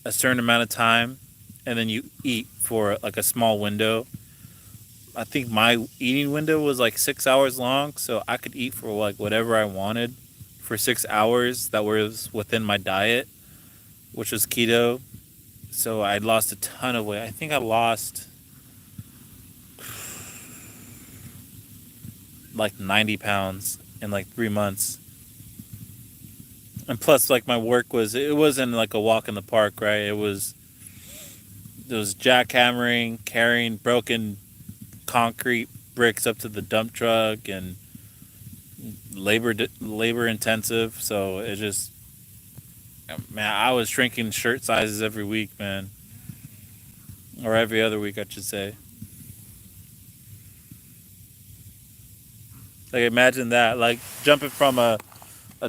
a certain amount of time, and then you eat for like a small window. I think my eating window was like 6 hours long, so I could eat for like whatever I wanted for 6 hours that was within my diet, which was keto. So I lost a ton of weight. I think I lost like 90 pounds in like 3 months. And plus, like my work it wasn't like a walk in the park, right? It was jackhammering, carrying broken concrete bricks up to the dump truck, and labor intensive. So it just, man, I was shrinking shirt sizes every week, man, or every other week, I should say. Like imagine that, like jumping from a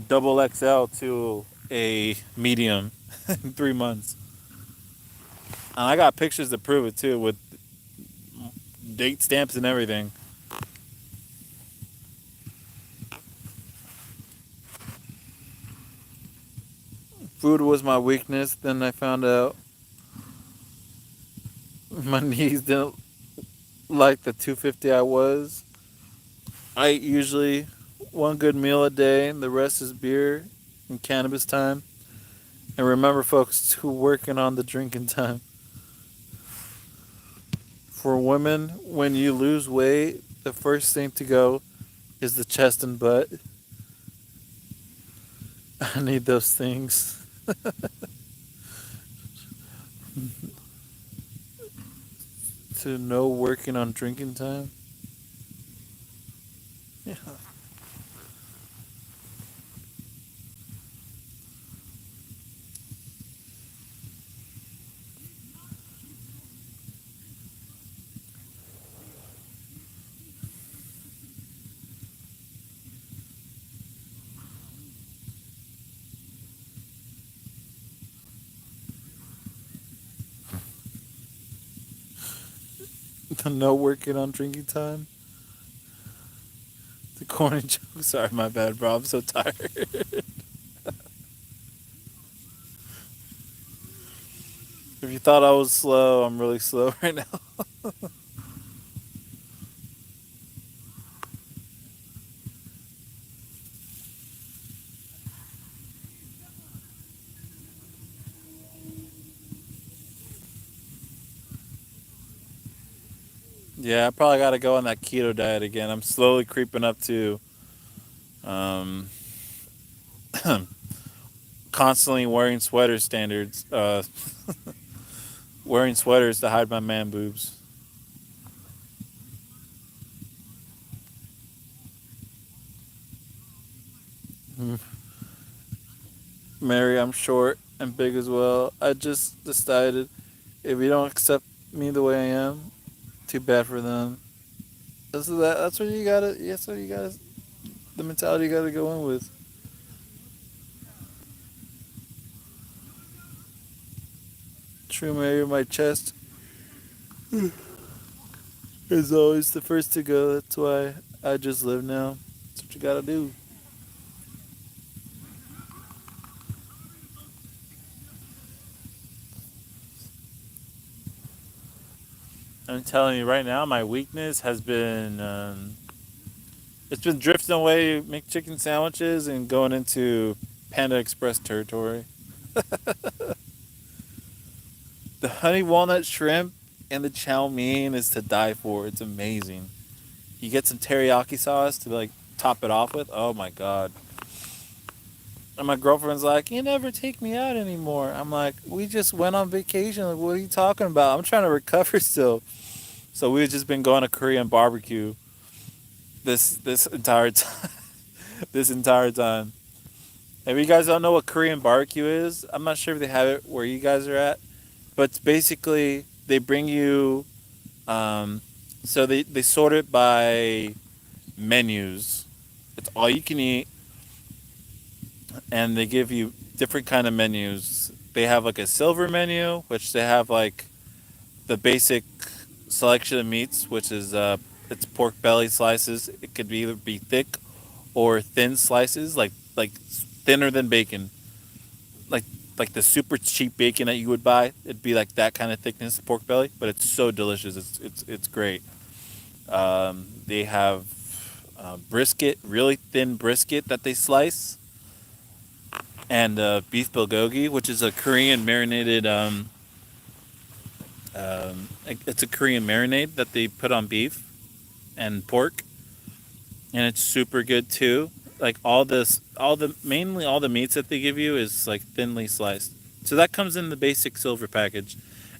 double XL to a medium in 3 months. And I got pictures to prove it too, with date stamps and everything. Food was my weakness. Then I found out my knees didn't like the 250 I was. I eat usually one good meal a day, and the rest is beer and cannabis time. And remember, folks, to working on the drinking time. For women, when you lose weight, the first thing to go is the chest and butt. I need those things. To know working on drinking time. Yeah. To know working on drinking time. The corny joke. Sorry, my bad, bro. I'm so tired. If you thought I was slow, I'm really slow right now. Yeah, I probably got to go on that keto diet again. I'm slowly creeping up to um, constantly wearing sweater standards. Wearing sweaters to hide my man boobs. Mary, I'm short and big as well. I just decided if you don't accept me the way I am, too bad for them. That's what you gotta. That's what you gotta. The mentality you gotta go in with. True, Mary, my chest is always the first to go. That's why I just live now. That's what you gotta do. I'm telling you right now, my weakness has been it's been drifting away, make chicken sandwiches and going into Panda Express territory. The honey walnut shrimp and the chow mein is to die for. It's amazing. You get some teriyaki sauce to like top it off with. Oh my god. And my girlfriend's like, "You never take me out anymore." I'm like, "We just went on vacation. Like, what are you talking about? I'm trying to recover still." So we've just been going to Korean barbecue this entire time. This entire time. If you guys don't know what Korean barbecue is, I'm not sure if they have it where you guys are at, but it's basically they bring you. Um, so they sort it by menus. It's all you can eat, and they give you different kind of menus. They have like a silver menu, which they have like the basic selection of meats, which is it's pork belly slices. It could either be thick or thin slices, like thinner than bacon, like like the super cheap bacon that you would buy. It'd be like that kind of thickness pork belly, but it's so delicious. It's great. They have brisket, really thin brisket that they slice, and beef bulgogi, which is a Korean marinated. It's a Korean marinade that they put on beef and pork, and it's super good too. Like mainly all the meats that they give you is like thinly sliced. So that comes in the basic silver package,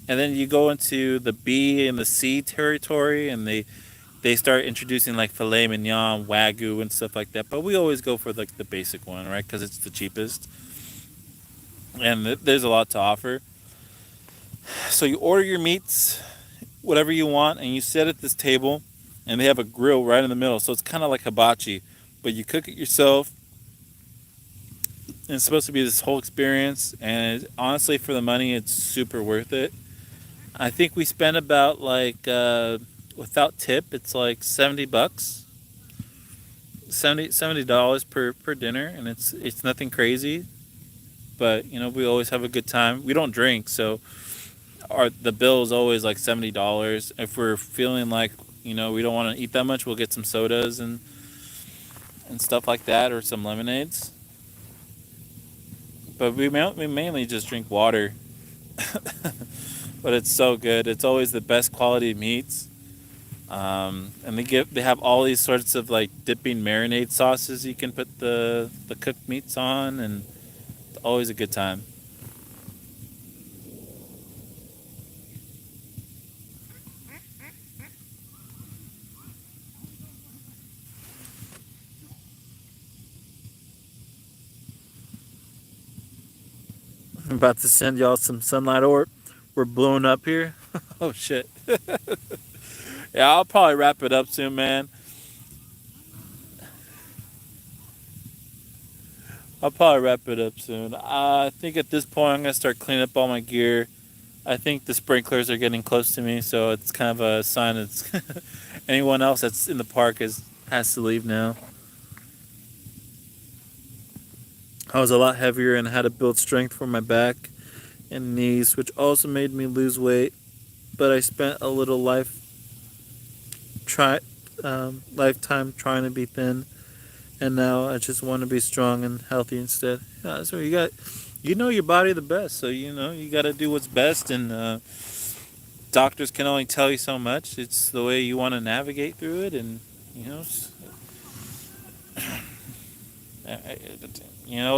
and then you go into the B and the C territory, and they start introducing like filet mignon, wagyu, and stuff like that. But we always go for like the basic one, right? Because it's the cheapest, and there's a lot to offer. So you order your meats, whatever you want, and you sit at this table, and they have a grill right in the middle. So it's kind of like hibachi, but you cook it yourself. And it's supposed to be this whole experience, and honestly, for the money, it's super worth it. I think we spent about like without tip, it's like $70, $70 per dinner, and it's nothing crazy. But you know, we always have a good time. We don't drink, so the bill is always like $70. If we're feeling like, you know, we don't want to eat that much, we'll get some sodas and stuff like that, or some lemonades. But we mainly just drink water. But it's so good. It's always the best quality meats. And they have all these sorts of like dipping marinade sauces you can put the cooked meats on, and it's always a good time. I'm about to send y'all some sunlight orb. We're blowing up here. Oh shit. Yeah, I'll probably wrap it up soon, man. I'll probably wrap it up soon. I think at this point I'm gonna start cleaning up all my gear. I think the sprinklers are getting close to me, so it's kind of a sign that anyone else that's in the park has to leave now. I was a lot heavier and had to build strength for my back and knees, which also made me lose weight. But I spent a little lifetime trying to be thin, and now I just want to be strong and healthy instead. Yeah, so you know your body the best, so you know you got to do what's best, and doctors can only tell you so much. It's the way you want to navigate through it, and you know,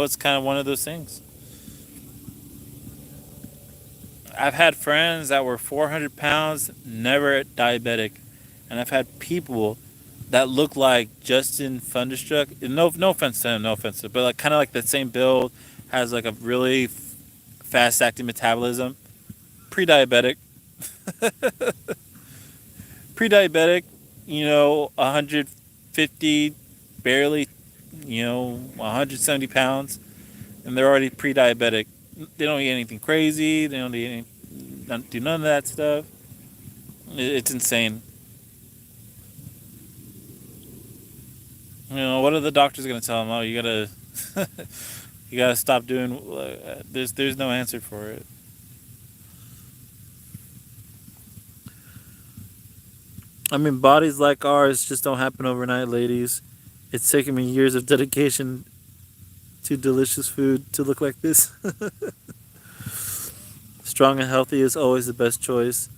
it's kind of one of those things. I've had friends that were 400 pounds, never diabetic, and I've had people that look like Justin Thunderstruck. No offense to him, no offense to him, but like kind of like the same build, has like a really fast acting metabolism, pre-diabetic, pre-diabetic, 150, barely, 170 pounds, and they're already pre-diabetic. They don't eat anything crazy. They don't do none of that stuff. It's insane. What are the doctors gonna tell them? Oh, you gotta, you gotta stop doing. There's no answer for it. I mean, bodies like ours just don't happen overnight, ladies. It's taken me years of dedication to delicious food to look like this. Strong and healthy is always the best choice.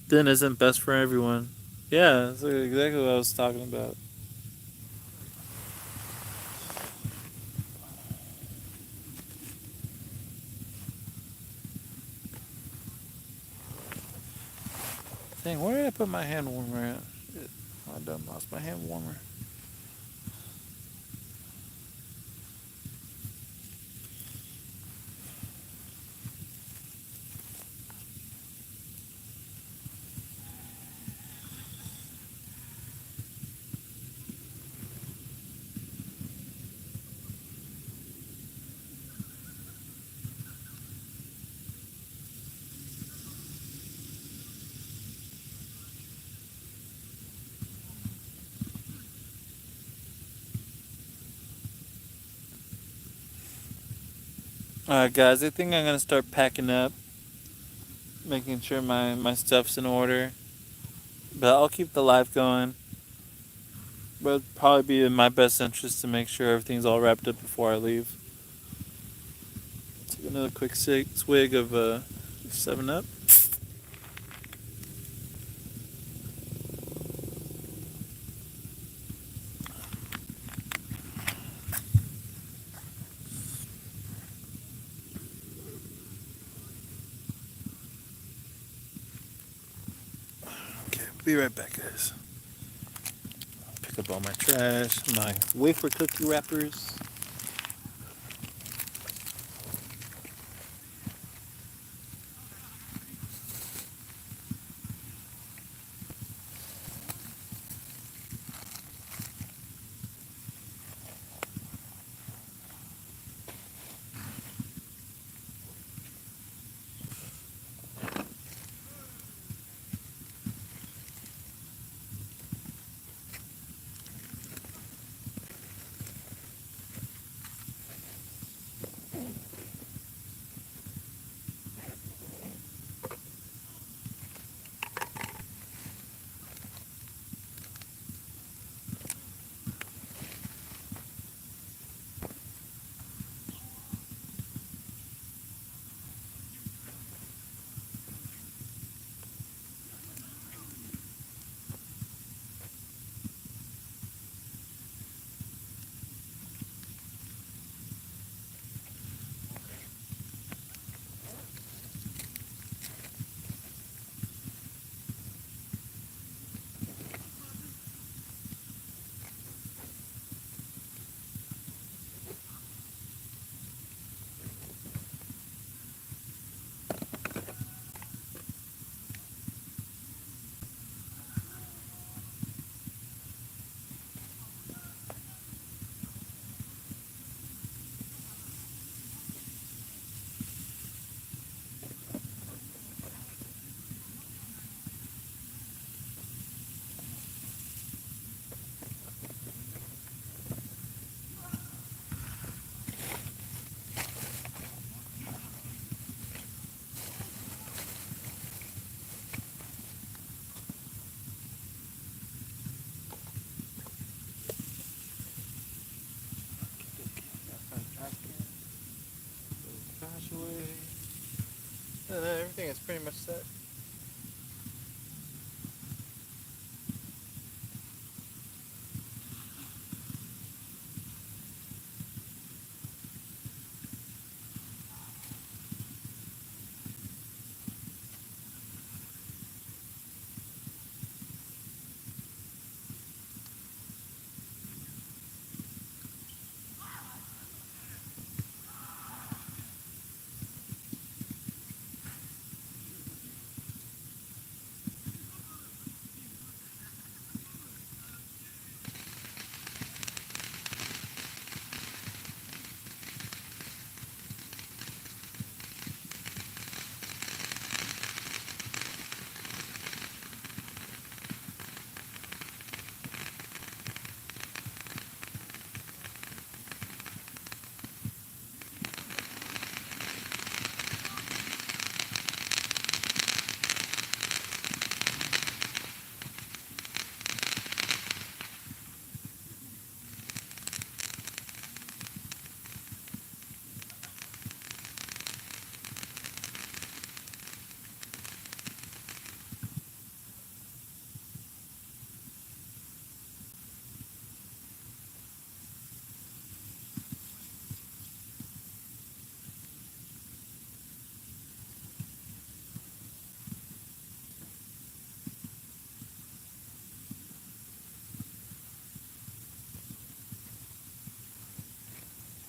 Thin isn't best for everyone. Yeah, that's exactly what I was talking about. Dang, where did I put my hand warmer at? Shit, I done lost my hand warmer. Alright, guys, I think I'm gonna start packing up, making sure my stuff's in order. But I'll keep the live going. But it'd probably be in my best interest to make sure everything's all wrapped up before I leave. Take another quick swig of 7 Up. Okay, be right back, guys. Pick up all my trash, my wafer cookie wrappers. Trash away. And then everything is pretty much set.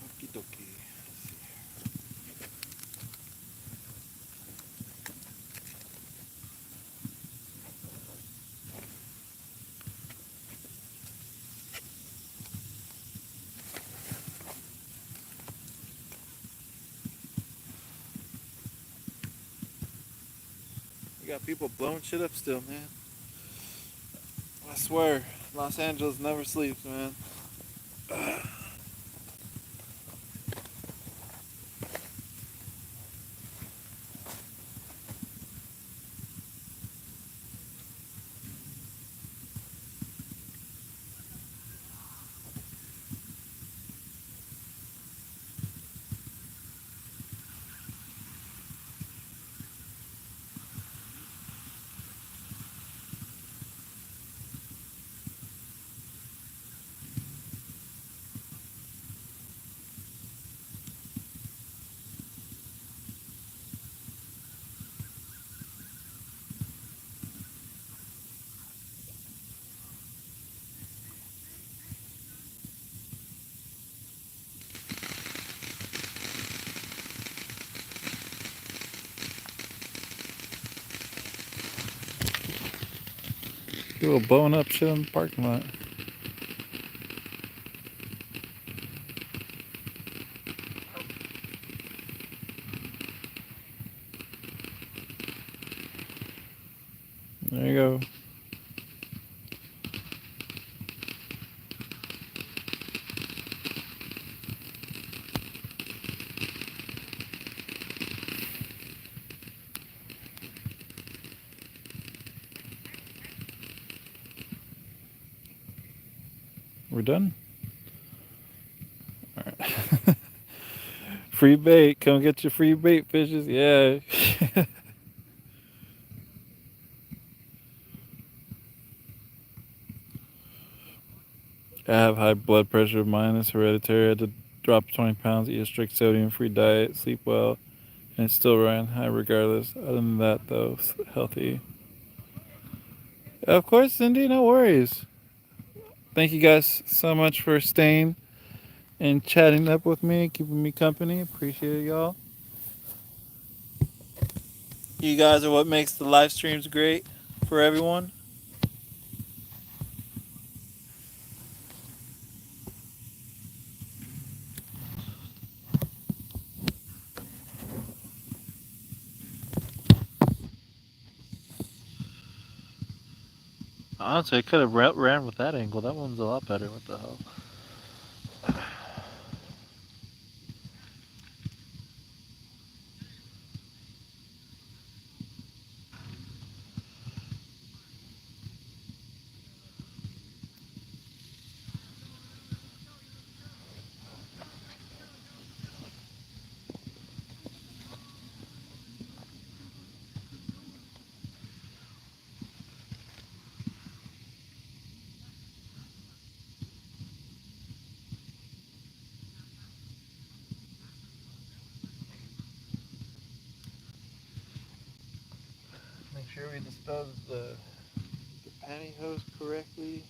Okie dokie. Let's see. We got people blowing shit up still, man. I swear, Los Angeles never sleeps, man. People blowing up shit in the parking lot. There you go. We're done? Alright. Free bait. Come get your free bait, fishes. Yeah. I have high blood pressure. Mine is hereditary. I had to drop 20 pounds, eat a strict sodium-free diet, sleep well, and it's still running high regardless. Other than that, though, healthy. Of course, Cindy, no worries. Thank you guys so much for staying and chatting up with me, keeping me company. Appreciate it, y'all. You guys are what makes the live streams great for everyone. Honestly, I could have ran with that angle. That one's a lot better. What the hell? Make sure we dispose the pantyhose correctly.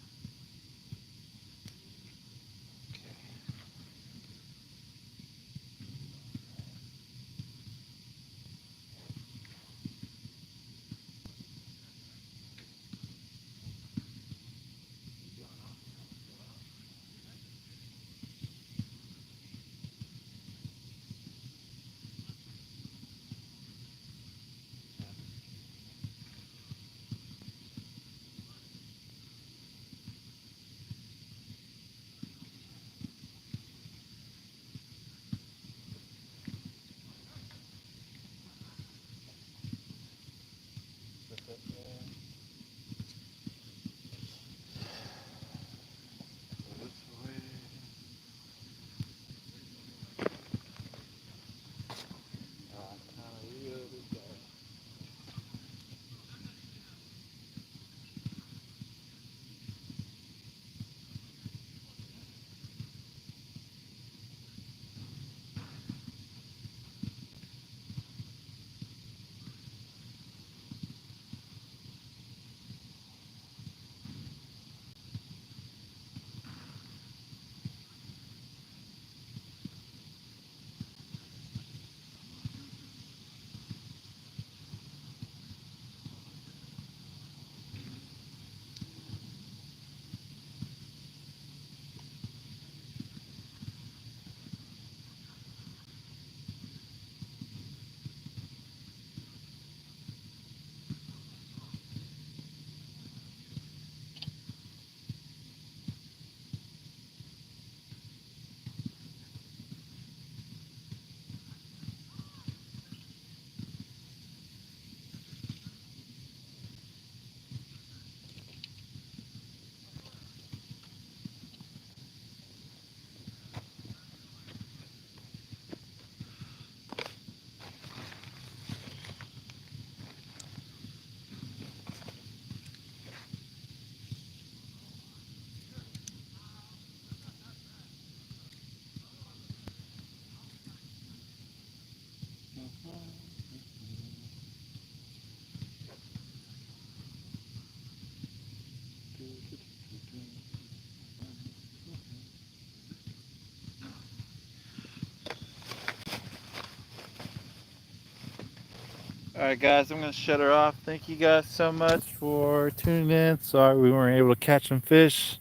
right, guys, I'm gonna shut her off. Thank you guys so much for tuning in. Sorry we weren't able to catch some fish.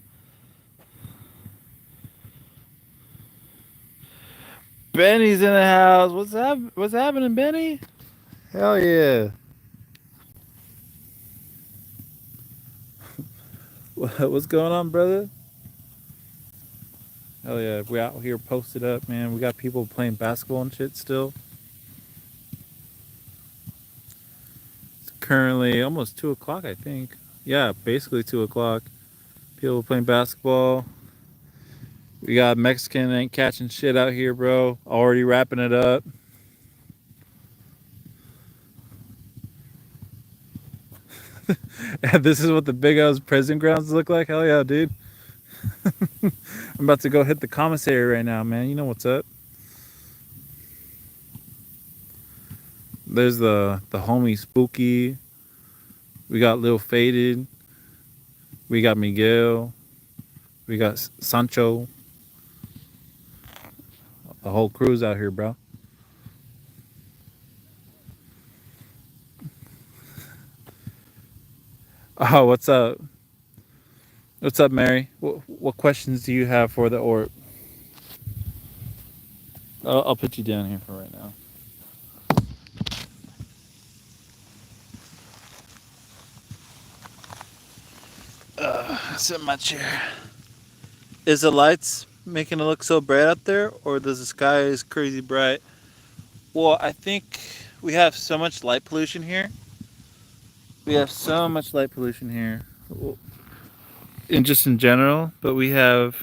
Benny's in the house. What's up? What's happening, Benny? Hell yeah. What's going on, brother? Hell yeah. We out here posted up, man. We got people playing basketball and shit still. It's currently almost 2 o'clock, I think. Yeah, basically 2 o'clock. People playing basketball. We got Mexican ain't catching shit out here, bro. Already wrapping it up. And this is what the Big O's prison grounds look like. Hell yeah, dude. I'm about to go hit the commissary right now, man. You know what's up. There's the homie Spooky. We got Lil Faded. We got Miguel. We got Sancho. The whole crew's out here, bro. Oh, what's up? What's up, Mary? What questions do you have for the orb? I'll put you down here for right now. Sit in my chair. Is the lights making it look so bright out there, or does the sky is crazy bright? Well, I think we have so much light pollution here. We have so much light pollution here, and just in general. But we have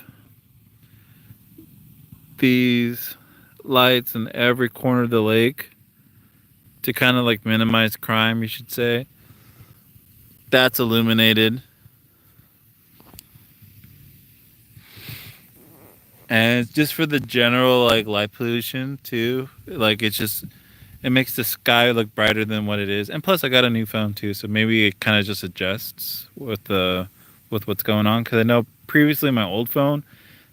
these lights in every corner of the lake to kind of like minimize crime, you should say. That's illuminated. And it's just for the general like light pollution too. Like it makes the sky look brighter than what it is. And plus I got a new phone too, so maybe it kind of just adjusts with what's going on, cuz I know previously my old phone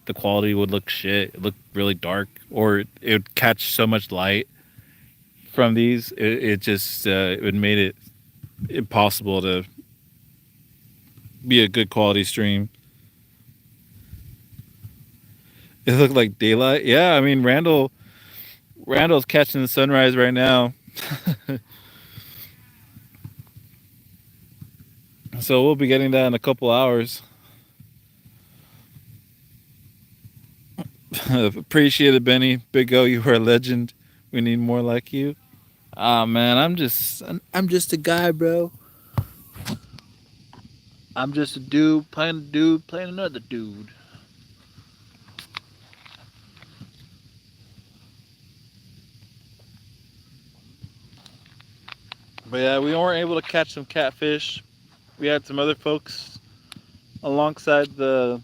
the quality would look shit. It looked really dark, or it would catch so much light from these. It just it would made it impossible to be a good quality stream. It looked like daylight. Yeah, I mean Randall's catching the sunrise right now. So we'll be getting that in a couple hours. Appreciate it, Benny. Big O, you are a legend. We need more like you. Ah man, I'm just a guy, bro. I'm just a dude playing another dude. But yeah, we weren't able to catch some catfish. We had some other folks alongside the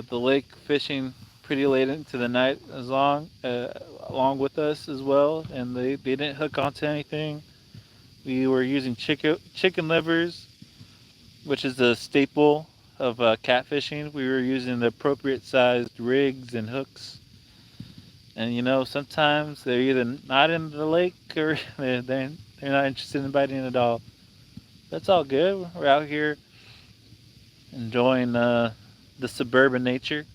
lake fishing pretty late into the night along with us as well, and they didn't hook onto anything. We were using chicken livers, which is a staple of catfishing. We were using the appropriate sized rigs and hooks. And you know, sometimes they're either not in the lake or they're not interested in biting at all. That's all good. We're out here enjoying the suburban nature,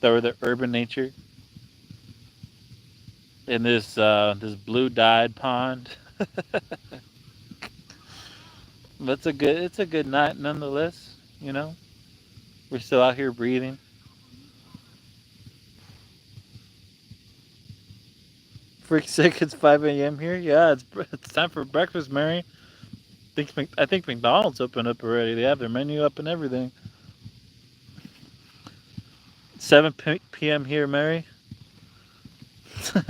or the urban nature, in this blue dyed pond. But it's a good night nonetheless. You know, we're still out here breathing. Freak sick. It's 5 a.m. here. Yeah, it's time for breakfast, Mary. I think McDonald's opened up already. They have their menu up and everything. 7 p.m. here, Mary.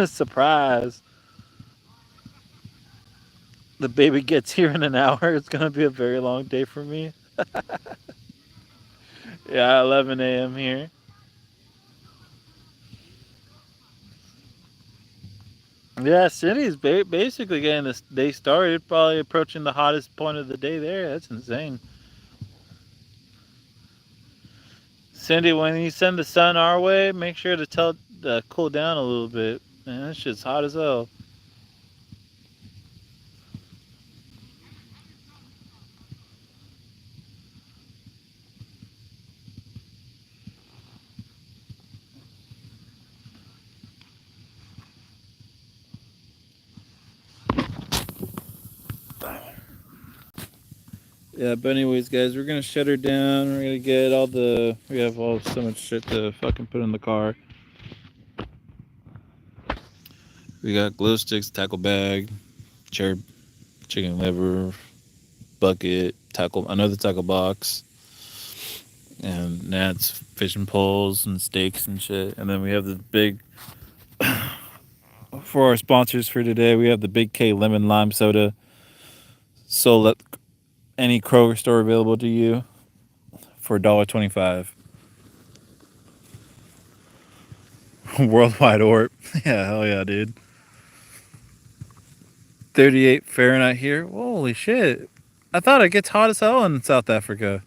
Surprise. The baby gets here in an hour. It's gonna be a very long day for me. Yeah, 11 a.m. here. Yeah, City's basically getting this day started. Probably approaching the hottest point of the day there. That's insane. Cindy, when you send the sun our way, make sure to tell it to cool down a little bit. Man, that shit's hot as hell. Yeah, but anyways, guys, we're gonna shut her down. We're gonna get all the. We have all so much shit to fucking put in the car. We got glow sticks, tackle bag, chair, chicken liver, bucket, tackle, another tackle box, and nets, fishing poles, and steaks and shit. And then we have the big. For our sponsors for today, we have the Big K Lemon Lime Soda. Sold at any Kroger store available to you for $1.25. Worldwide orb. Yeah, hell yeah, dude. 38 Fahrenheit here. Holy shit. I thought it gets hot as hell in South Africa.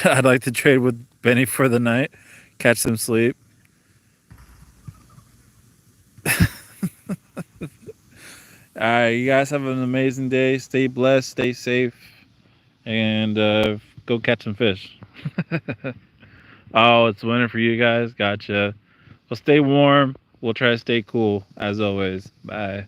I'd like to trade with Benny for the night, catch some sleep. All right, you guys have an amazing day. Stay blessed, stay safe, and go catch some fish. Oh, it's winter for you guys. Gotcha. Well, stay warm. We'll try to stay cool as always. Bye.